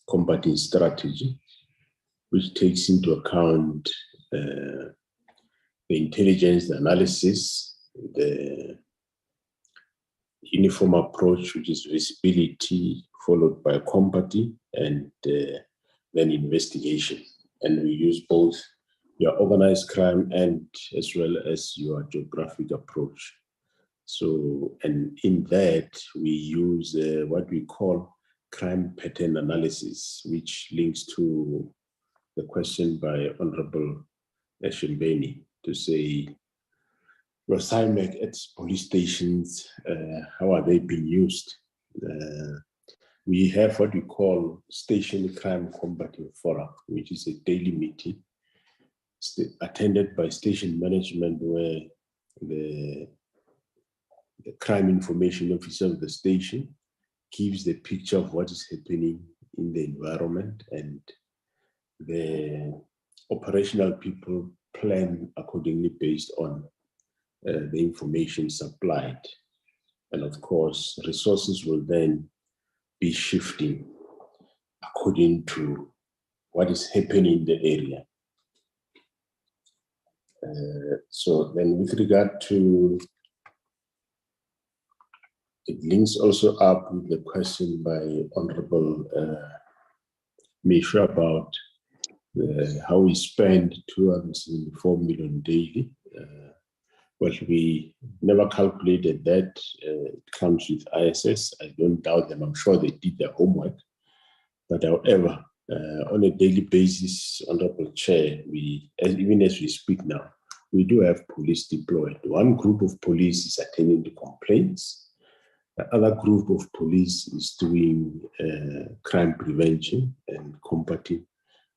combating strategy, which takes into account the intelligence, the analysis, the uniform approach, which is visibility, followed by combating, and then investigation. And we use both your organized crime and as well as your geographic approach. So, and in that, we use what we call crime pattern analysis, which links to the question by Honorable Eshembeni to say, your CIMAC at police stations, how are they being used? We have what we call Station Crime Combating Forum, which is a daily meeting attended by station management, where the crime information officer of the station gives the picture of what is happening in the environment, and the operational people plan accordingly based on the information supplied. And of course, resources will then be shifting according to what is happening in the area. So then with regard to, it links also up with the question by Honorable Misha about how we spend 274 million daily. Well, we never calculated that. It comes with ISS. I don't doubt them. I'm sure they did their homework. But however, on a daily basis, Honorable Chair, even as we speak now, we do have police deployed. One group of police is attending to complaints. The other group of police is doing crime prevention and combating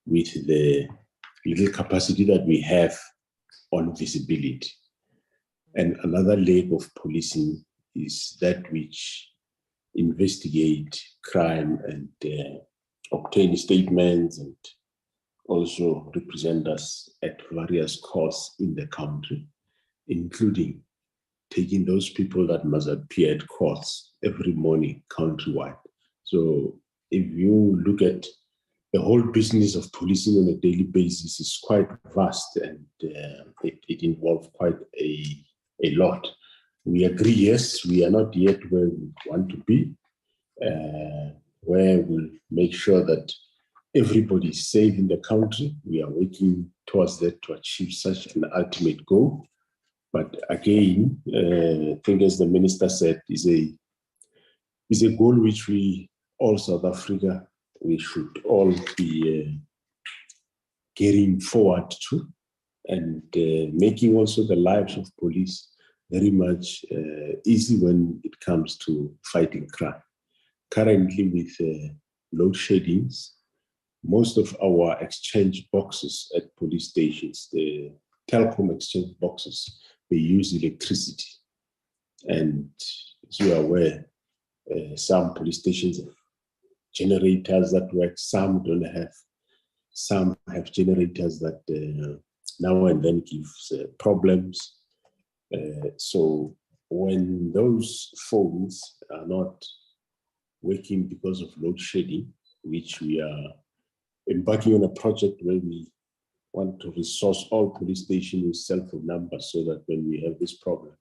with the little capacity that we have on visibility. And another leg of policing is that which investigate crime and obtain statements and also represent us at various courts in the country, including taking those people that must appear at courts every morning countrywide. So if you look at the whole business of policing on a daily basis is quite vast, and it involves quite a lot. We agree, yes, we are not yet where we want to be, where we'll make sure that everybody is safe in the country. We are working towards that to achieve such an ultimate goal. But again, I think as the minister said, is a goal which we, all South Africa, we should all be gearing forward to, and making also the lives of police very much easy when it comes to fighting crime. Currently, with load sheddings, most of our exchange boxes at police stations, the telecom exchange boxes, they use electricity. And as you are aware, some police stations have generators that work, some don't have. Some have generators that now and then gives problems. So when those phones are not working because of load shedding, which we are embarking on a project where we want to resource all police stations with cell phone numbers so that when we have this problem,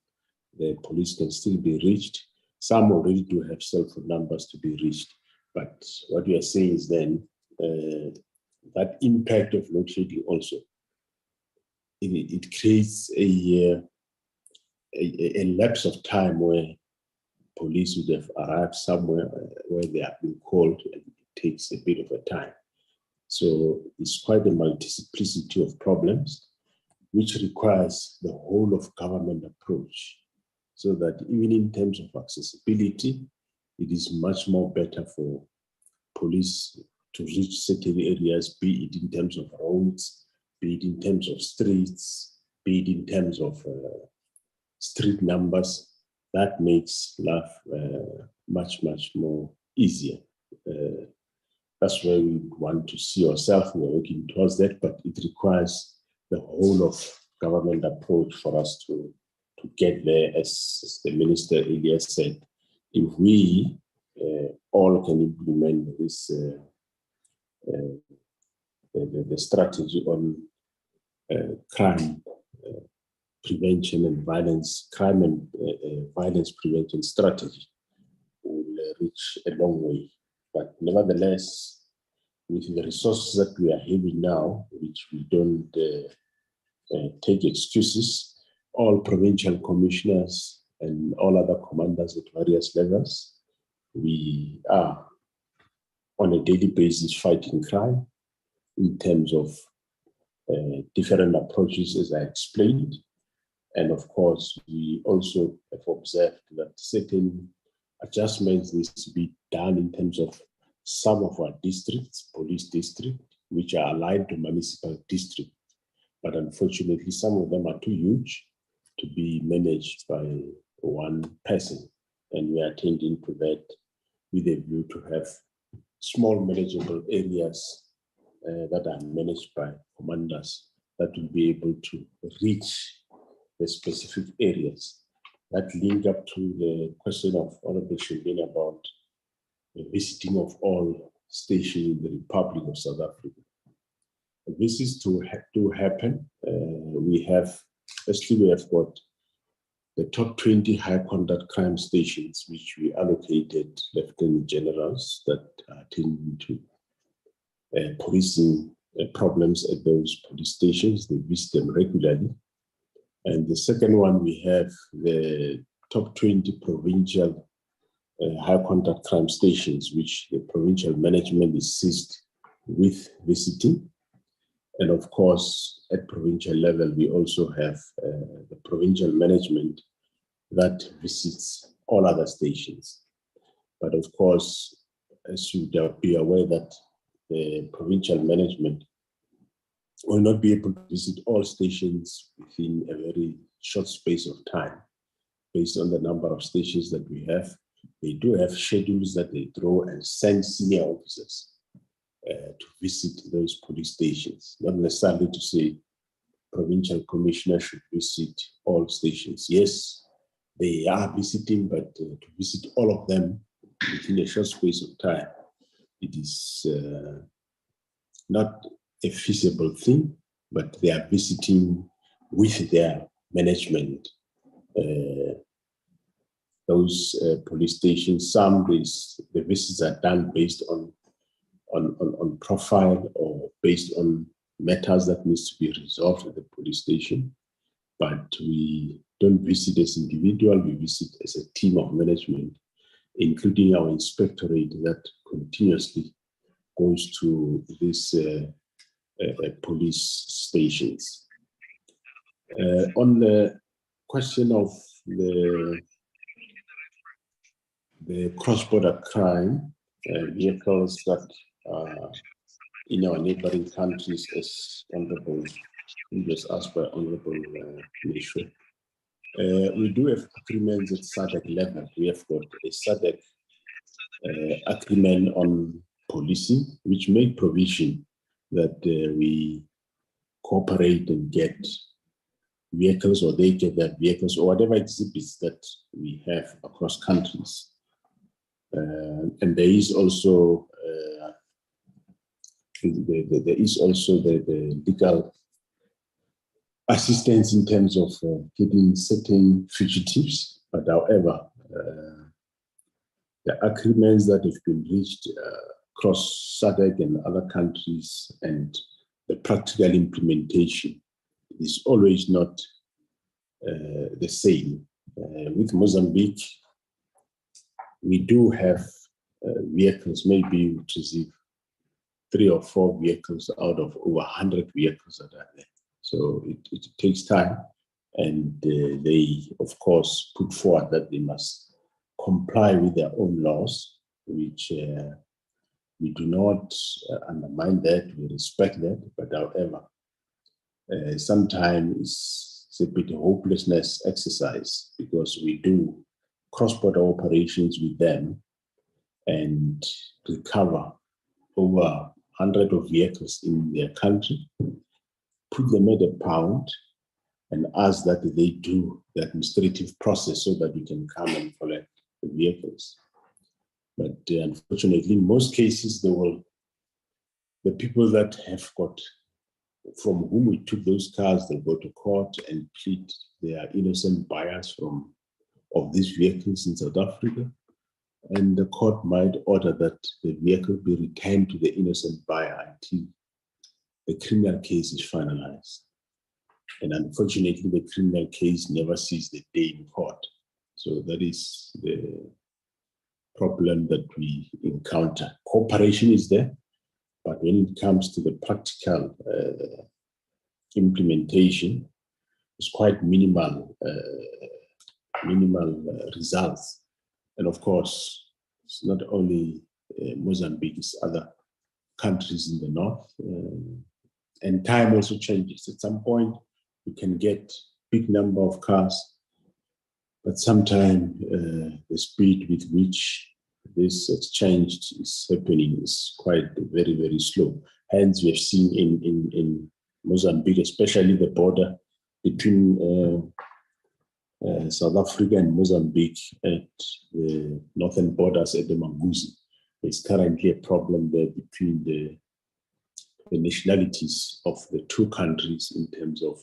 the police can still be reached. Some already do have cell phone numbers to be reached. But what we are saying is then that impact of load shedding also, it creates a lapse of time where police would have arrived somewhere where they have been called, and it takes a bit of a time. So it's quite a multiplicity of problems, which requires the whole of government approach, so that even in terms of accessibility, it is much more better for police to reach certain areas, be it in terms of roads, be it in terms of streets, be it in terms of street numbers. That makes life much, much more easier. That's where we want to see ourselves. We're working towards that, but it requires the whole of government approach for us to get there. As the minister earlier said, if we all can implement this the strategy on crime prevention and violence, crime and violence prevention strategy, will reach a long way. But nevertheless, with the resources that we are having now, which we don't take excuses, all provincial commissioners and all other commanders at various levels, we are on a daily basis fighting crime in terms of different approaches, as I explained. And of course, we also have observed that certain adjustments need to be done in terms of some of our districts, police districts, which are aligned to municipal districts. But unfortunately, some of them are too huge to be managed by one person. And we are attending to that with a view to have small manageable areas that are managed by commanders that will be able to reach the specific areas. That link up to the question of Honorable Shindin about the visiting of all stations in the Republic of South Africa. This is to happen. We have got the top 20 high conduct crime stations, which we allocated lieutenant generals that are attending to policing problems at those police stations. They visit them regularly. And the second one, we have the top 20 provincial high contact crime stations, which the provincial management is seized with visiting. And of course, at provincial level, we also have the provincial management that visits all other stations. But of course, as you would be aware that the provincial management will not be able to visit all stations within a very short space of time, based on the number of stations that we have. They do have schedules that they draw and send senior officers to visit those police stations, not necessarily to say provincial commissioners should visit all stations. Yes, they are visiting, but to visit all of them within a short space of time, it is not a feasible thing, but they are visiting with their management those police stations. Some the visits are done based on profile or based on matters that needs to be resolved at the police station. But we don't visit as individual, we visit as a team of management, including our inspectorate that continuously goes to these police stations. On the question of the cross-border crime, vehicles that are in our neighboring countries, as Honorable, just asked by Honorable Minister. We do have agreements at SADC level. We have got a SADC agreement on policing, which make provision that we cooperate and get vehicles, or they get their vehicles, or whatever exhibits that we have across countries. And there is also the legal assistance in terms of getting certain fugitives. But however, the agreements that have been reached across SADC and other countries, and the practical implementation is always not the same. With Mozambique, we do have vehicles, maybe we receive 3 or 4 vehicles out of over 100 vehicles that are there. So it takes time, and they, of course, put forward that they must comply with their own laws, which we do not undermine that, we respect that, but however, sometimes it's a bit of hopelessness exercise because we do cross-border operations with them and recover over 100 of vehicles in their country, put them at a pound, and ask that they do the administrative process so that we can come and collect the vehicles. But unfortunately, in most cases, the people that have got, from whom we took those cars, they go to court and plead they are innocent buyers of these vehicles in South Africa. And the court might order that the vehicle be returned to the innocent buyer until the criminal case is finalized. And unfortunately, the criminal case never sees the day in court. So that is the problem that we encounter. Cooperation is there, but when it comes to the practical implementation, it's quite minimal results. And of course, it's not only Mozambique, it's other countries in the north. And time also changes. At some point, you can get big number of cars, but sometimes the speed with which this exchange is happening is quite very, very slow. Hence, we have seen in Mozambique, especially the border between South Africa and Mozambique at the northern borders at the Manguzi. There's currently a problem there between the nationalities of the two countries in terms of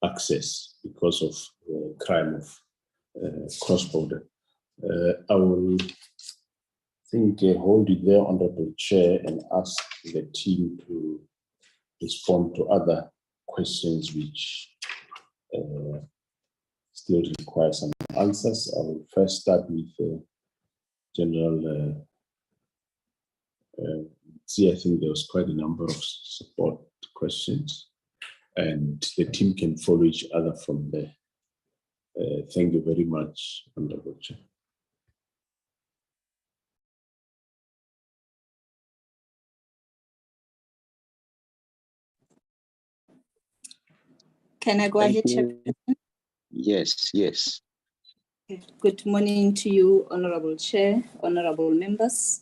access because of crime of cross-border. I will hold it there, Honorable Chair, and ask the team to respond to other questions which still require some answers. I will first start with General I think there was quite a number of support questions, and the team can follow each other from there. Thank you very much, Honorable Chair. Can I go ahead, Chairperson? Yes, yes. Good morning to you, Honorable Chair, honorable members,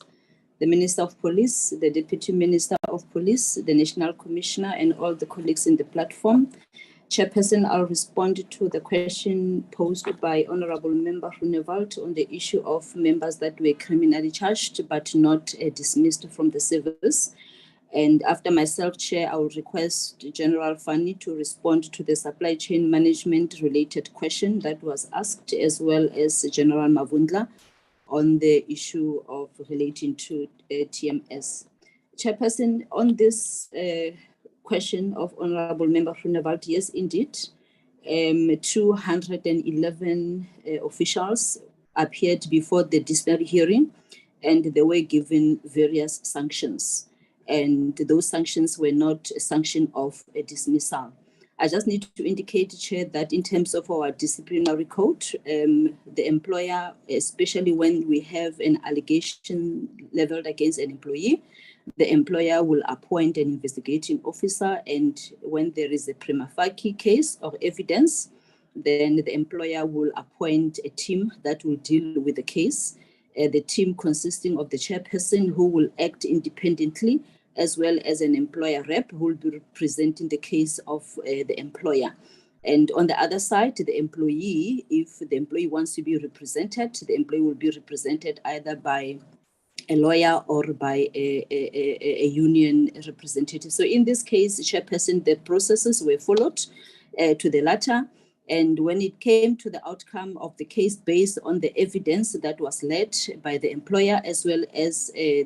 the Minister of Police, the Deputy Minister of Police, the National Commissioner, and all the colleagues in the platform. Chairperson, I'll respond to the question posed by Honorable Member Runevald on the issue of members that were criminally charged but not dismissed from the service. And after myself, Chair, I will request General Fani to respond to the supply chain management related question that was asked, as well as General Mavundla on the issue of relating to TMS. Chairperson, on this question of Honorable Member Runevald, yes, indeed, 211 officials appeared before the disciplinary hearing, and they were given various sanctions. And those sanctions were not a sanction of a dismissal. I just need to indicate, Chair, that in terms of our disciplinary code, the employer, especially when we have an allegation leveled against an employee, the employer will appoint an investigating officer, and when there is a prima facie case of evidence, then the employer will appoint a team that will deal with the case. The team consisting of the chairperson who will act independently, as well as an employer rep who will be representing the case of the employer. And on the other side, the employee, if the employee wants to be represented, the employee will be represented either by a lawyer or by a union representative. So in this case, Chairperson, the processes were followed to the letter. And when it came to the outcome of the case based on the evidence that was led by the employer, as well as the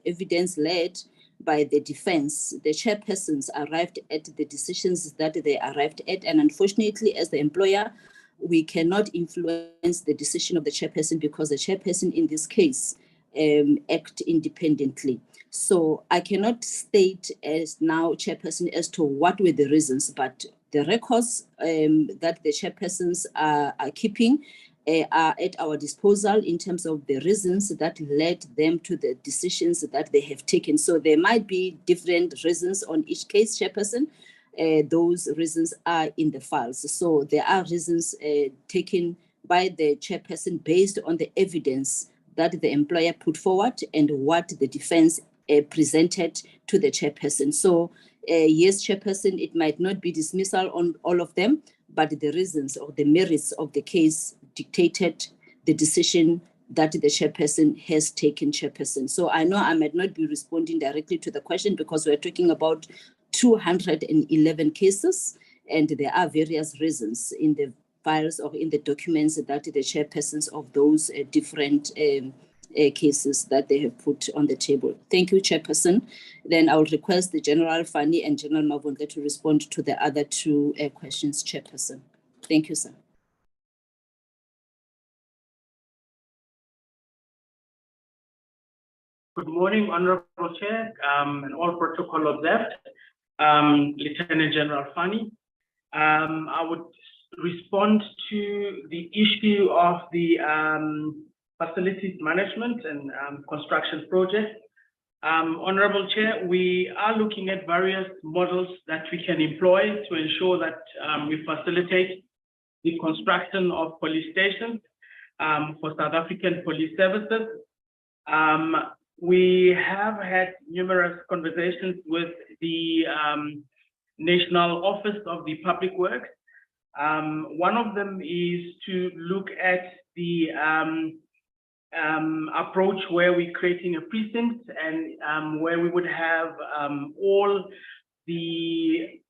evidence led by the defense, the chairpersons arrived at the decisions that they arrived at. And unfortunately, as the employer, we cannot influence the decision of the chairperson because the chairperson in this case act independently. So I cannot state as now, Chairperson, as to what were the reasons, but the records that the chairpersons are keeping are at our disposal in terms of the reasons that led them to the decisions that they have taken. So there might be different reasons on each case, Chairperson. Those reasons are in the files. So there are reasons taken by the chairperson based on the evidence that the employer put forward and what the defense presented to the chairperson. So yes, Chairperson, it might not be dismissal on all of them, but the reasons or the merits of the case dictated the decision that the chairperson has taken, Chairperson. So I know I might not be responding directly to the question because we're talking about 211 cases, and there are various reasons in the files or in the documents that the chairpersons of those different cases that they have put on the table. Thank you, Chairperson. Then I will request the General Fani and General Mavunga to respond to the other two questions, Chairperson. Thank you, sir. Good morning, Honorable Chair, and all protocol observed. Lieutenant General Fani. I would respond to the issue of the facilities management and construction project. Honorable Chair, we are looking at various models that we can employ to ensure that we facilitate the construction of police stations for South African police services. We have had numerous conversations with the National Office of the Public Works. One of them is to look at the approach where we're creating a precinct and where we would have all the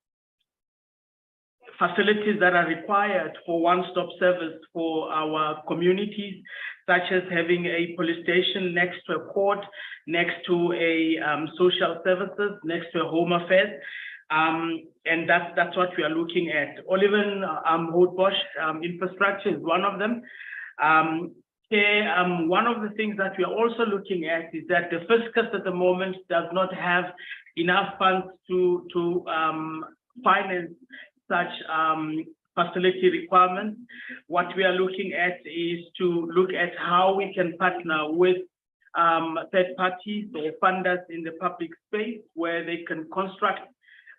facilities that are required for one-stop service for our communities, such as having a police station next to a court, next to a social services, next to a home affairs. And that's what we are looking at. Oliven Houtbosch infrastructure is one of them. One of the things that we are also looking at is that the fiscus at the moment does not have enough funds to finance such facility requirements. What we are looking at is to look at how we can partner with third parties or funders in the public space where they can construct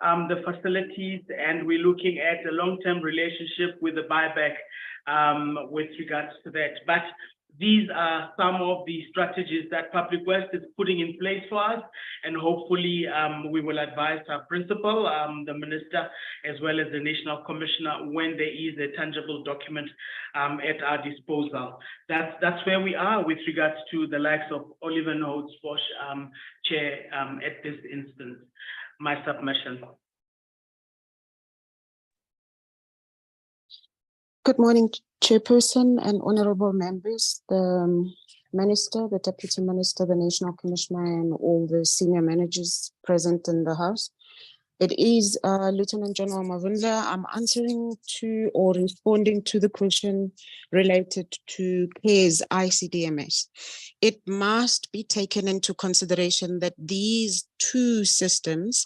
the facilities, and we're looking at a long-term relationship with the buyback with regards to that. But these are some of the strategies that Public Works is putting in place for us, and hopefully we will advise our principal, the minister, as well as the National Commissioner when there is a tangible document at our disposal. That's where we are with regards to the likes of Oliver Houtbosch, Chair, at this instance. My submission. Good morning, Chairperson and honorable members, the Minister, the Deputy Minister, the National Commissioner, and all the senior managers present in the House. It is Lieutenant General Mavunga. I'm answering to or responding to the question related to CARES ICDMS. It must be taken into consideration that these two systems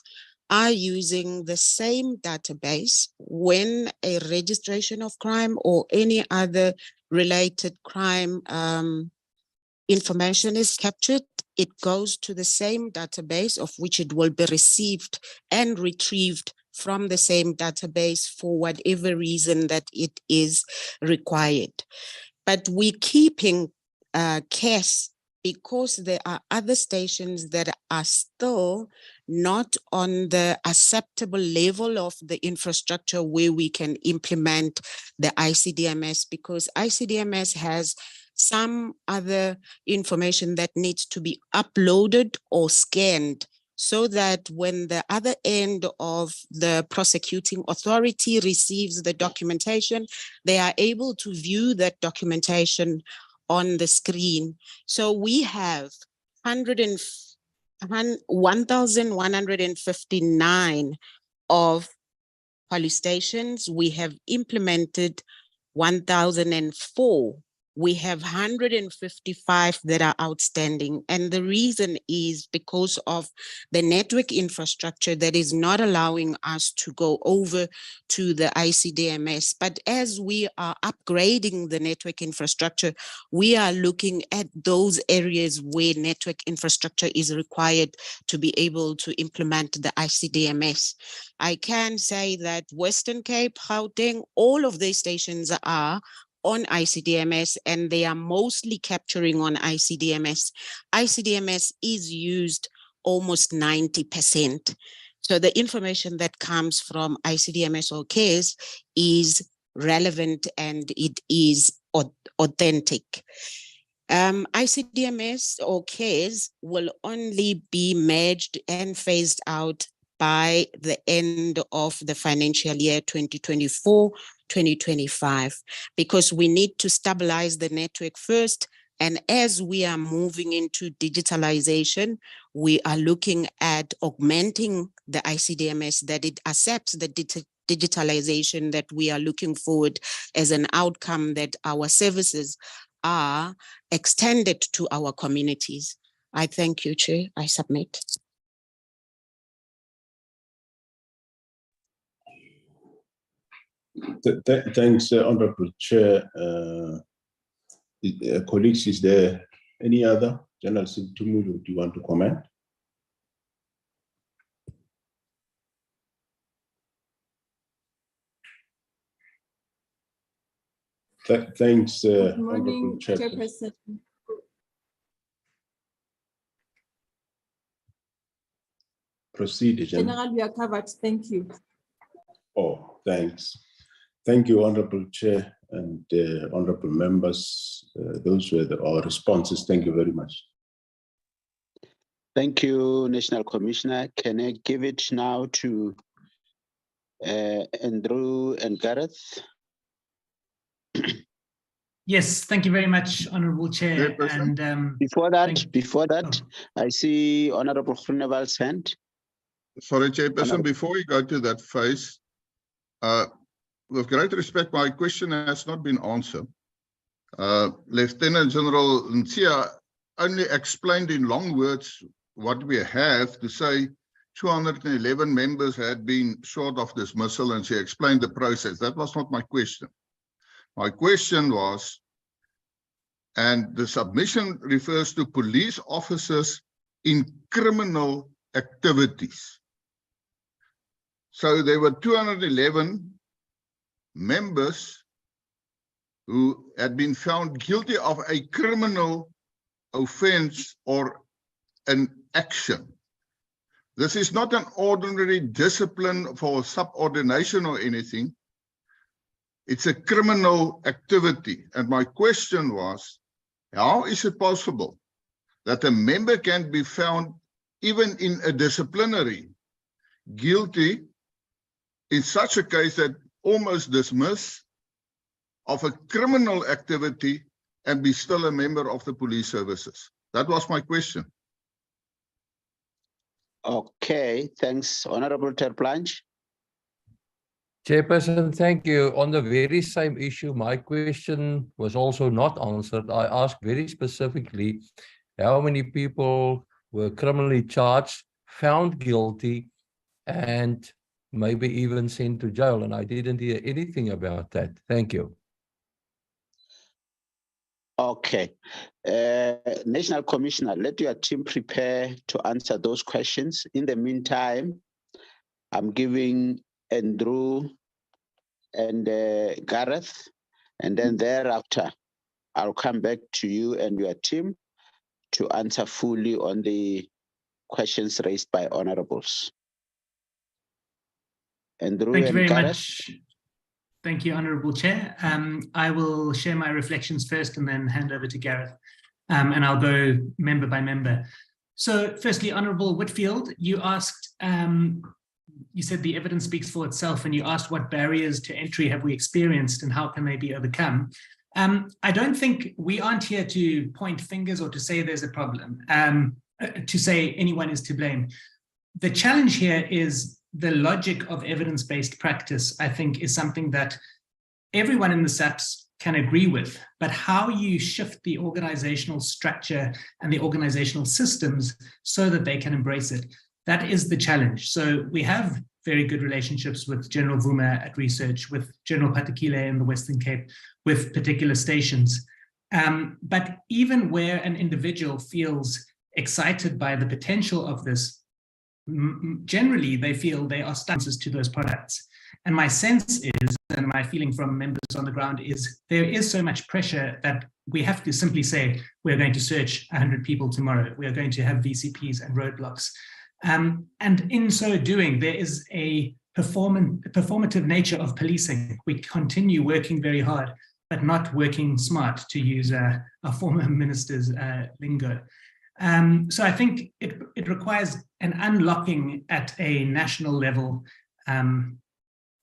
are using the same database when a registration of crime or any other related crime information is captured. It goes to the same database of which it will be received and retrieved from the same database for whatever reason that it is required. But we're keeping CARES because there are other stations that are still not on the acceptable level of the infrastructure where we can implement the ICDMS, because ICDMS has some other information that needs to be uploaded or scanned so that when the other end of the prosecuting authority receives the documentation, they are able to view that documentation on the screen. So we have 1,159 of police stations. We have implemented 1,004 we have 155 that are outstanding. And the reason is because of the network infrastructure that is not allowing us to go over to the ICDMS. But as we are upgrading the network infrastructure, we are looking at those areas where network infrastructure is required to be able to implement the ICDMS. I can say that Western Cape, Gauteng, all of these stations are on ICDMS, and they are mostly capturing on ICDMS. ICDMS is used almost 90%. So the information that comes from ICDMS or CARES is relevant and it is authentic. ICDMS or CARES will only be merged and phased out by the end of the financial year 2024-2025, because we need to stabilize the network first. And as we are moving into digitalization, we are looking at augmenting the ICDMS that it accepts the digitalization that we are looking forward as an outcome, that our services are extended to our communities. I thank you, Chair. I submit. Thanks, Honourable Chair. Colleagues, is there any other? General Tumulu, do you want to comment? Thanks, Good morning, Chairperson. Proceed, General, we are covered. Thank you. Oh, thanks. Thank you, Honourable Chair and Honourable members. Those were our responses. Thank you very much. Thank you, National Commissioner. Can I give it now to Andrew and Gareth? Yes, thank you very much, Honourable Chair. And before that, I see Honourable Groenewold's hand. Sorry, Chairperson, before we go to that phase, with great respect, my question has not been answered. Lieutenant General Nsia only explained in long words what we have to say. 211 members had been short of dismissal, and she explained the process. That was not my question. My question was, and the submission refers to police officers in criminal activities. So there were 211 members who had been found guilty of a criminal offense or an action. This is not an ordinary discipline for subordination or anything. It's a criminal activity. And my question was, how is it possible that a member can be found, even in a disciplinary, guilty in such a case that almost dismiss of a criminal activity and be still a member of the police services? That was my question. Okay, thanks. Honourable Terplanch. Chairperson, thank you. On the very same issue, my question was also not answered. I asked very specifically how many people were criminally charged, found guilty, and maybe even sent to jail, and I didn't hear anything about that. Thank you. Okay. National Commissioner, let your team prepare to answer those questions. In the meantime, I'm giving Andrew and Gareth, and then thereafter, I'll come back to you and your team to answer fully on the questions raised by honorables. Andrew Thank you and very Gareth. much. Thank you, Honourable Chair. I will share my reflections first and then hand over to Gareth, and I'll go member by member. So firstly, Honourable Whitfield, you asked, you said the evidence speaks for itself, and you asked what barriers to entry have we experienced and how can they be overcome. I don't think we aren't here to point fingers or to say there's a problem, to say anyone is to blame. The challenge here is the logic of evidence-based practice, I think, is something that everyone in the SAPS can agree with, but how you shift the organizational structure and the organizational systems so that they can embrace it. That is the challenge. So we have very good relationships with General Vuma at research, with General Patekile in the Western Cape, with particular stations. But even where an individual feels excited by the potential of this, generally they feel they are sponsors to those products. And my sense is, and my feeling from members on the ground is, there is so much pressure that we have to simply say, we're going to search 100 people tomorrow. We are going to have VCPs and roadblocks. And in so doing, there is a performative nature of policing. We continue working very hard, but not working smart, to use a former minister's lingo. So I think it requires an unlocking at a national level,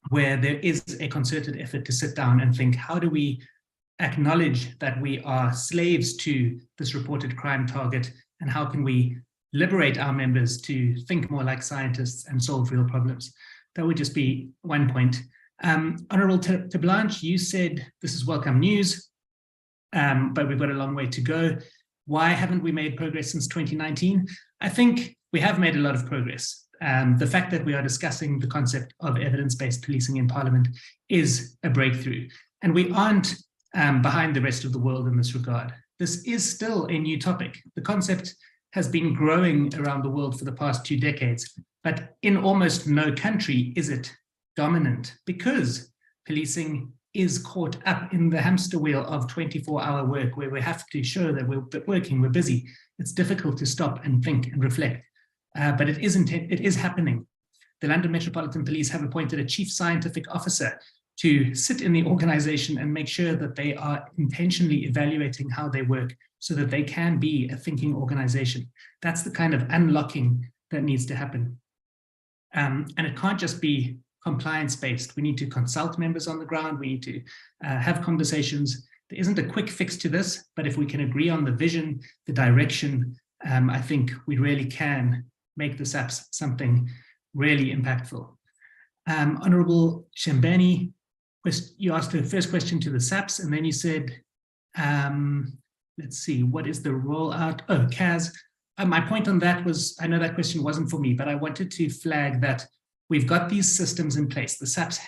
where there is a concerted effort to sit down and think, how do we acknowledge that we are slaves to this reported crime target, and how can we liberate our members to think more like scientists and solve real problems? That would just be one point. Honourable Tablanche, you said this is welcome news, but we've got a long way to go. Why haven't we made progress since 2019? I think we have made a lot of progress. The fact that we are discussing the concept of evidence-based policing in Parliament is a breakthrough. And we aren't behind the rest of the world in this regard. This is still a new topic. The concept has been growing around the world for the past 2 decades, but in almost no country is it dominant, because policing is caught up in the hamster wheel of 24-hour work, where we have to show that we're working, we're busy. It's difficult to stop and think and reflect. But it is happening. The London Metropolitan Police have appointed a chief scientific officer to sit in the organization and make sure that they are intentionally evaluating how they work so that they can be a thinking organization. That's the kind of unlocking that needs to happen. And it can't just be compliance-based. We need to consult members on the ground. We need to have conversations. There isn't a quick fix to this, but if we can agree on the vision, the direction, I think we really can make the SAPS something really impactful. Honourable Shembani, you asked the first question to the SAPS, and then you said, let's see, what is the rollout? Oh, CAS. My point on that was, I know that question wasn't for me, but I wanted to flag that we've got these systems in place. The SAPS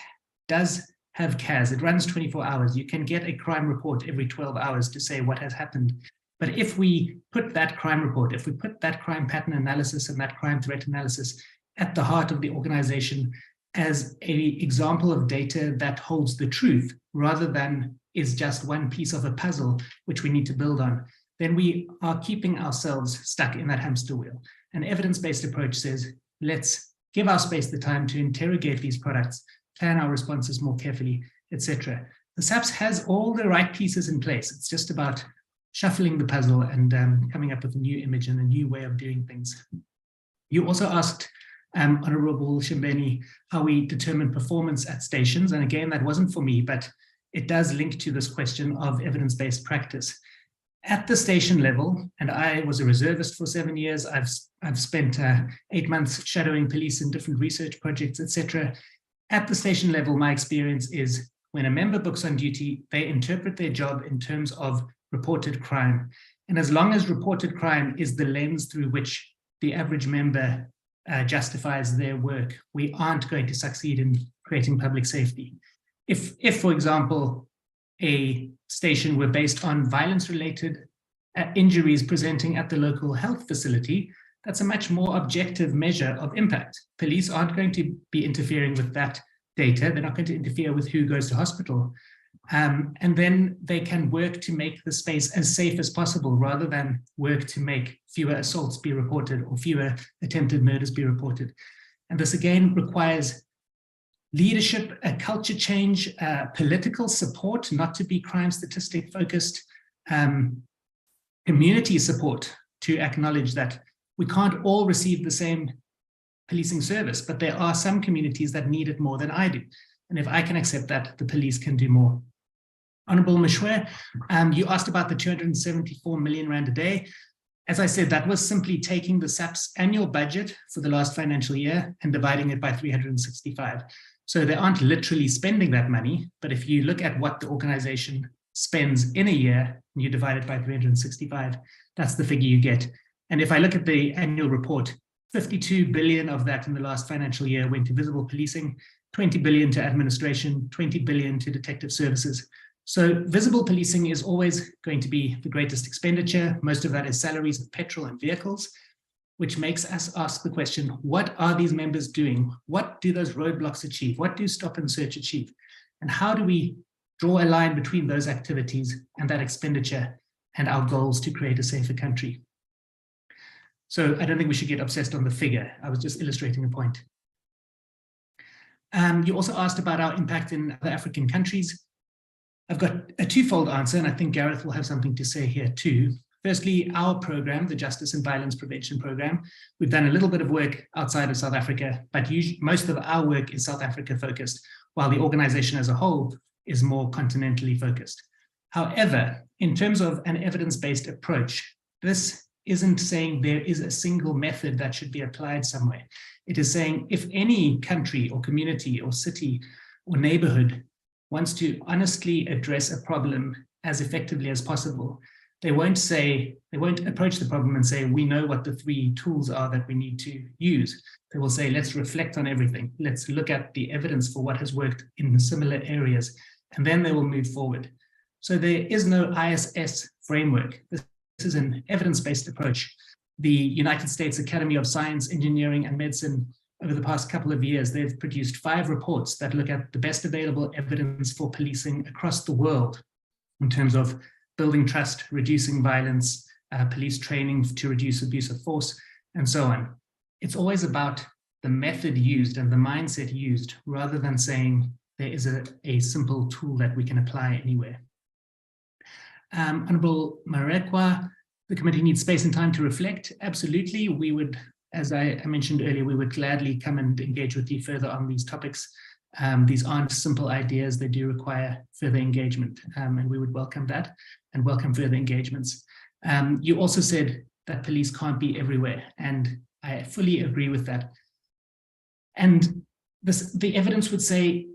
does have CAS. It runs 24 hours. You can get a crime report every 12 hours to say what has happened. But if we put that crime report, if we put that crime pattern analysis and that crime threat analysis at the heart of the organization as an example of data that holds the truth, rather than is just one piece of a puzzle which we need to build on, then we are keeping ourselves stuck in that hamster wheel. An evidence-based approach says, let's give our space the time to interrogate these products, plan our responses more carefully, etc. The SAPS has all the right pieces in place. It's just about shuffling the puzzle and coming up with a new image and a new way of doing things. You also asked, Honourable Shembani, how we determine performance at stations. And again, that wasn't for me, but it does link to this question of evidence-based practice. At the station level, and I was a reservist for 7 years, I've spent 8 months shadowing police in different research projects, etc. At the station level, my experience is when a member books on duty, they interpret their job in terms of reported crime. And as long as reported crime is the lens through which the average member justifies their work, we aren't going to succeed in creating public safety. If, for example, a station were based on violence-related injuries presenting at the local health facility, that's a much more objective measure of impact. Police aren't going to be interfering with that data. They're not going to interfere with who goes to hospital. And then they can work to make the space as safe as possible, rather than work to make fewer assaults be reported or fewer attempted murders be reported. And this again requires leadership, a culture change, political support, not to be crime statistic focused, community support to acknowledge that we can't all receive the same policing service, but there are some communities that need it more than I do. And if I can accept that, the police can do more. Honourable Mishwe, you asked about the 274 million rand a day. As I said, that was simply taking the SAP's annual budget for the last financial year and dividing it by 365. So they aren't literally spending that money, but if you look at what the organization spends in a year, and you divide it by 365, that's the figure you get. And if I look at the annual report, 52 billion of that in the last financial year went to visible policing, 20 billion to administration, 20 billion to detective services. So visible policing is always going to be the greatest expenditure. Most of that is salaries of petrol and vehicles, which makes us ask the question, what are these members doing? What do those roadblocks achieve? What do stop and search achieve? And how do we draw a line between those activities and that expenditure and our goals to create a safer country? So I don't think we should get obsessed on the figure. I was just illustrating a point. You also asked about our impact in other African countries. I've got a twofold answer, and I think Gareth will have something to say here too. Firstly, our program, the Justice and Violence Prevention Program, we've done a little bit of work outside of South Africa, but most of our work is South Africa focused, while the organization as a whole is more continentally focused. However, in terms of an evidence-based approach, this isn't saying there is a single method that should be applied somewhere. It is saying if any country or community or city or neighborhood wants to honestly address a problem as effectively as possible, they won't approach the problem and say, we know what the 3 tools are that we need to use. They will say, let's reflect on everything. Let's look at the evidence for what has worked in similar areas, and then they will move forward. So there is no ISS framework. This is an evidence-based approach. The United States Academy of Science, Engineering, and Medicine, over the past couple of years, they've produced 5 reports that look at the best available evidence for policing across the world in terms of building trust, reducing violence, police training to reduce abuse of force, and so on. It's always about the method used and the mindset used, rather than saying there is a simple tool that we can apply anywhere. Honorable Marekwa, the committee needs space and time to reflect. Absolutely, we would, as I mentioned earlier, we would gladly come and engage with you further on these topics. These aren't simple ideas, they do require further engagement, and we would welcome that and welcome further engagements. You also said that police can't be everywhere, and I fully agree with that. And the evidence would say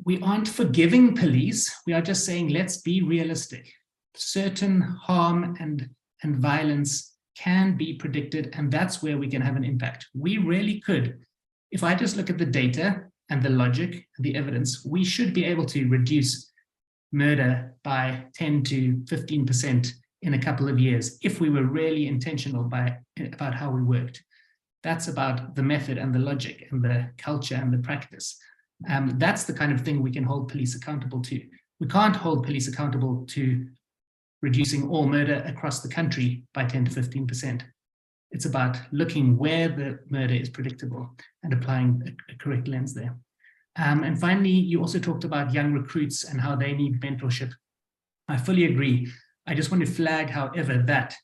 we aren't forgiving police, we are just saying let's be realistic. Certain harm and violence can be predicted, and that's where we can have an impact. We really could. If I just look at the data and the logic and the evidence, we should be able to reduce murder by 10 to 15% in a couple of years if we were really intentional about how we worked. That's about the method and the logic and the culture and the practice. That's the kind of thing we can hold police accountable to. We can't hold police accountable to reducing all murder across the country by 10 to 15%. It's about looking where the murder is predictable and applying a correct lens there. And finally, you also talked about young recruits and how they need mentorship. I fully agree. I just want to flag, however, that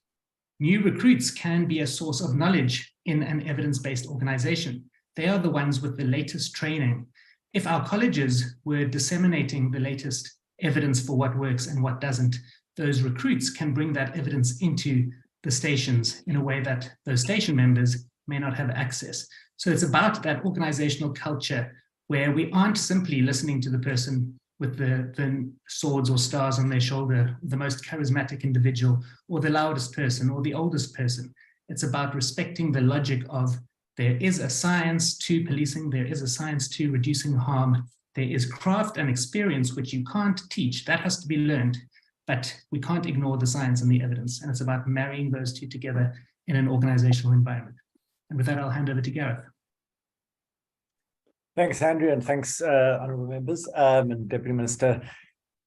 new recruits can be a source of knowledge in an evidence-based organization. They are the ones with the latest training. If our colleges were disseminating the latest evidence for what works and what doesn't, those recruits can bring that evidence into the stations in a way that those station members may not have access. So it's about that organizational culture where we aren't simply listening to the person with the swords or stars on their shoulder, the most charismatic individual, or the loudest person, or the oldest person. It's about respecting the logic of there is a science to policing, there is a science to reducing harm, there is craft and experience which you can't teach, that has to be learned, but we can't ignore the science and the evidence, and it's about marrying those two together in an organizational environment. And with that, I'll hand over to Gareth. Thanks, Andrew, and thanks, honourable members and Deputy Minister.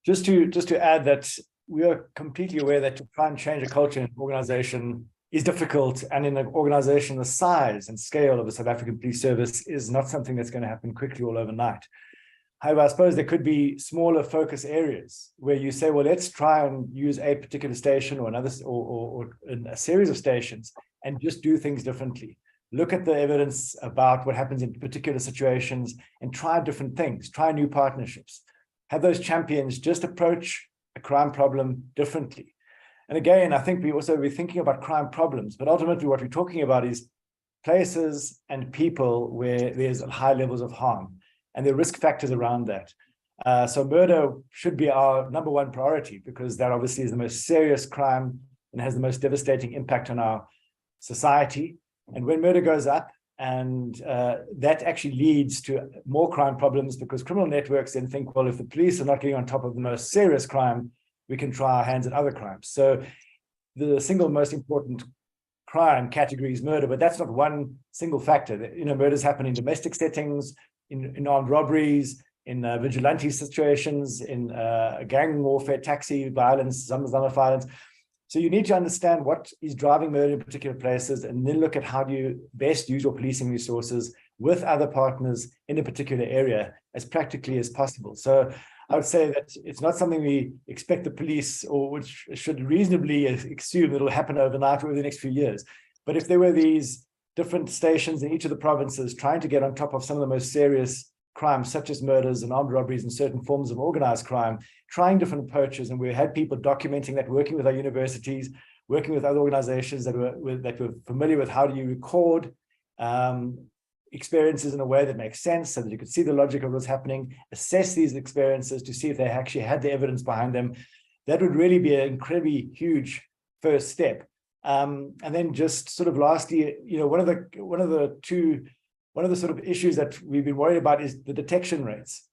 Just to add that we are completely aware that to try and change a culture in an organisation is difficult, and in an organisation the size and scale of the South African Police Service is not something that's going to happen quickly or overnight. However, I suppose there could be smaller focus areas where you say, well, let's try and use a particular station or another, or a series of stations and just do things differently. Look at the evidence about what happens in particular situations and try different things, try new partnerships. Have those champions just approach a crime problem differently. And again, I think we're thinking about crime problems, but ultimately what we're talking about is places and people where there's high levels of harm and the risk factors around that. So murder should be our #1 priority, because that obviously is the most serious crime and has the most devastating impact on our society. And when murder goes up, and that actually leads to more crime problems, because criminal networks then think, well, if the police are not getting on top of the most serious crime, we can try our hands at other crimes. So the single most important crime category is murder, but that's not one single factor. Murders happen in domestic settings, in armed robberies, in vigilante situations, in gang warfare, taxi violence, some violence. So you need to understand what is driving murder in particular places, and then look at how do you best use your policing resources with other partners in a particular area as practically as possible. So I would say that it's not something we expect the police, or which should reasonably assume it'll happen overnight or over the next few years. But if there were these different stations in each of the provinces trying to get on top of some of the most serious crimes, such as murders and armed robberies and certain forms of organized crime, trying different approaches, and we had people documenting that, working with our universities, working with other organizations that were familiar with how do you record experiences in a way that makes sense, so that you could see the logic of what's happening, assess these experiences to see if they actually had the evidence behind them. That would really be an incredibly huge first step. And then just sort of lastly, one of the sort of issues that we've been worried about is the detection rates.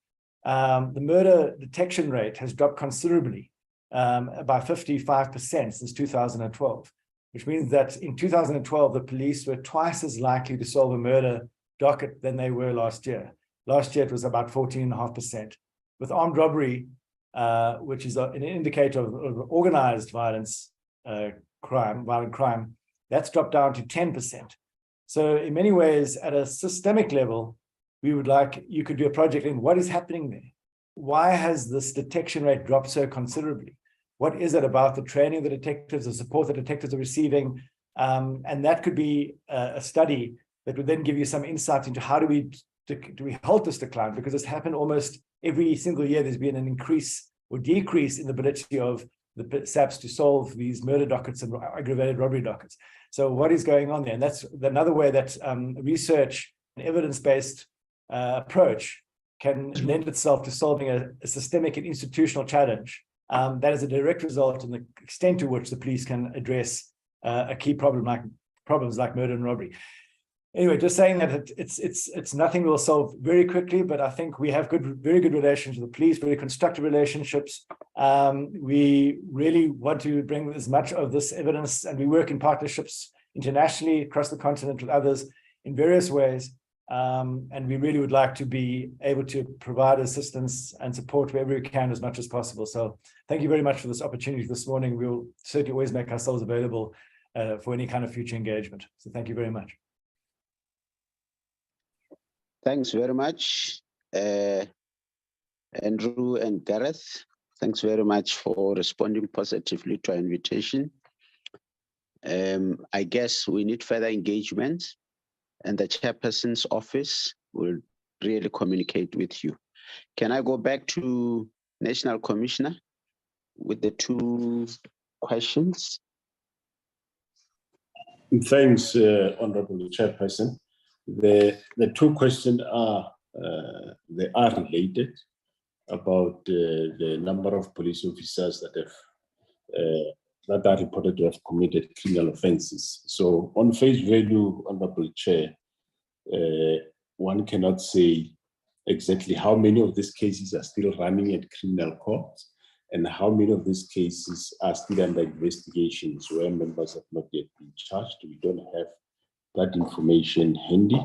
The murder detection rate has dropped considerably, by 55% since 2012, which means that in 2012, the police were twice as likely to solve a murder docket than they were last year. Last year, it was about 14.5%. With armed robbery, which is an indicator of organized violence, violent crime, that's dropped down to 10%. So in many ways, at a systemic level, we would like, you could do a project in what is happening there. Why has this detection rate dropped so considerably? What is it about the training of the detectives, the support the detectives are receiving? And that could be a study that would then give you some insight into how do we halt this decline? Because it's happened almost every single year. There's been an increase or decrease in the ability of the SAPs to solve these murder dockets and aggravated robbery dockets. So what is going on there? And that's another way that research and evidence-based approach can lend itself to solving a systemic and institutional challenge. That is a direct result in the extent to which the police can address a key problems like murder and robbery. Anyway, just saying that it's nothing we'll solve very quickly, but I think we have very good relations with the police, very constructive relationships. We really want to bring as much of this evidence, and we work in partnerships internationally across the continent with others in various ways. And we really would like to be able to provide assistance and support wherever we can as much as possible. So thank you very much for this opportunity this morning. We'll certainly always make ourselves available for any kind of future engagement. So thank you very much. Thanks very much, Andrew and Gareth. Thanks very much for responding positively to our invitation. I guess we need further engagement, and the chairperson's office will really communicate with you. Can I go back to National Commissioner with the 2 questions? Thanks, Honorable Chairperson. The 2 questions are they are related about the number of police officers that are reported to have committed criminal offences. So on face value, Honorable Chair, one cannot say exactly how many of these cases are still running at criminal courts and how many of these cases are still under investigations where members have not yet been charged. We don't have that information handy.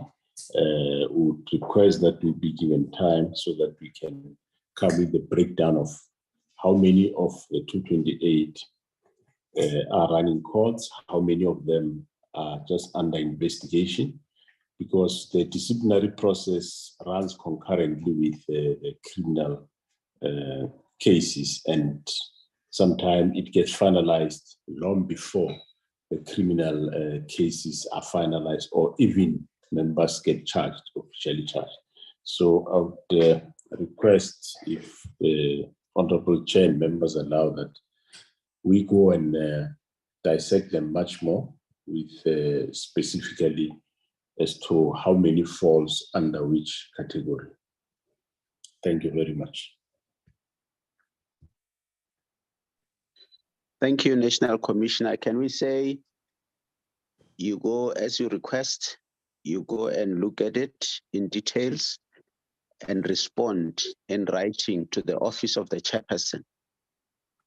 Would request that we be given time so that we can come with the breakdown of how many of the 228 are running courts, how many of them are just under investigation, because the disciplinary process runs concurrently with the criminal cases, and sometimes it gets finalized long before the criminal cases are finalized, or even members get charged, officially charged. So I would request, if the Honorable Chair and members allow, that we go and dissect them much more with specifically as to how many falls under which category. Thank you very much. Thank you, National Commissioner. Can we say you go as you request, you go and look at it in details and respond in writing to the office of the chairperson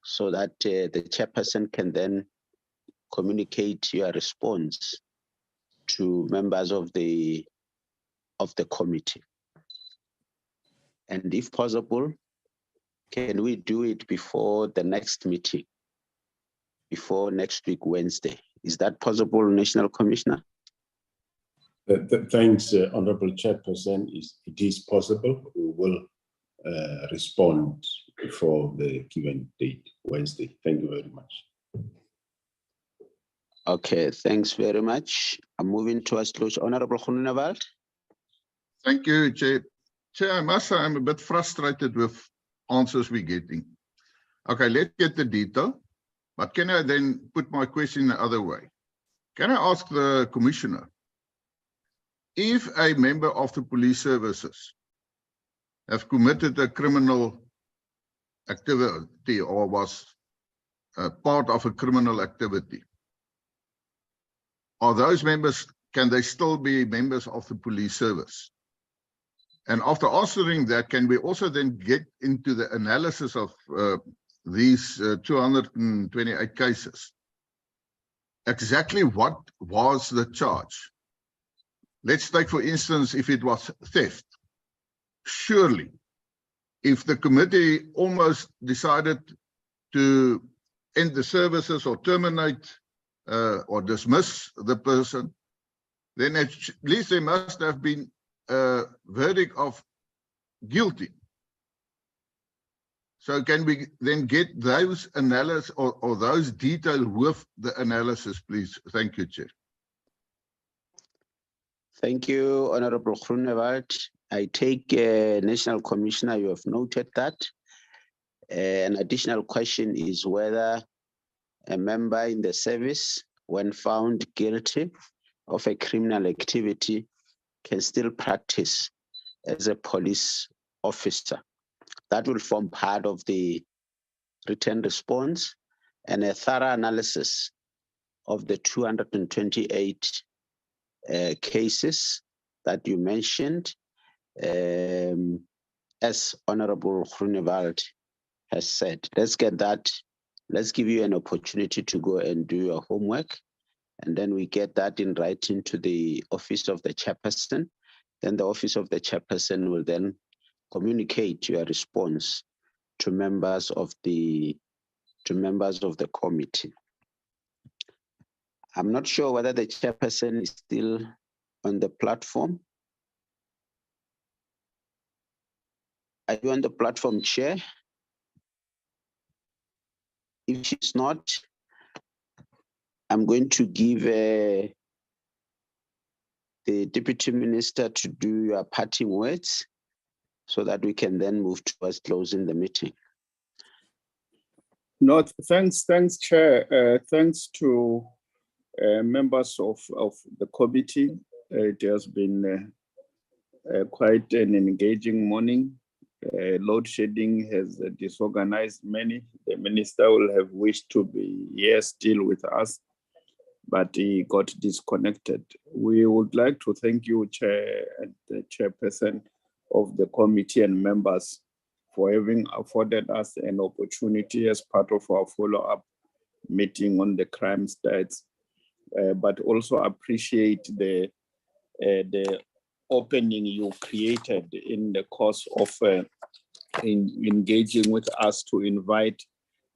so that the chairperson can then communicate your response to members of the committee. And if possible, can we do it before the next meeting, before next week, Wednesday? Is that possible, National Commissioner? Thanks, Honorable Chairperson. It is possible. We will respond before the given date, Wednesday. Thank you very much. Okay, thanks very much. I'm moving towards close. Honorable Groenewald. Thank you, Chair. Chair, I must say I'm a bit frustrated with answers we're getting. Okay, let's get the detail, but can I then put my question the other way? Can I ask the Commissioner, if a member of the police services have committed a criminal activity or was part of a criminal activity, are those members, can they still be members of the police service? And after answering that, can we also then get into the analysis of these 228 cases? Exactly what was the charge? Let's take, for instance, if it was theft. Surely, if the committee almost decided to end the services or terminate or dismiss the person, then at least there must have been a verdict of guilty. So can we then get those analysis or those detail with the analysis, please? Thank you, Chair. Thank you, Honorable Groenewald. I take National Commissioner, you have noted that. An additional question is whether a member in the service, when found guilty of a criminal activity, can still practice as a police officer. That will form part of the written response, and a thorough analysis of the 228 cases that you mentioned, as Honorable Groenewald has said. Let's get that. Let's give you an opportunity to go and do your homework, and then we get that in writing to the office of the chairperson. Then the office of the chairperson will then communicate your response to members of the committee. I'm not sure whether the chairperson is still on the platform. Are you on the platform, Chair? If she's not, I'm going to give the Deputy Minister to do your parting words so that we can then move towards closing the meeting. No, thanks, Chair. Thanks to members of the committee. It has been quite an engaging morning. Load shedding has disorganized many. The minister will have wished to be here still with us, but he got disconnected. We would like to thank you, Chair, and the chairperson of the committee and members for having afforded us an opportunity as part of our follow-up meeting on the crime stats, but also appreciate the opening you created in the course of engaging with us to invite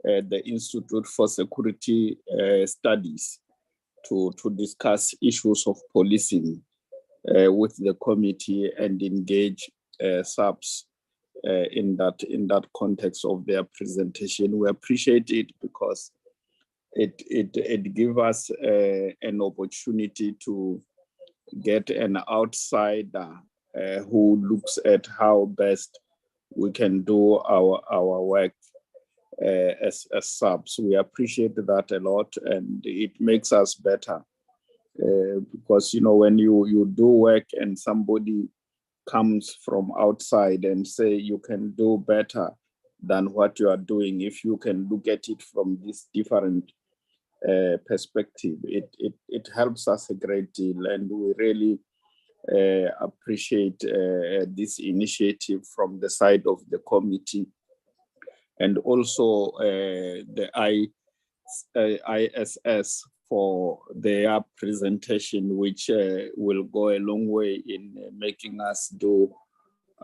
the Institute for Security Studies to discuss issues of policing with the committee and engage SAPS in that context of their presentation. We appreciate it because it gives us an opportunity to get an outsider who looks at how best we can do our work as SAPS. We appreciate that a lot, and it makes us better because, you know, when you do work and somebody comes from outside and say you can do better, than what you are doing. If you can look at it from this different perspective, it helps us a great deal, and we really appreciate this initiative from the side of the committee, and also the ISS for their presentation, which will go a long way in making us do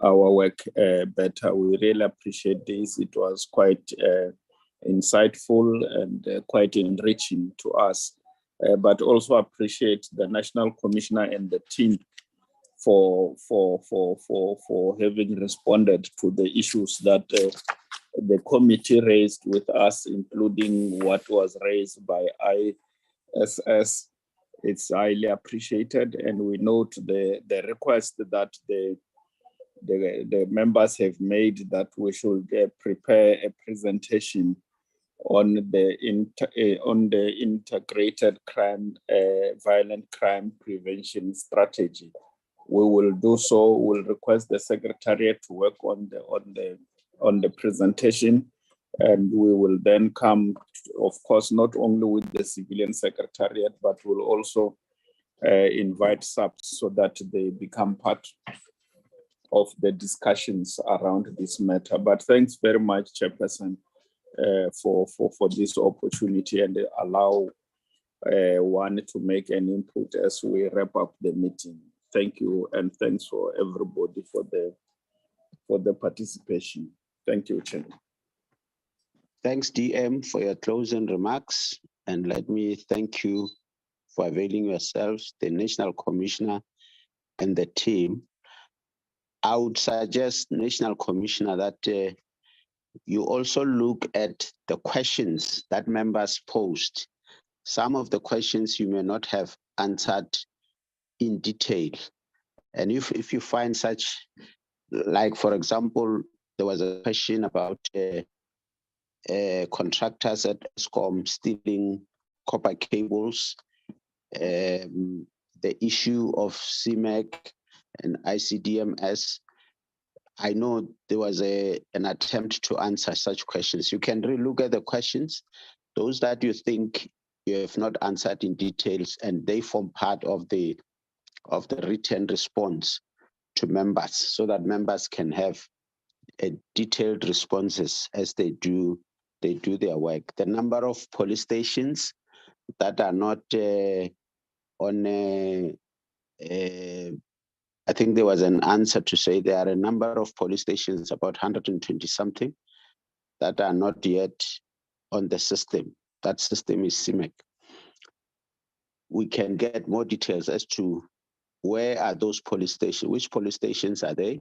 our work better. We really appreciate this. It was quite insightful and quite enriching to us, but also appreciate the National Commissioner and the team for having responded to the issues that the committee raised with us, including what was raised by ISS. It's highly appreciated, and we note the request that the members have made that we should prepare a presentation on the integrated crime, violent crime prevention strategy. We will do so. We'll request the Secretariat to work on the presentation, and we will then come, of course, not only with the civilian Secretariat, but we'll also invite subs so that they become part of the discussions around this matter. But thanks very much, Chairperson, for this opportunity, and allow one to make an input as we wrap up the meeting. Thank you, and thanks for everybody for the participation. Thank you, Chair. Thanks, DM, for your closing remarks. And let me thank you for availing yourselves, the National Commissioner and the team. I would suggest, National Commissioner, that you also look at the questions that members posed. Some of the questions you may not have answered in detail. And if you find such, like, for example, there was a question about contractors at ESCOM stealing copper cables, the issue of CMEC and ICDMS. I know there was an attempt to answer such questions. You can relook at the questions, those that you think you have not answered in details, and they form part of the written response to members, so that members can have detailed responses as they do their work. The number of police stations that are not I think there was an answer to say there are a number of police stations, about 120 something, that are not yet on the system. That system is CMEC. We can get more details as to where are those police stations, which police stations are they,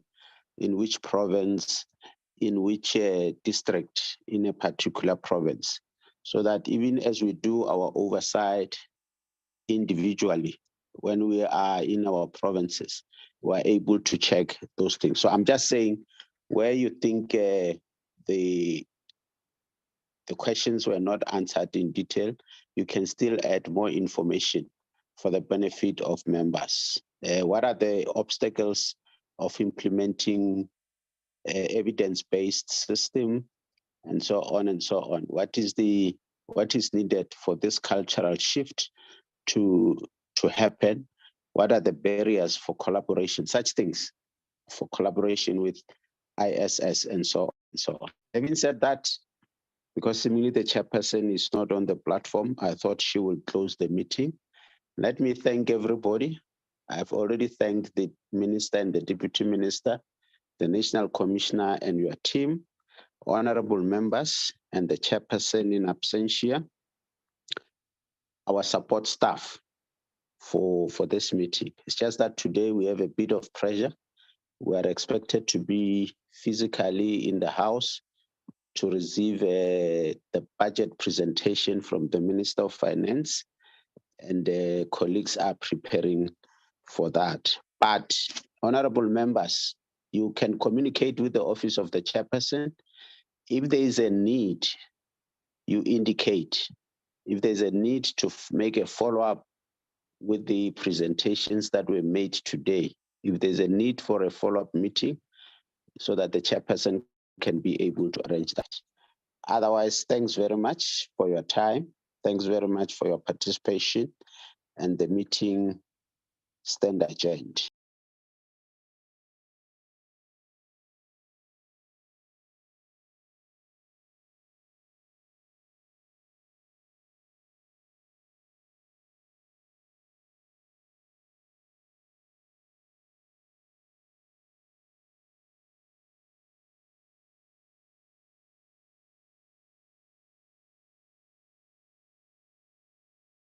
in which province, in which district in a particular province, so that even as we do our oversight individually, when we are in our provinces, we're able to check those things. So I'm just saying, where you think the questions were not answered in detail, you can still add more information for the benefit of members. What are the obstacles of implementing evidence-based system, and so on and so on? What is needed for this cultural shift to happen? What are the barriers for collaboration? Such things for collaboration with ISS and so on and so on. Having said that, because seemingly the chairperson is not on the platform, I thought she would close the meeting. Let me thank everybody. I've already thanked the minister and the deputy minister, the National Commissioner and your team, honorable members, and the chairperson in absentia, our support staff for this meeting. It's just that today we have a bit of pressure. We are expected to be physically in the house to receive the budget presentation from the Minister of Finance, and the colleagues are preparing for that. But honorable members, you can communicate with the office of the chairperson. If there is a need, you indicate. If there's a need to make a follow-up with the presentations that were made today, if there's a need for a follow-up meeting so that the chairperson can be able to arrange that. Otherwise, thanks very much for your time. Thanks very much for your participation, and the meeting stand adjourned.